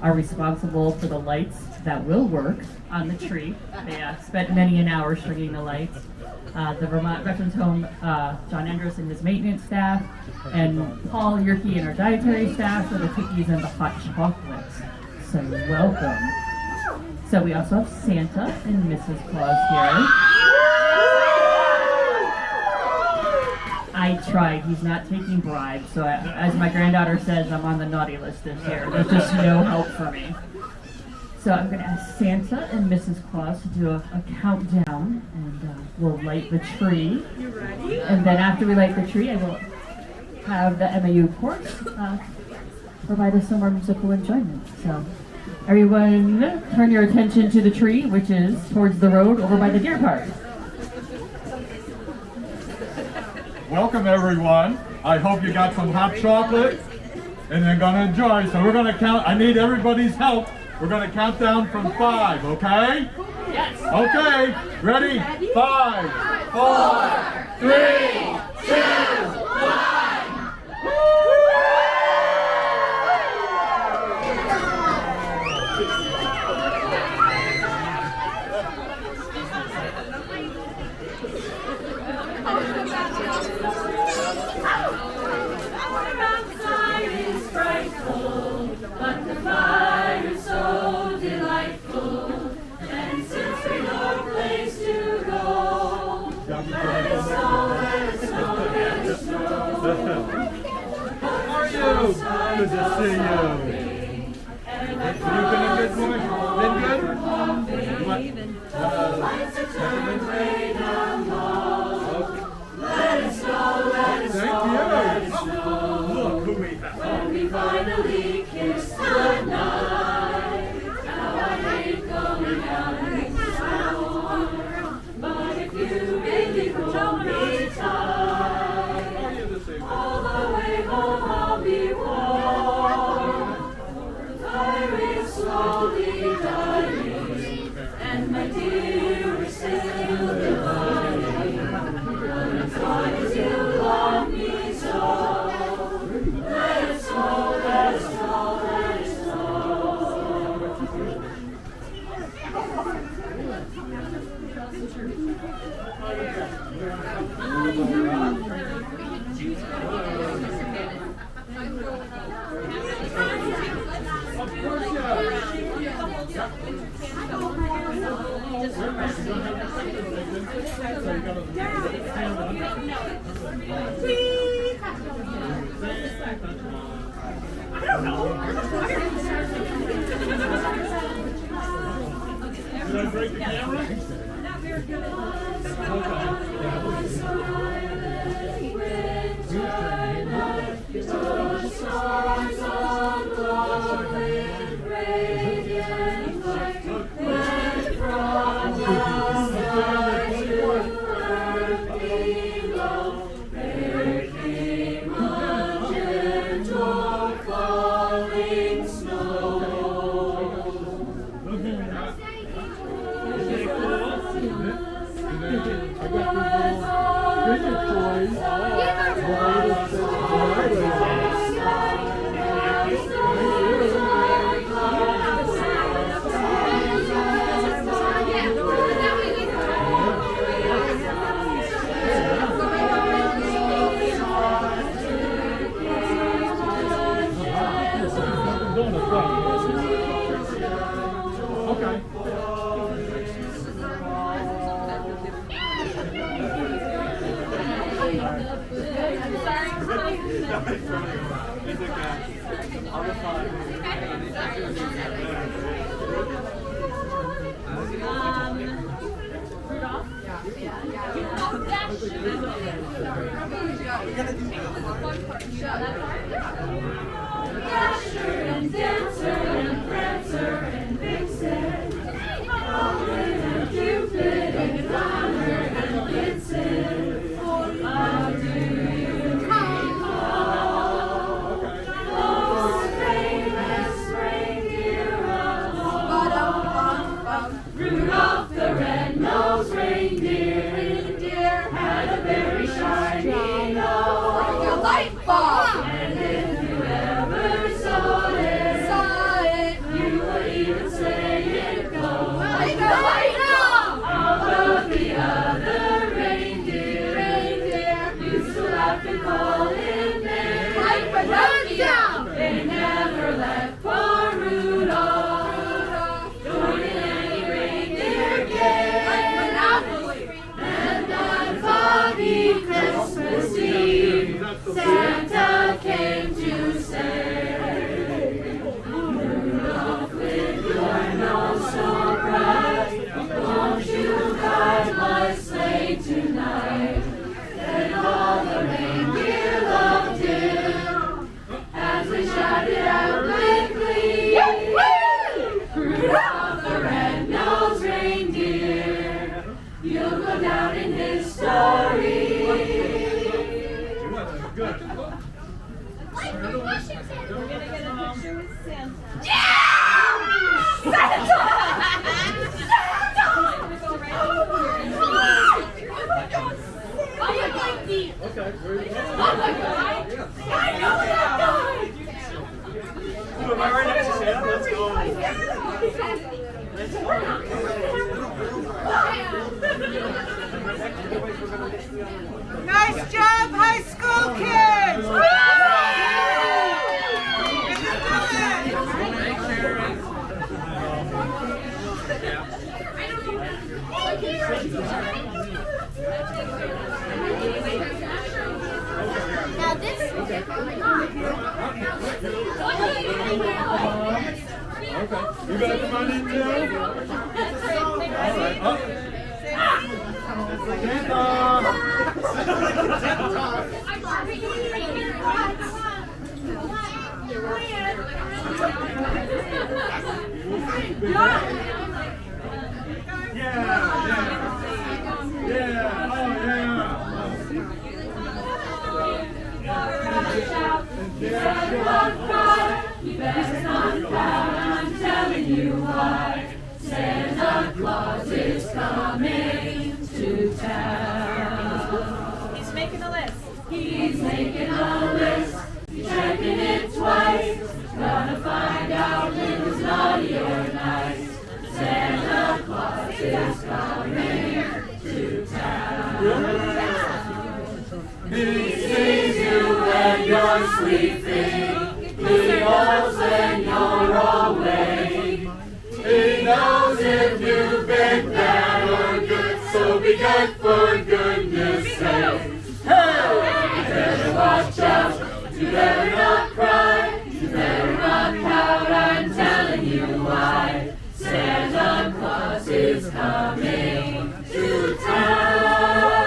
are responsible for the lights that will work on the tree. They spent many an hour stringing the lights. The Vermont Veterans Home, John Andrus and his maintenance staff, and Paul Yerke and our dietary staff for the cookies and the hot chocolates. So welcome. So we also have Santa and Mrs. Claus here. I tried. He's not taking bribes, so as my granddaughter says, I'm on the naughty list this year. There's just no help for me. So I'm going to ask Santa and Mrs. Claus to do a countdown, and we'll light the tree. You ready? And then after we light the tree, I will have the MAU chorus provide us some more musical enjoyment. So everyone turn your attention to the tree, which is towards the road over by the deer park. Welcome everyone. I hope you got some hot chocolate and they're gonna enjoy. So we're gonna count. I need everybody's help. We're gonna count down from 5, okay? Yes. Okay, ready? 5, 4, 3, 2, Outside is frightful, but the fire is so delightful. And since we've no place to go, let it snow, let it snow, let it snow. How are you? Good to see you. You been a good boy? Been good? What? Let it snow, let it snow, let it snow. Look who we have. When we finally kiss goodnight, how I hate going out in the snow. But if you really hold me tight, all the way home I'll be warm. The fire is slowly dying, and my dear is still dying. But as long as you love me so, let it snow, let it snow, let it Did I break the camera? even say it goes. Out of the other reindeer used to laugh and call him name. They never left poor Rudolph, joining any reindeer game. And on foggy Christmas Eve, Santa came to say, Rudolph, with your nose so bright, won't you guide my sleigh tonight? And all the reindeer loved him as we shouted out with glee. Rudolph the red-nosed reindeer, you'll go down in history. We're gonna get a picture with Santa. Okay, where are you going? Oh my God! I know that guy! Am I right next to Santa? Let's go. Nice job, high school kids! Now this is Okay. You guys come on in too? Alright. Up. You better not cry, I'm telling you why. Santa Claus is coming to town. He's making a list. He's making a list, checking it twice. Gonna find out who's naughty or nice. Santa Claus is coming to town. He sees you when you're sleeping. He knows when you're awake. He knows if you've been bad or good, so be good for goodness sake. Hey! You better watch out, you better not cry, you better not pout, I'm telling you why. Santa Claus is coming to town.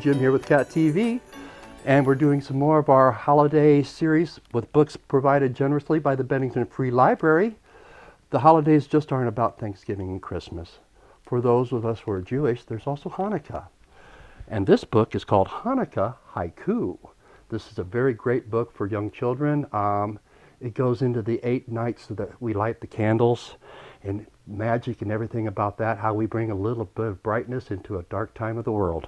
Jim here with Cat TV, and we're doing some more of our holiday series with books provided generously by the Bennington Free Library. The holidays just aren't about Thanksgiving and Christmas. For those of us who are Jewish, there's also Hanukkah. And this book is called Hanukkah Haiku. This is a very great book for young children. It goes into the 8 nights that we light the candles and magic and everything about that, how we bring a little bit of brightness into a dark time of the world.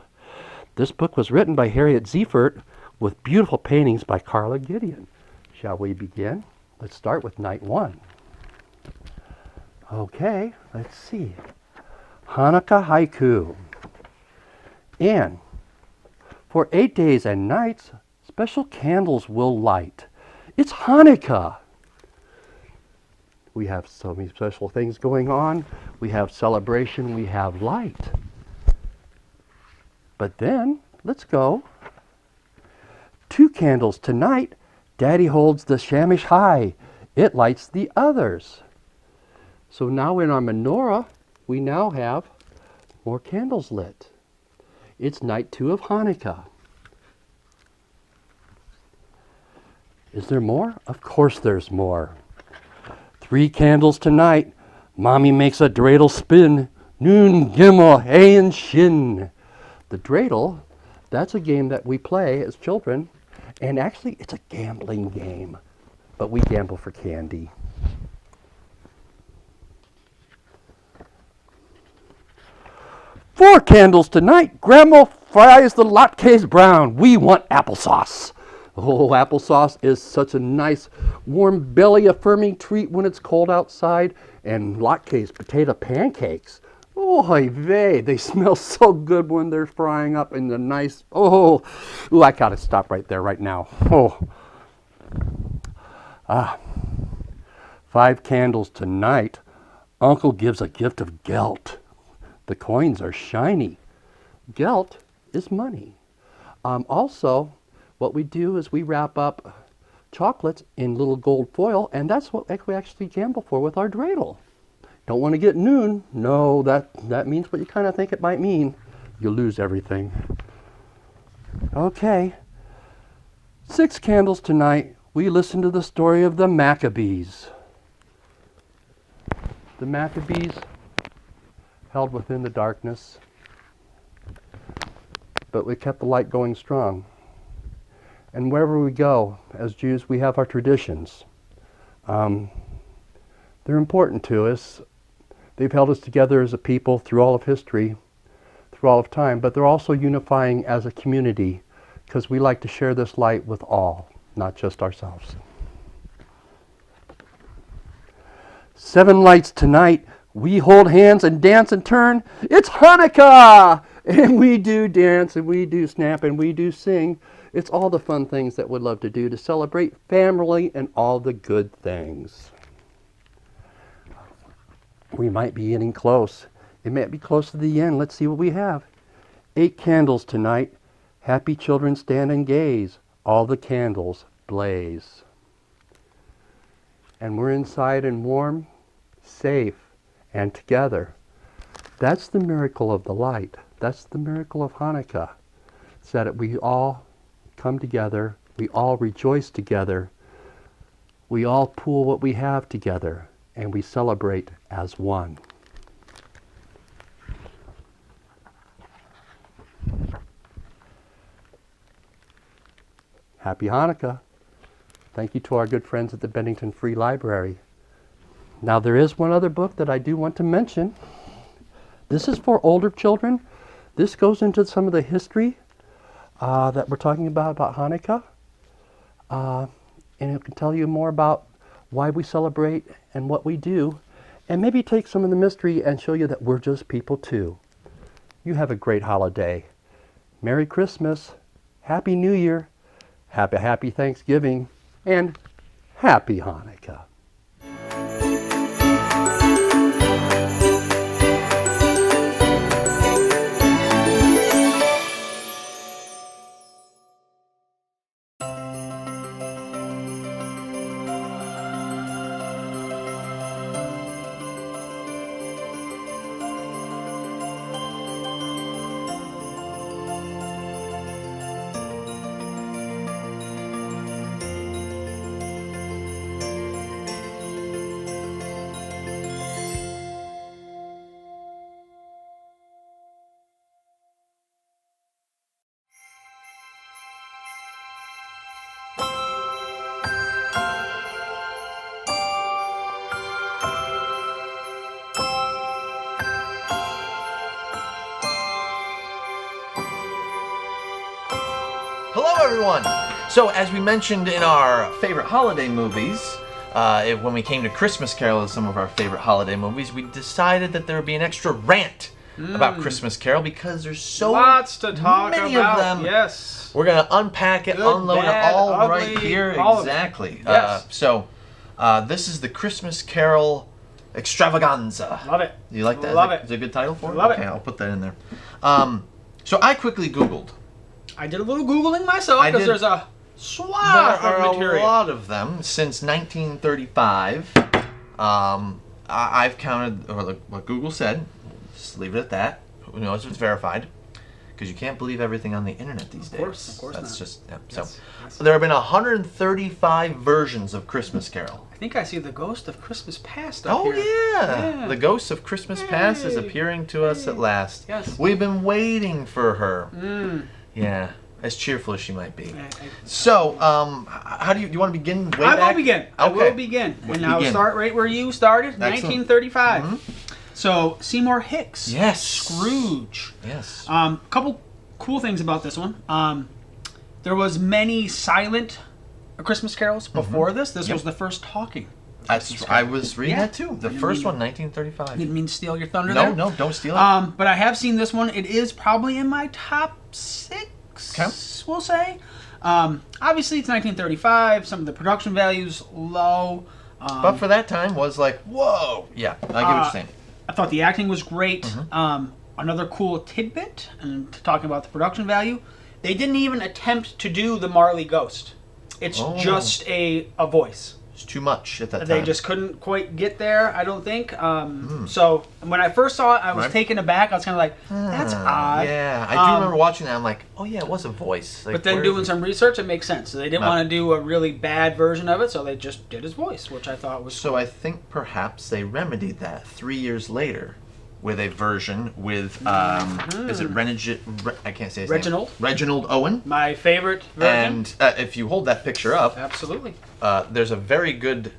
This book was written by Harriet Ziefert with beautiful paintings by Carla Gideon. Shall we begin? Let's start with night 1. Okay, let's see. Hanukkah Haiku. And for 8 days and nights, special candles will light. It's Hanukkah. We have so many special things going on. We have celebration, we have light. But then, let's go. 2 candles tonight. Daddy holds the shamish high. It lights the others. So now in our menorah, we now have more candles lit. It's night 2 of Hanukkah. Is there more? Of course there's more. 3 candles tonight. Mommy makes a dreidel spin. Nun, Gimel, Hey, and Shin. The dreidel, that's a game that we play as children, and actually it's a gambling game, but we gamble for candy. Four candles tonight. Grandma fries the latkes brown. We want applesauce. Oh, applesauce is such a nice, warm, belly-affirming treat when it's cold outside. And latkes, potato pancakes. Oh, vey, they smell so good when they're frying up in the nice, ooh, I gotta stop right there right now. 5 candles tonight. Uncle gives a gift of gelt. The coins are shiny. Gelt is money. Also, what we do is we wrap up chocolates in little gold foil, and that's what we actually gamble for with our dreidel. Don't want to get noon. No, that means what you kind of think it might mean. You lose everything. Okay. 6 candles tonight. We listen to the story of the Maccabees. The Maccabees held within the darkness, but we kept the light going strong. And wherever we go, as Jews, we have our traditions. They're important to us. They've held us together as a people through all of history, through all of time, but they're also unifying as a community because we like to share this light with all, not just ourselves. 7 lights tonight. We hold hands and dance and turn. It's Hanukkah! And we do dance and we do snap and we do sing. It's all the fun things that we'd love to do to celebrate family and all the good things. We might be getting close. It might be close to the end. Let's see what we have. 8 candles tonight. Happy children stand and gaze. All the candles blaze. And we're inside and warm, safe, and together. That's the miracle of the light. That's the miracle of Hanukkah. It's that we all come together. We all rejoice together. We all pool what we have together. And we celebrate as one. Happy Hanukkah. Thank you to our good friends at the Bennington Free Library. Now there is one other book that I do want to mention. This is for older children. This goes into some of the history that we're talking about Hanukkah. And it can tell you more about why we celebrate and what we do, and maybe take some of the mystery and show you that we're just people too. You have a great holiday. Merry Christmas, Happy New Year, Happy Thanksgiving, and Happy Hanukkah. Hello, everyone. So, as we mentioned in our favorite holiday movies, when we came to Christmas Carol as some of our favorite holiday movies, we decided that there would be an extra rant about Christmas Carol because there's so lots to talk many about. of them. Yes. We're going to unpack it, Good, unload bad, it all ugly, right here. all of it. Exactly. Yes. This is the Christmas Carol Extravaganza. Love it. Do you like that? Love is it. Is it a good title for it? Love it. Okay, I'll put that in there. So I quickly Googled. I did a little Googling myself I because did. there's a swath There of are material. a lot of them since 1935. I've counted, or like what Google said. Just leave it at that. Who knows if it's verified? Because you can't believe everything on the internet these days. Of course That's not. just yeah. Yes, So there have been 135 versions of Christmas Carol. I think I see the ghost of Christmas Past up Oh here. yeah. The ghost of Christmas Past is appearing to us at last. Yes. We've been waiting for her. Mm. Yeah, as cheerful as she might be. So, how do you want to begin? Way I back? will begin. I Okay. will begin. And I'll start right where you started, Excellent. 1935. So, Seymour Hicks. Yes. Scrooge. Yes. Couple cool things about this one. There was many silent Christmas carols before this. This was the first talking. I was reading that too. The I first mean- one, 1935. Didn't mean to steal your thunder No, there. no, don't steal it. But I have seen this one. It is probably in my top 6, we'll say. Obviously, it's 1935. Some of the production value's low. But for that time was like, whoa. Yeah, I get what you're saying. I thought the acting was great. Another cool tidbit, and talking about the production value, they didn't even attempt to do the Marley Ghost. It's just a voice. It's too much at that time. They just couldn't quite get there, I don't think. So when I first saw it, I was taken aback. I was kind of like, that's odd. Yeah, I do remember watching that. I'm like, oh yeah, it was a voice. Like, But then where- doing some research, it makes sense. So they didn't No. want to do a really bad version of it, so they just did his voice, which I thought was So I think perhaps they remedied that 3 years later with a version with is it I can't say his Reginald. name. Reginald Owen. my favorite version. And if you hold that picture up, Absolutely. There's a very good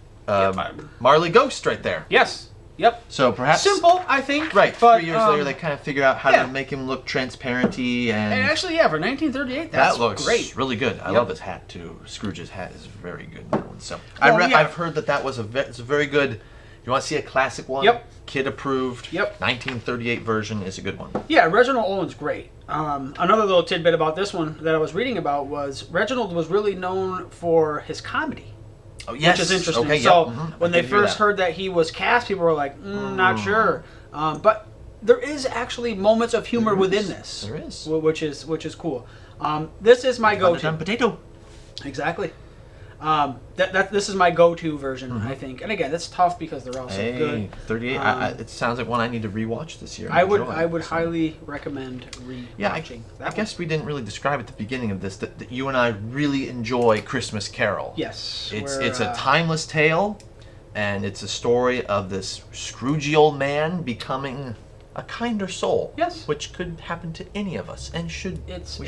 Marley Ghost right there. Yes. Yep. So perhaps Simple, I think. Right, but, 3 years later they kind of figured out how yeah. to make him look transparenty And and actually, yeah, for 1938, that's that looks great. really good. I Yep. love his hat too. Scrooge's hat is very good in that one. So Well, yeah. I've heard that was it's a very good. You want to see a classic one? Yep. Kid approved. Yep. 1938 version is a good one. Yeah, Reginald Owen's great. Another little tidbit about this one that I was reading about was Reginald was really known for his comedy. Oh yes. Which is interesting. Okay, So yep. when I they did hear first that. heard that he was cast, people were like, not sure. But there is actually moments of humor within this. There is. Which is cool. This is my go-to. Underdone potato. Exactly. This is my go-to version, I think. And again, it's tough because they're all so Hey, good. 38. It sounds like one I need to rewatch this year. and I would enjoy. highly recommend rewatching Yeah, I that one. guess we didn't really describe at the beginning of this that you and I really enjoy Christmas Carol. Yes, It's a timeless tale, and it's a story of this Scroogey old man becoming a kinder soul. Yes. Which could happen to any of us, and we should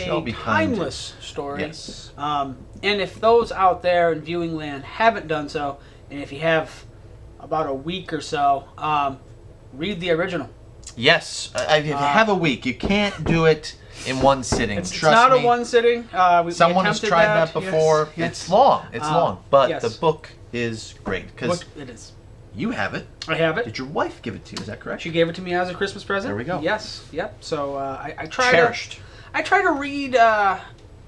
all a be kind. timeless story. Yes. And if those out there in viewing land haven't done so, and if you have about a week or so, read the original. Yes. If you have a week, you can't do it in one sitting. It's Trust not me. a one sitting. We Someone has attempted tried that before. Yes. It's long. It's long, but yes. the book is great because It is. you have it. I have it. Did your wife give it to you? Is that correct? She gave it to me as a Christmas present. There we go. Yes. Yep. So I try Cherished. I try to read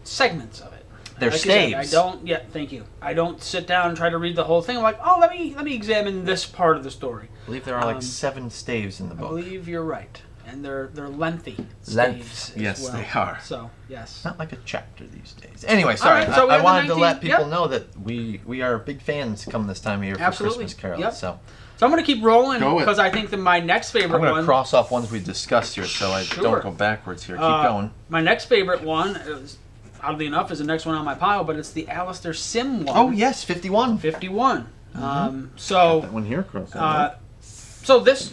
segments of it. They're Like you said, staves. I don't. Yeah. Thank you. I don't sit down and try to read the whole thing. I'm like, oh, let me examine this part of the story. I believe there are like 7 staves in the I book. believe you're right, and they're lengthy. Length. staves as Yes, well. they are. So yes. Not like a chapter these days. Anyway, sorry. right, so we I have the wanted to 19 let people yep. know that we are big fans come this time of year for Absolutely. Christmas carols. Yep. So So I'm gonna keep rolling Go it. because I think that my next I'm favorite going to one. cross off ones we discussed here, so I Sure. don't go backwards here. Keep going. My next favorite one, is, oddly enough, is the next one on my pile, but it's the Alistair Sim one. Oh yes, 51. 51. Got So that one here. Cross that out. so this,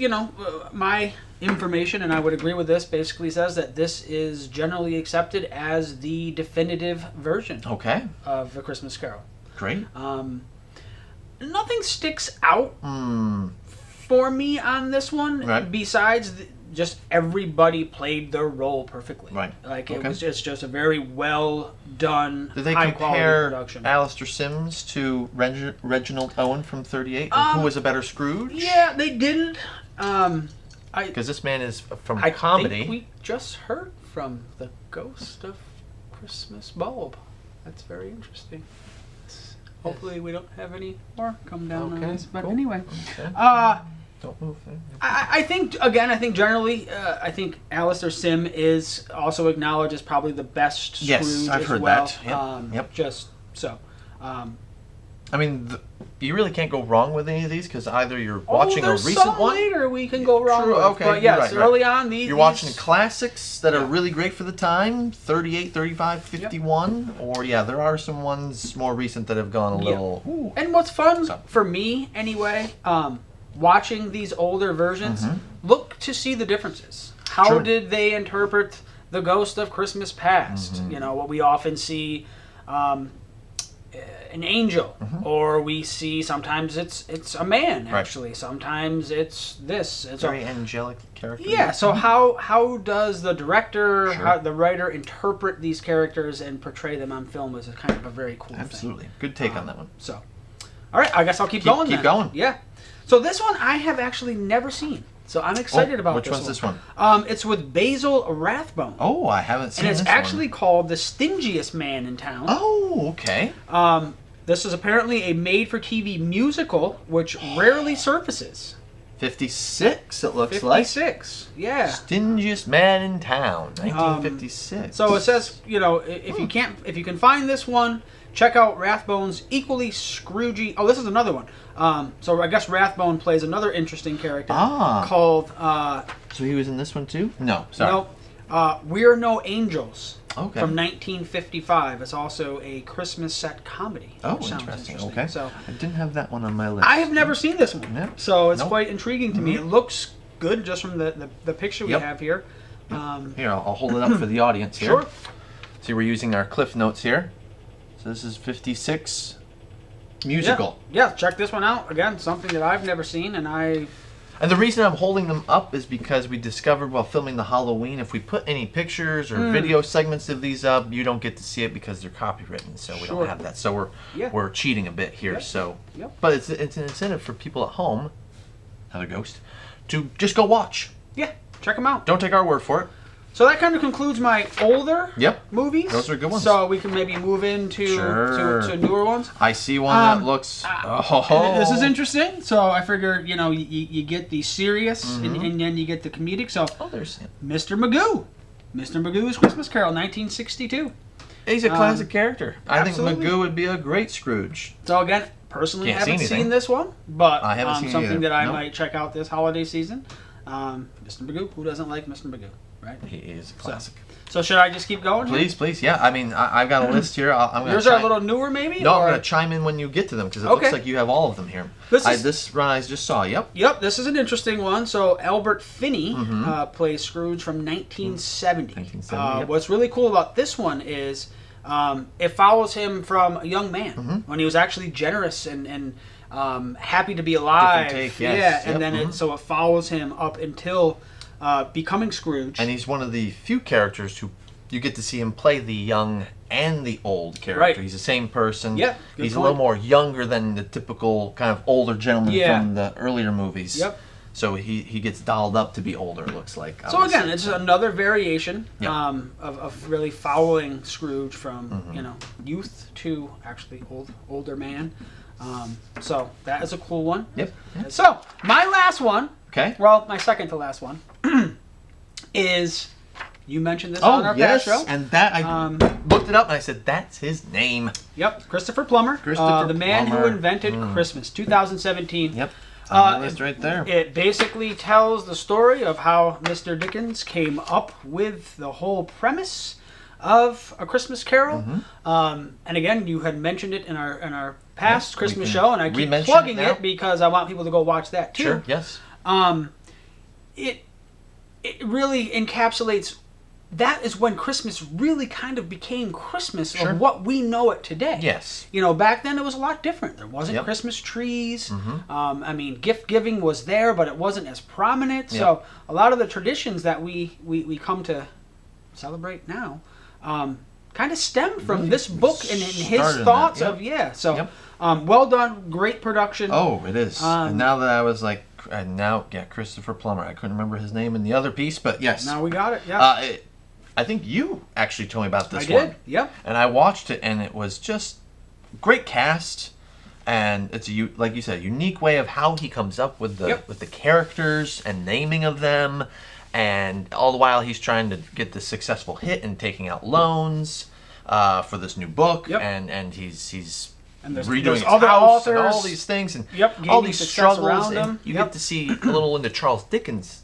my information, and I would agree with this, basically says that this is generally accepted as the definitive version Okay. of A Christmas Carol. Great. Nothing sticks out for me on this one Right. besides just everybody played their role perfectly. Right. Like it Okay. was just a very well done, Did they high quality compare production. Alistair Sims to Reginald Owen from 38? And who was a better Scrooge? Yeah, they didn't. Because this man is from I comedy. think we just heard from the ghost of Christmas Bulb. That's very interesting. Hopefully we don't have any more come down on this. But anyway, don't move. I think generally, I think Alistair Sim is also acknowledged as probably the best Scrooge Yes, I've as heard well. that. Yep. Just so. I mean, you really can't go wrong with any of these because either you're watching a there's recent some one. later we can go wrong True, with. okay. But you're yes, right, early right. on You're watching classics that are really great for the time, 38, 35, 51, or there are some ones more recent that have gone a little. Ooh. And what's fun for me, anyway, watching these older versions, look to see the differences. How True. did they interpret the Ghost of Christmas Past? You know, what we often see, an angel, or we see sometimes it's a man actually. Sometimes it's this. It's Very angelic character. Yeah. So how does the director, how the writer interpret these characters and portray them on film is kind of a very cool thing. Absolutely. Good take on that one. So, all right, I guess I'll keep going. Keep then. going. Yeah. So this one I have actually never seen. So I'm excited about which this one's this one? It's with Basil Rathbone. Oh, I haven't seen And it's this actually called The Stingiest Man in Town. Oh, okay. This is apparently a made-for-TV musical, which rarely surfaces. 56, it looks like. 56, yeah. Stingiest Man in Town, 1956. So it says, if you can find this one, check out Rathbone's equally Scroogey. Oh, this is another one. So I guess Rathbone plays another interesting character called. So he was in this one too? No, sorry. No, We're No Angels. Okay. From 1955. It's also a Christmas set comedy. Oh, which sounds interesting. interesting. Okay. So I didn't have that one on my list. I have never seen this one. Yep. So it's Nope. quite intriguing to me. It looks good just from the picture we Yep. have here. Here, I'll hold it up for the audience here. Sure. See, we're using our Cliff Notes here. So this is 56 musical. Yeah, check this one out. Again, something that I've never seen, And the reason I'm holding them up is because we discovered while filming the Halloween, if we put any pictures or video segments of these up, you don't get to see it because they're copywritten, so we Sure. don't have that. So we're cheating a bit here. Yep. So, Yep. but it's an incentive for people at home, another ghost, to just go watch. Yeah, check them out. Don't take our word for it. So that kind of concludes my older movies. Those are good ones. So we can maybe move into to newer ones. I see one that looks. This is interesting. So I figure you get the serious and then you get the comedic. So there's Mr. Magoo. Mr. Magoo's Christmas Carol, 1962. He's a classic character. I think absolutely. Magoo would be a great Scrooge. So again, personally, Can't see haven't anything. seen this one, but I haven't seen it something either. that I Nope. might check out this holiday season. Mr. Magoo. Who doesn't like Mr. Magoo, right? He is a classic. So should I just keep going? here? Please. Yeah, I mean, I've got a list here. I'm gonna Yours are a little newer, maybe? No, or? I'm going to chime in when you get to them because it Okay. looks like you have all of them here. This run I just saw. Yep. Yep, this is an interesting one. So Albert Finney plays Scrooge from 1970. 1970, yep. What's really cool about this one is it follows him from a young man when he was actually generous and happy to be alive. Different take, yes. Yeah, and Yep. then so it follows him up until becoming Scrooge. And he's one of the few characters who you get to see him play the young and the old character. Right. He's the same person. Yeah, good He's a point. little more younger than the typical kind of older gentleman Yeah. from the earlier movies. Yep. So he gets dolled up to be older, it looks like. So again, it's another variation Yeah. of really following Scrooge from youth to actually older man. So that is a cool one. Yep. So my last one. Okay. Well, my second to last one is you mentioned this on our past show. And that I looked it up and I said that's his name. Yep, Christopher Plummer. Christopher the man Plummer. who invented Christmas, 2017. Yep. On the list right there. It basically tells the story of how Mr. Dickens came up with the whole premise of A Christmas Carol. And again, you had mentioned it in our past Yes, we Christmas can show, and I keep re-mention plugging it now. it because I want people to go watch that too. Sure. Yes. It really encapsulates that is when Christmas really kind of became Christmas Sure. of what we know it today. Yes. You know, back then it was a lot different. There wasn't Yep. Christmas trees. Mhm. I mean, gift giving was there, but it wasn't as prominent. Yep. So a lot of the traditions that we come to celebrate now kind of stem from Really this book and his started in thoughts that. of, yeah. So Yep. well done. Great production. Oh, it is. Um, and now that I was like, Christopher Plummer. I couldn't remember his name in the other piece, but yes. Now we got it. Yeah. I think you actually told me about this I one. did. Yep. And I watched it, and it was just great cast, and it's like you said, a unique way of how he comes up with the characters and naming of them, and all the while he's trying to get this successful hit and taking out loans for this new book, and he's And there's redoing his other house and authors. all these things, and Yep, all gaining these success struggles, around and him. you Yep. get to see a little into Charles Dickens'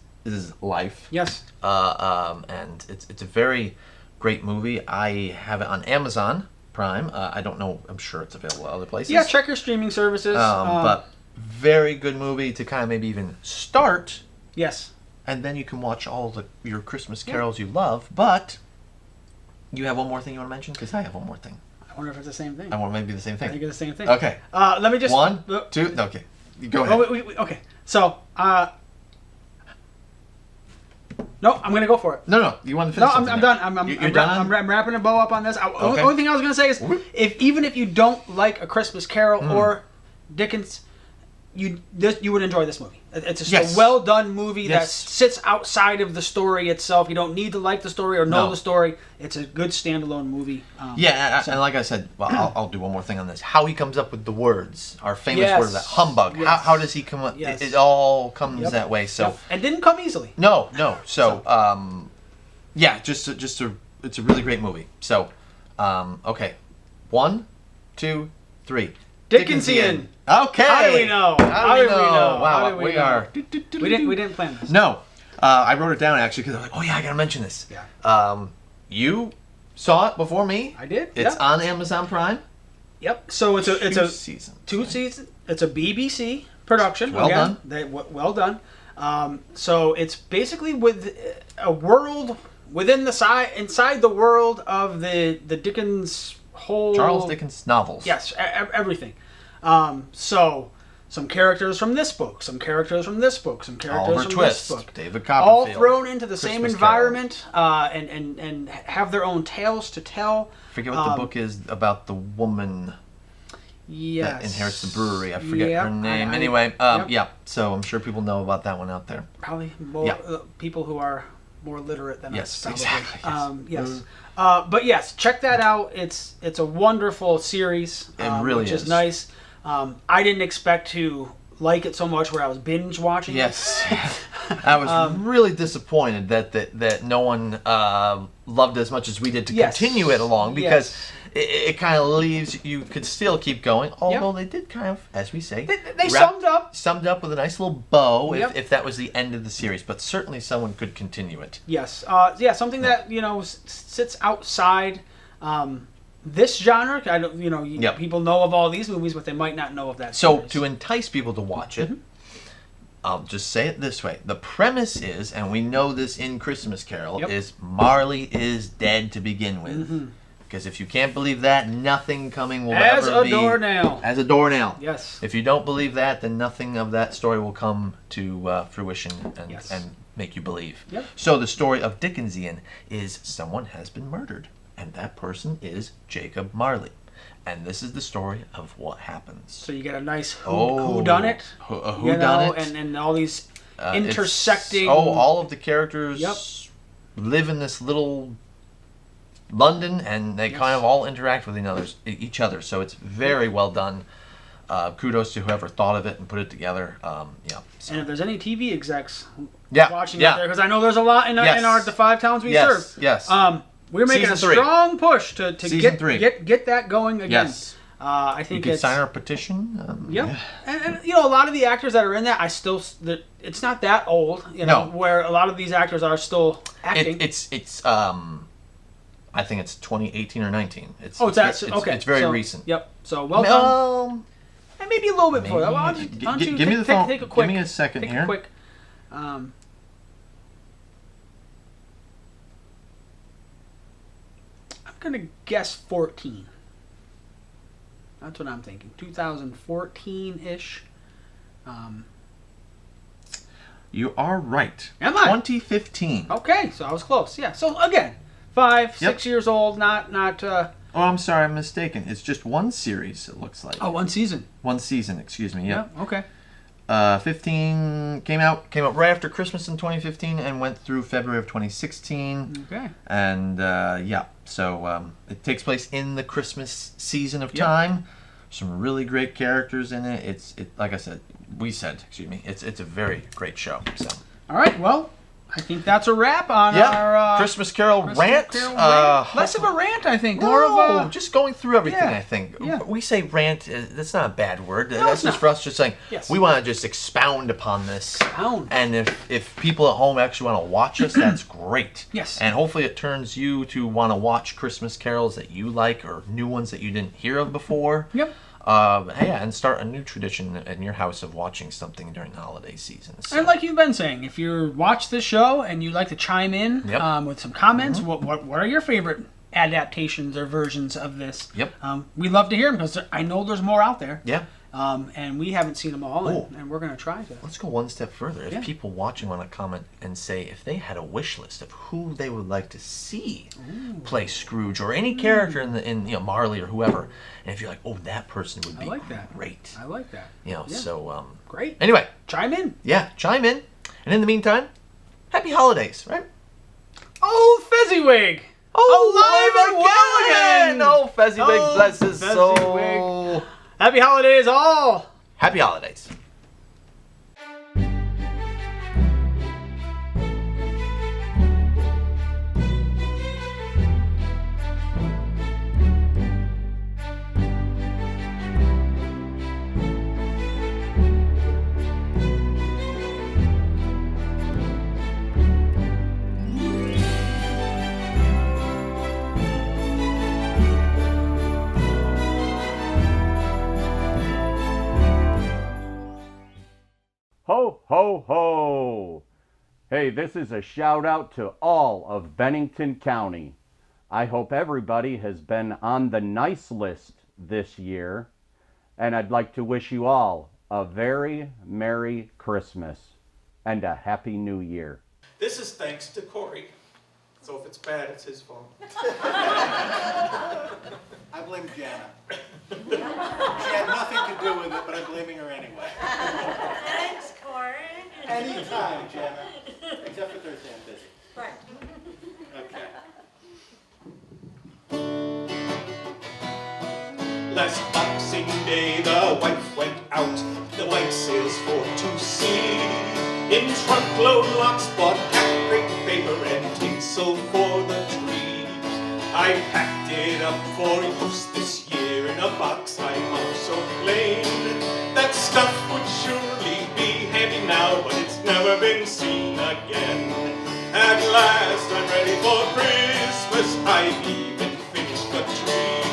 life. Yes. And it's a very great movie. I have it on Amazon Prime. I don't know. I'm sure it's available at other places. Yeah, check your streaming services. But very good movie to kind of maybe even start. Yes. And then you can watch all your Christmas carols you love. But you have one more thing you want to mention? Because I have one more thing. I wonder if it's the same thing. I want maybe the same thing. I think it's the same thing. Okay. Let me just... 1, 2, okay. Go ahead. Oh, wait, okay. So, no, I'm going to go for it. No, you want to finish No, I'm something done. there. You're done? I'm wrapping a bow up on this. Okay. Only thing I was going to say is, even if you don't like A Christmas Carol or Dickens, you would enjoy this movie. It's just Yes. a well done movie that Yes. sits outside of the story itself. You don't need to like the story or know No. the story. It's a good standalone movie. And like I said, well, I'll do one more thing on this. How he comes up with the words, our famous Yes. word, that humbug. Yes. How does he come up? Yes. It all comes Yep. that way. So Yep. And didn't come easily. no. So just it's a really great movie. So okay, 1, 2, 3. Dickensian. Okay. How do we know? How do we know? Wow, How do we know? are. We didn't plan this. No, I wrote it down actually because I was like, oh yeah, I gotta mention this. Yeah. You saw it before me. I did. It's yeah. on Amazon Prime. Yep. So it's a season. 2 seasons. It's a BBC production. Well Again, done. Well done. So it's basically with a world within inside the world of the Dickens whole Charles Dickens novels. Yes, everything. So some characters from this book, some characters from this book, some characters Oliver from Twist, this book. David All Copperfield. thrown into the same Christmas environment and have their own tales to tell. Forget what the book is about the woman Yes. that inherits the brewery. I forget Yep, her name. I- Anyway, yep. yeah. So I'm sure people know about that one out there. Probably more Yeah. people who are more literate than Yes, us. Probably. exactly, yes. Yes. But yes, check that out. It's a wonderful series. It really which is. is nice. I didn't expect to like it so much where I was binge watching Yes. it. I was really disappointed that no one loved as much as we did to Yes. continue it along because Yes. it kind of leaves you could still keep going. Although they did kind of, as we say, They summed up with a nice little bow Yep. if that was the end of the series. But certainly someone could continue it. Yes. Something that sits outside this genre. I don't. Yep. People know of all these movies, but they might not know of that. So series. to entice people to watch it, Mm-hmm. I'll just say it this way: the premise is, and we know this in Christmas Carol, Yep. is Marley is dead to begin with. Mhm. Because if you can't believe that, nothing coming will As ever a be doornail. As a doornail. Yes. If you don't believe that, then nothing of that story will come to fruition and make you believe. Yep. So the story of Dickensian is someone has been murdered, and that person is Jacob Marley. And this is the story of what happens. So you get a nice who done it, whodunit. and all these It's- intersecting. all of the characters Yep. live in this little London, and they kind of all interact with each other. So it's very well done. Kudos to whoever thought of it and put it together. And if there's any TV execs Yeah, watching yeah. out there, because I know there's a lot in the 5 towns we Yes, serve. yes. We're making Season a 3. strong push to Season 3. get that going again. Yes. I You think can it's sign our petition. Yep. And a lot of the actors that are in that, it's not that old. No. Where a lot of these actors are still acting. It's I think it's 2018 or 19. It's okay. It's very So, recent. Yep. So well done. And maybe a little bit before that. Well, why don't you give me the phone. Take a quick, give me a second take here. A quick, going to guess 14. That's what I'm thinking. 2014-ish. You are right. Am I? 2015. Okay, so I was close. Yeah. So again, 5, 6 years old. Not. Oh, I'm sorry, I'm mistaken. It's just one series. It looks like. Oh, one season. One season. Excuse me. Yep. Yeah. Okay. 15 came out right after Christmas in 2015 and went through February of 2016. Okay. And so it takes place in the Christmas season of time. Some really great characters in it. It's like I said, it's a very great show. So. All right. Well, I think that's a wrap on our Christmas Carol rant. Less of a rant, I think. More of a just going through everything. Yeah. I think Yeah. we say rant. That's not a bad word. No, That's it's just not. for us just saying Yes. we want to just expound upon this. And if people at home actually want to watch us, that's great. Yes. And hopefully it turns you to want to watch Christmas carols that you like or new ones that you didn't hear of before. Yep. And start a new tradition in your house of watching something during the holiday season. So. And like you've been saying, if you watch this show and you'd like to chime in with some comments, what are your favorite adaptations or versions of this? Yep. We'd love to hear them because I know there's more out there. Yeah. And we haven't seen them all, Oh. and we're going to try to. Let's go one step further. If Yeah. people watching want to comment and say if they had a wish list of who they would like to see play Scrooge or any character in Marley or whoever, and if you're like, oh, that person would be great. I like that. So great. Anyway, chime in. Yeah, chime in. And in the meantime, happy holidays, right? Oh, Fezziwig! Oh, alive and well again! Oh, Fezziwig, bless his soul. Fezziwig. Happy holidays, all! Happy holidays. Ho, ho, ho! Hey, this is a shout out to all of Bennington County. I hope everybody has been on the nice list this year, and I'd like to wish you all a very Merry Christmas and a Happy New Year. This is thanks to Corey. So if it's bad, it's his fault. I blame Jana. She had nothing to do with it, but I'm blaming her anyway. Thanks, Corey. Anytime, Jana. Except for Thursday, I'm busy. Right. Okay. Last Boxing Day, the wife went out, the white sails for to sea. In trunkload lots bought half great paper and tinsel for the tree. I packed it up for use this year in a box I hung so plain. That stuff would surely be handy now, but it's never been seen again. At last I'm ready for Christmas, I've even finished the tree.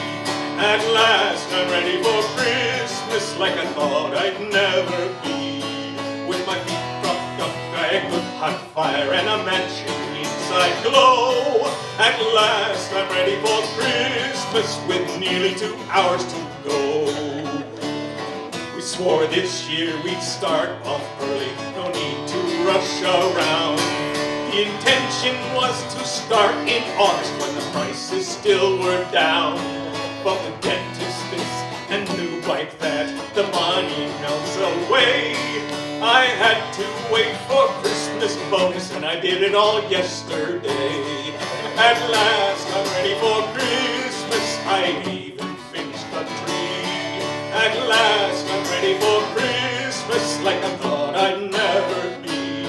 At last I'm ready for Christmas, like I thought I'd never be. With my feet propped up by a good hot fire and a mansion inside glow. At last I'm ready for Christmas, with nearly 2 hours to go. We swore this year we'd start off early, no need to rush around. The intention was to start in August when the prices still were down. But the dentist this and knew like that the money melts away. I had to wait for Christmas bonus and I did it all yesterday. At last I'm ready for Christmas, I even finished the tree. At last I'm ready for Christmas, like I thought I'd never be.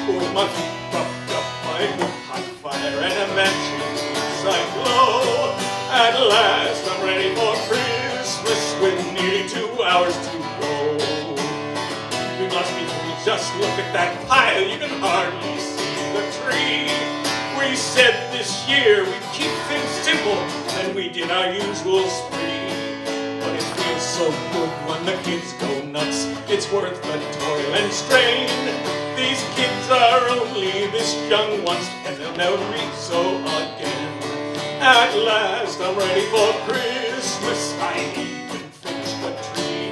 With my feet propped up by a hot fire and a mansion inside glow. At last I'm ready for Christmas, with nearly 2 hours to go. We must be fools, just look at that pile, you can hardly see the tree. We said this year we'd keep things simple, and we did our usual spree. But it feels so good when the kids go nuts, it's worth the toil and strain. These kids are only this young once, and they'll never be so again. At last I'm ready for Christmas. I even finished the tree.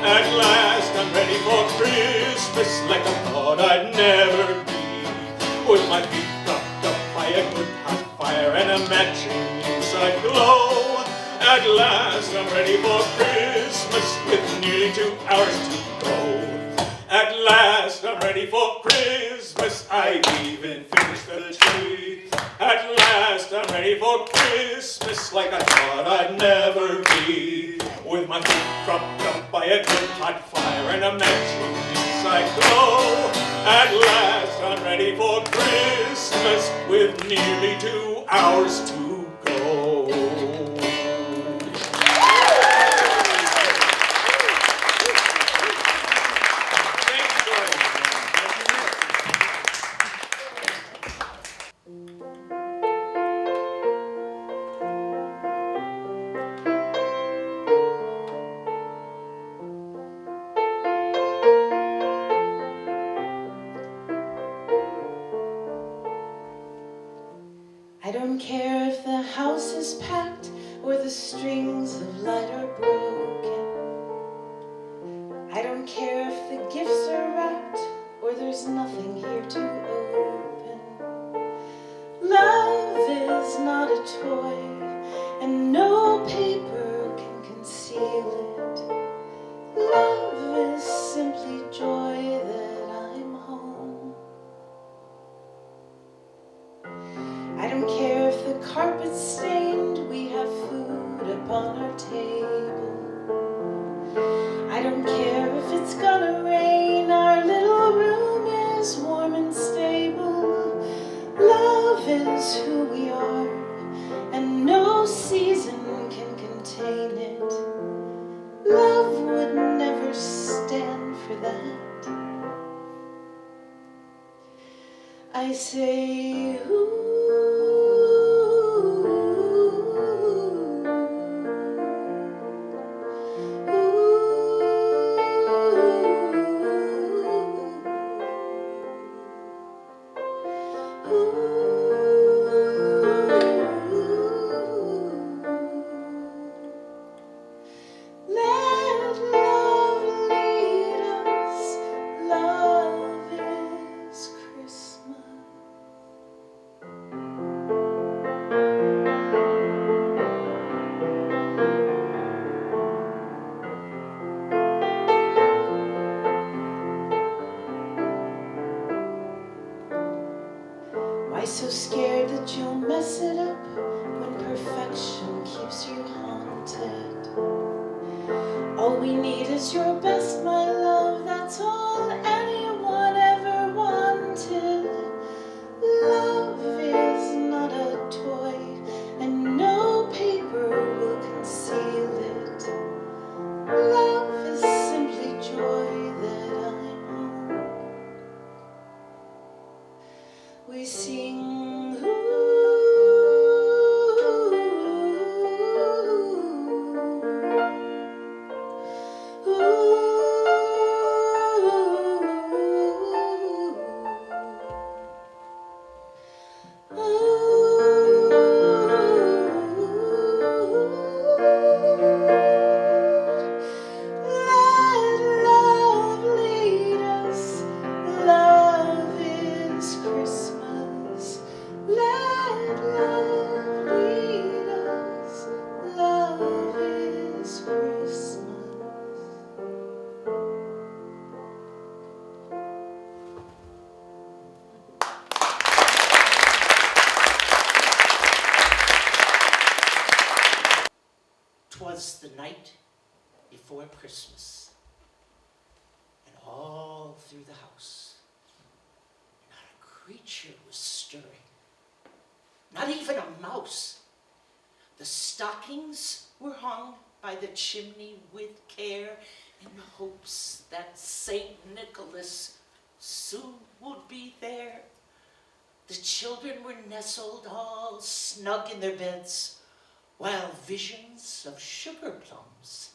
At last I'm ready for Christmas, like I thought I'd never be. With my feet propped up by a good hot fire and a matching inside glow. At last I'm ready for Christmas, with nearly 2 hours to go. At last I'm ready for Christmas, I've even finished the tree. At last I'm ready for Christmas, like I thought I'd never be. With my feet propped up by a good hot fire and a matching inside glow. At last I'm ready for Christmas, with nearly 2 hours to go. I don't care if the house is packed or the strings of light are broken. I don't care if the gifts are wrapped or there's nothing here to open. Love is not a toy and no paper can conceal it. Love is simply joy that I'm home. I don't care if the carpet's stained, we have food upon our table. I don't care if it's gonna rain, our little room is warm and stable. Love is who we are, and no season can contain it. Love would never stand for that. I say, ooh. Let love lead us. Love is Christmas. Why so scared that you'll mess it up when perfection keeps you haunted? All we need is your best, my love, that's all anyone ever wanted. Love is not a toy, and no paper will conceal it. Love is simply joy that I'm home. We sing, let love lead us. Love is Christmas. Let love lead us. Love is Christmas. "'Twas the night before Christmas, and all through the house, not a creature was stirring, not even a mouse. The stockings were hung by the chimney with care, in hopes that Saint Nicholas soon would be there. The children were nestled all snug in their beds, while visions of sugar plums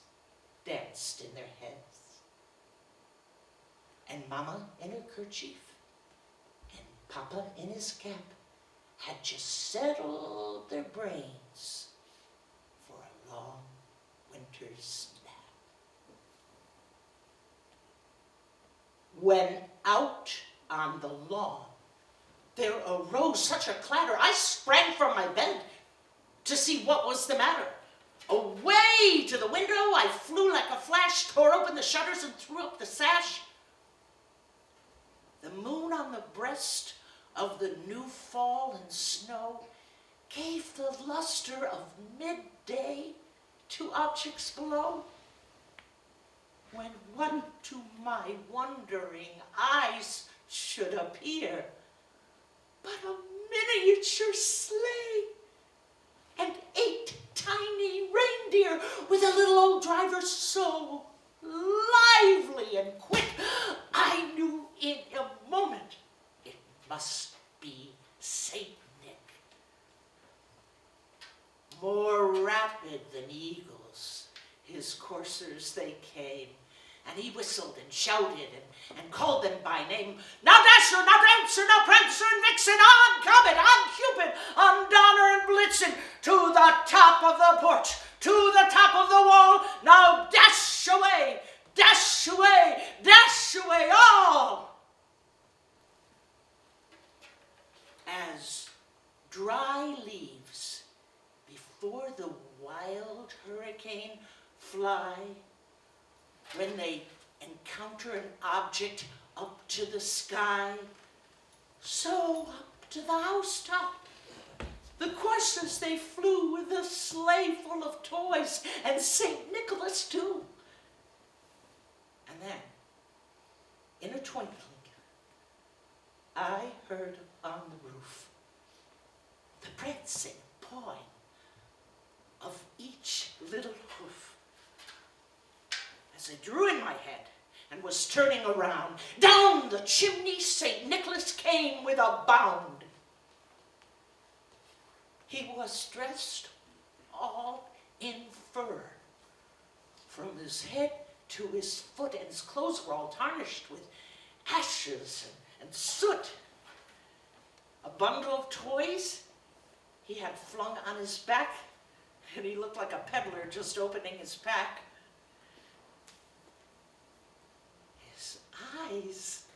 danced in their heads. And Mama in her kerchief, and Papa in his cap, had just settled their brains for a long winter's nap. When out on the lawn there arose such a clatter, I sprang from my bed to see what was the matter. Away to the window I flew like a flash, tore open the shutters and threw up the sash. The moon on the breast of the new fall and snow gave the luster of midday to objects below. When one to my wondering eyes should appear but a miniature sleigh and 8 tiny reindeer with a little old driver so lively and quick, I knew in a moment it must be Saint Nick. More rapid than eagles, his coursers they came, and he whistled and shouted and called them by name. Now Dasher, now Dancer, now Prancer and Vixen, on Comet, on Cupid, on Donner and Blitzen, to the top of the porch, to the top of the wall, now dash away, dash away, dash away all! As dry leaves before the wild hurricane fly, when they encounter an object up to the sky, so up to the housetop the coursers they flew with a sleigh full of toys and St. Nicholas too. And then, in a twinkling, I heard on the roof the prancing pawing of each little hoof. As I drew in my head and was turning around, down the chimney St. Nicholas came with a bound. He was dressed all in fur, from his head to his foot, and his clothes were all tarnished with ashes and soot. A bundle of toys he had flung on his back, and he looked like a peddler just opening his pack. His eyes,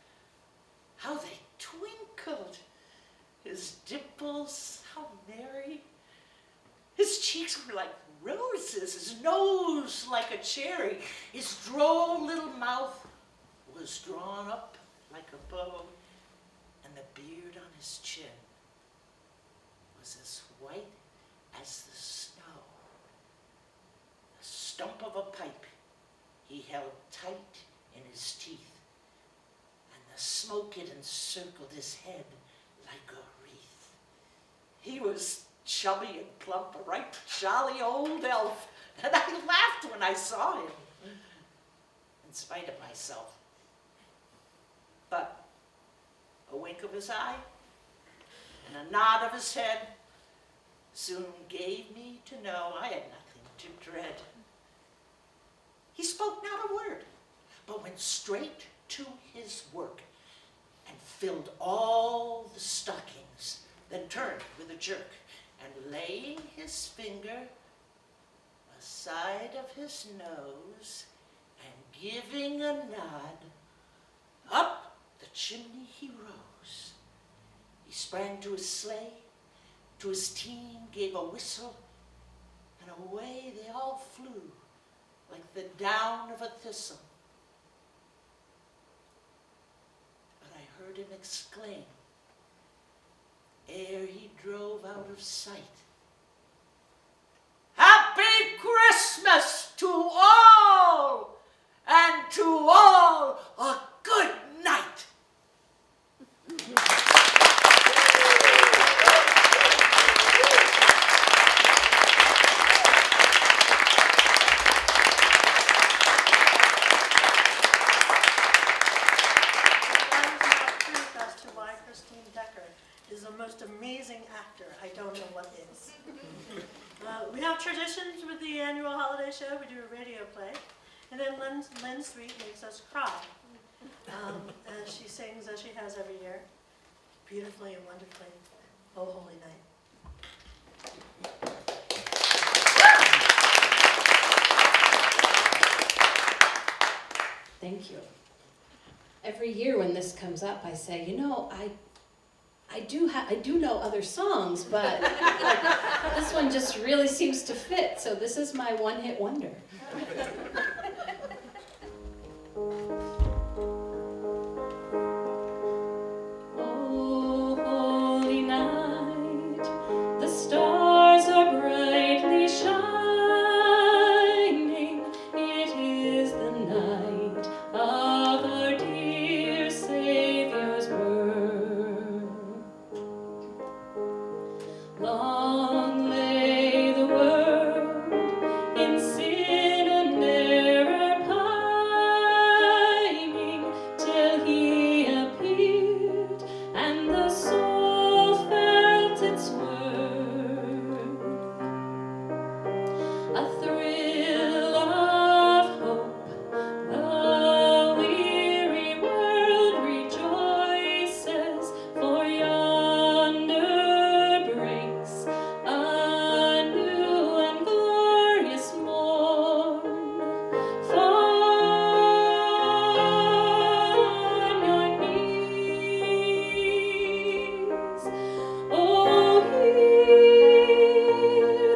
how they twinkled. His dimples, how merry. His cheeks were like roses, his nose like a cherry. His droll little mouth was drawn up like a bow, and the beard on his chin was as white as the snow. The stump of a pipe he held tight in his teeth, and the smoke it encircled his head like a wreath. He was chubby and plump, a right jolly old elf, and I laughed when I saw him, in spite of myself. But a wink of his eye and a nod of his head soon gave me to know I had nothing to dread. He spoke not a word, but went straight to his work and filled all the stockings, then turned with a jerk, and laying his finger aside of his nose and giving a nod, up the chimney he rose. He sprang to his sleigh, to his team gave a whistle, and away they all flew like the down of a thistle. But I heard him exclaim, ere he drove out of sight, Happy Christmas to all, and to all a good night. As to why Christine Decker is the most amazing actor, I don't know what is. We have traditions with the annual holiday show. We do a radio play, and then Lynn Sweet makes us cry. And she sings as she has every year, beautifully and wonderfully. O Holy Night. Thank you. Every year when this comes up, I say, you know, I do know other songs, but this one just really seems to fit. So this is my one-hit wonder. Oh, holy night, the stars are brightly shining. It is the night of our dear Savior's birth. Long lay the world in sin and error pining, till he appeared and the soul felt its worth. A thrill of hope, the weary world rejoices, for yonder breaks a new and glorious morn. Fall on your knees, oh, hear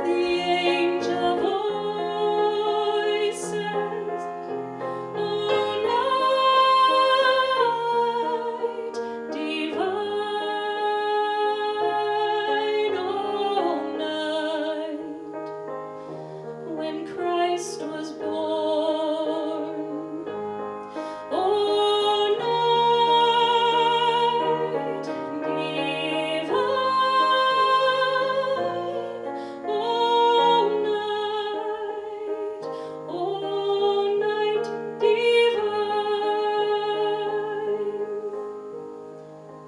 the angel voices, oh, night divine, oh, night when Christ was born. Oh, night divine, oh, night divine.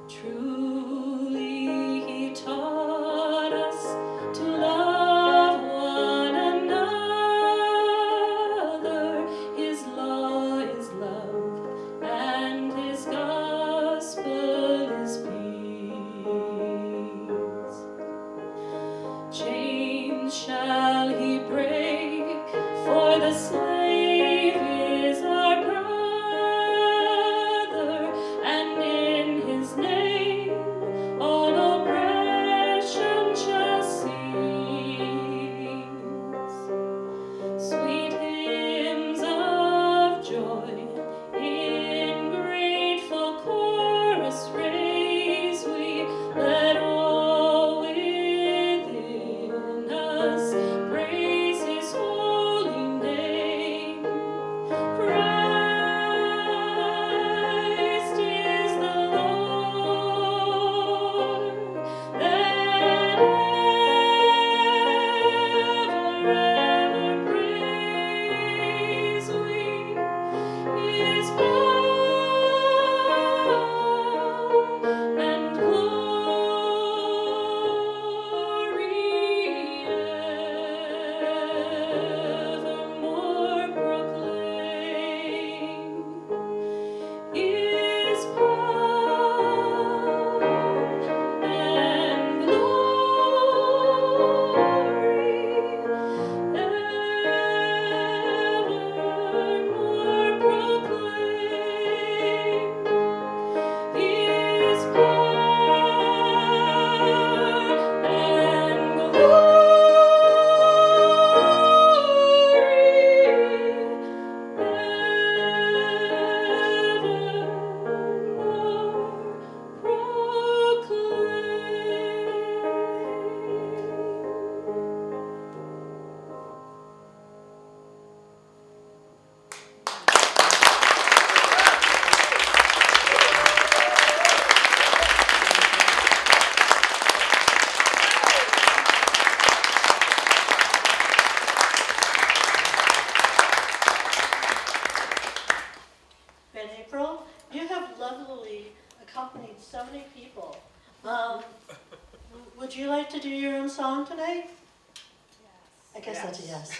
Truly he taught us to love one another. His law is love, and his gospel is peace. Chains shall he break, for the slave is our brother, and in his name all oppression shall cease. Sweet hymns of joy in grateful chorus raise we, let all within us praise his holy name. Christ is the Lord, that ever praise we, his power and glory evermore proclaim. His power and glory evermore proclaim. His power and Ben April, you have lovely accompanied so many people. Would you like to do your own song today? Yes. I guess that's a yes.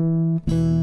Christmas.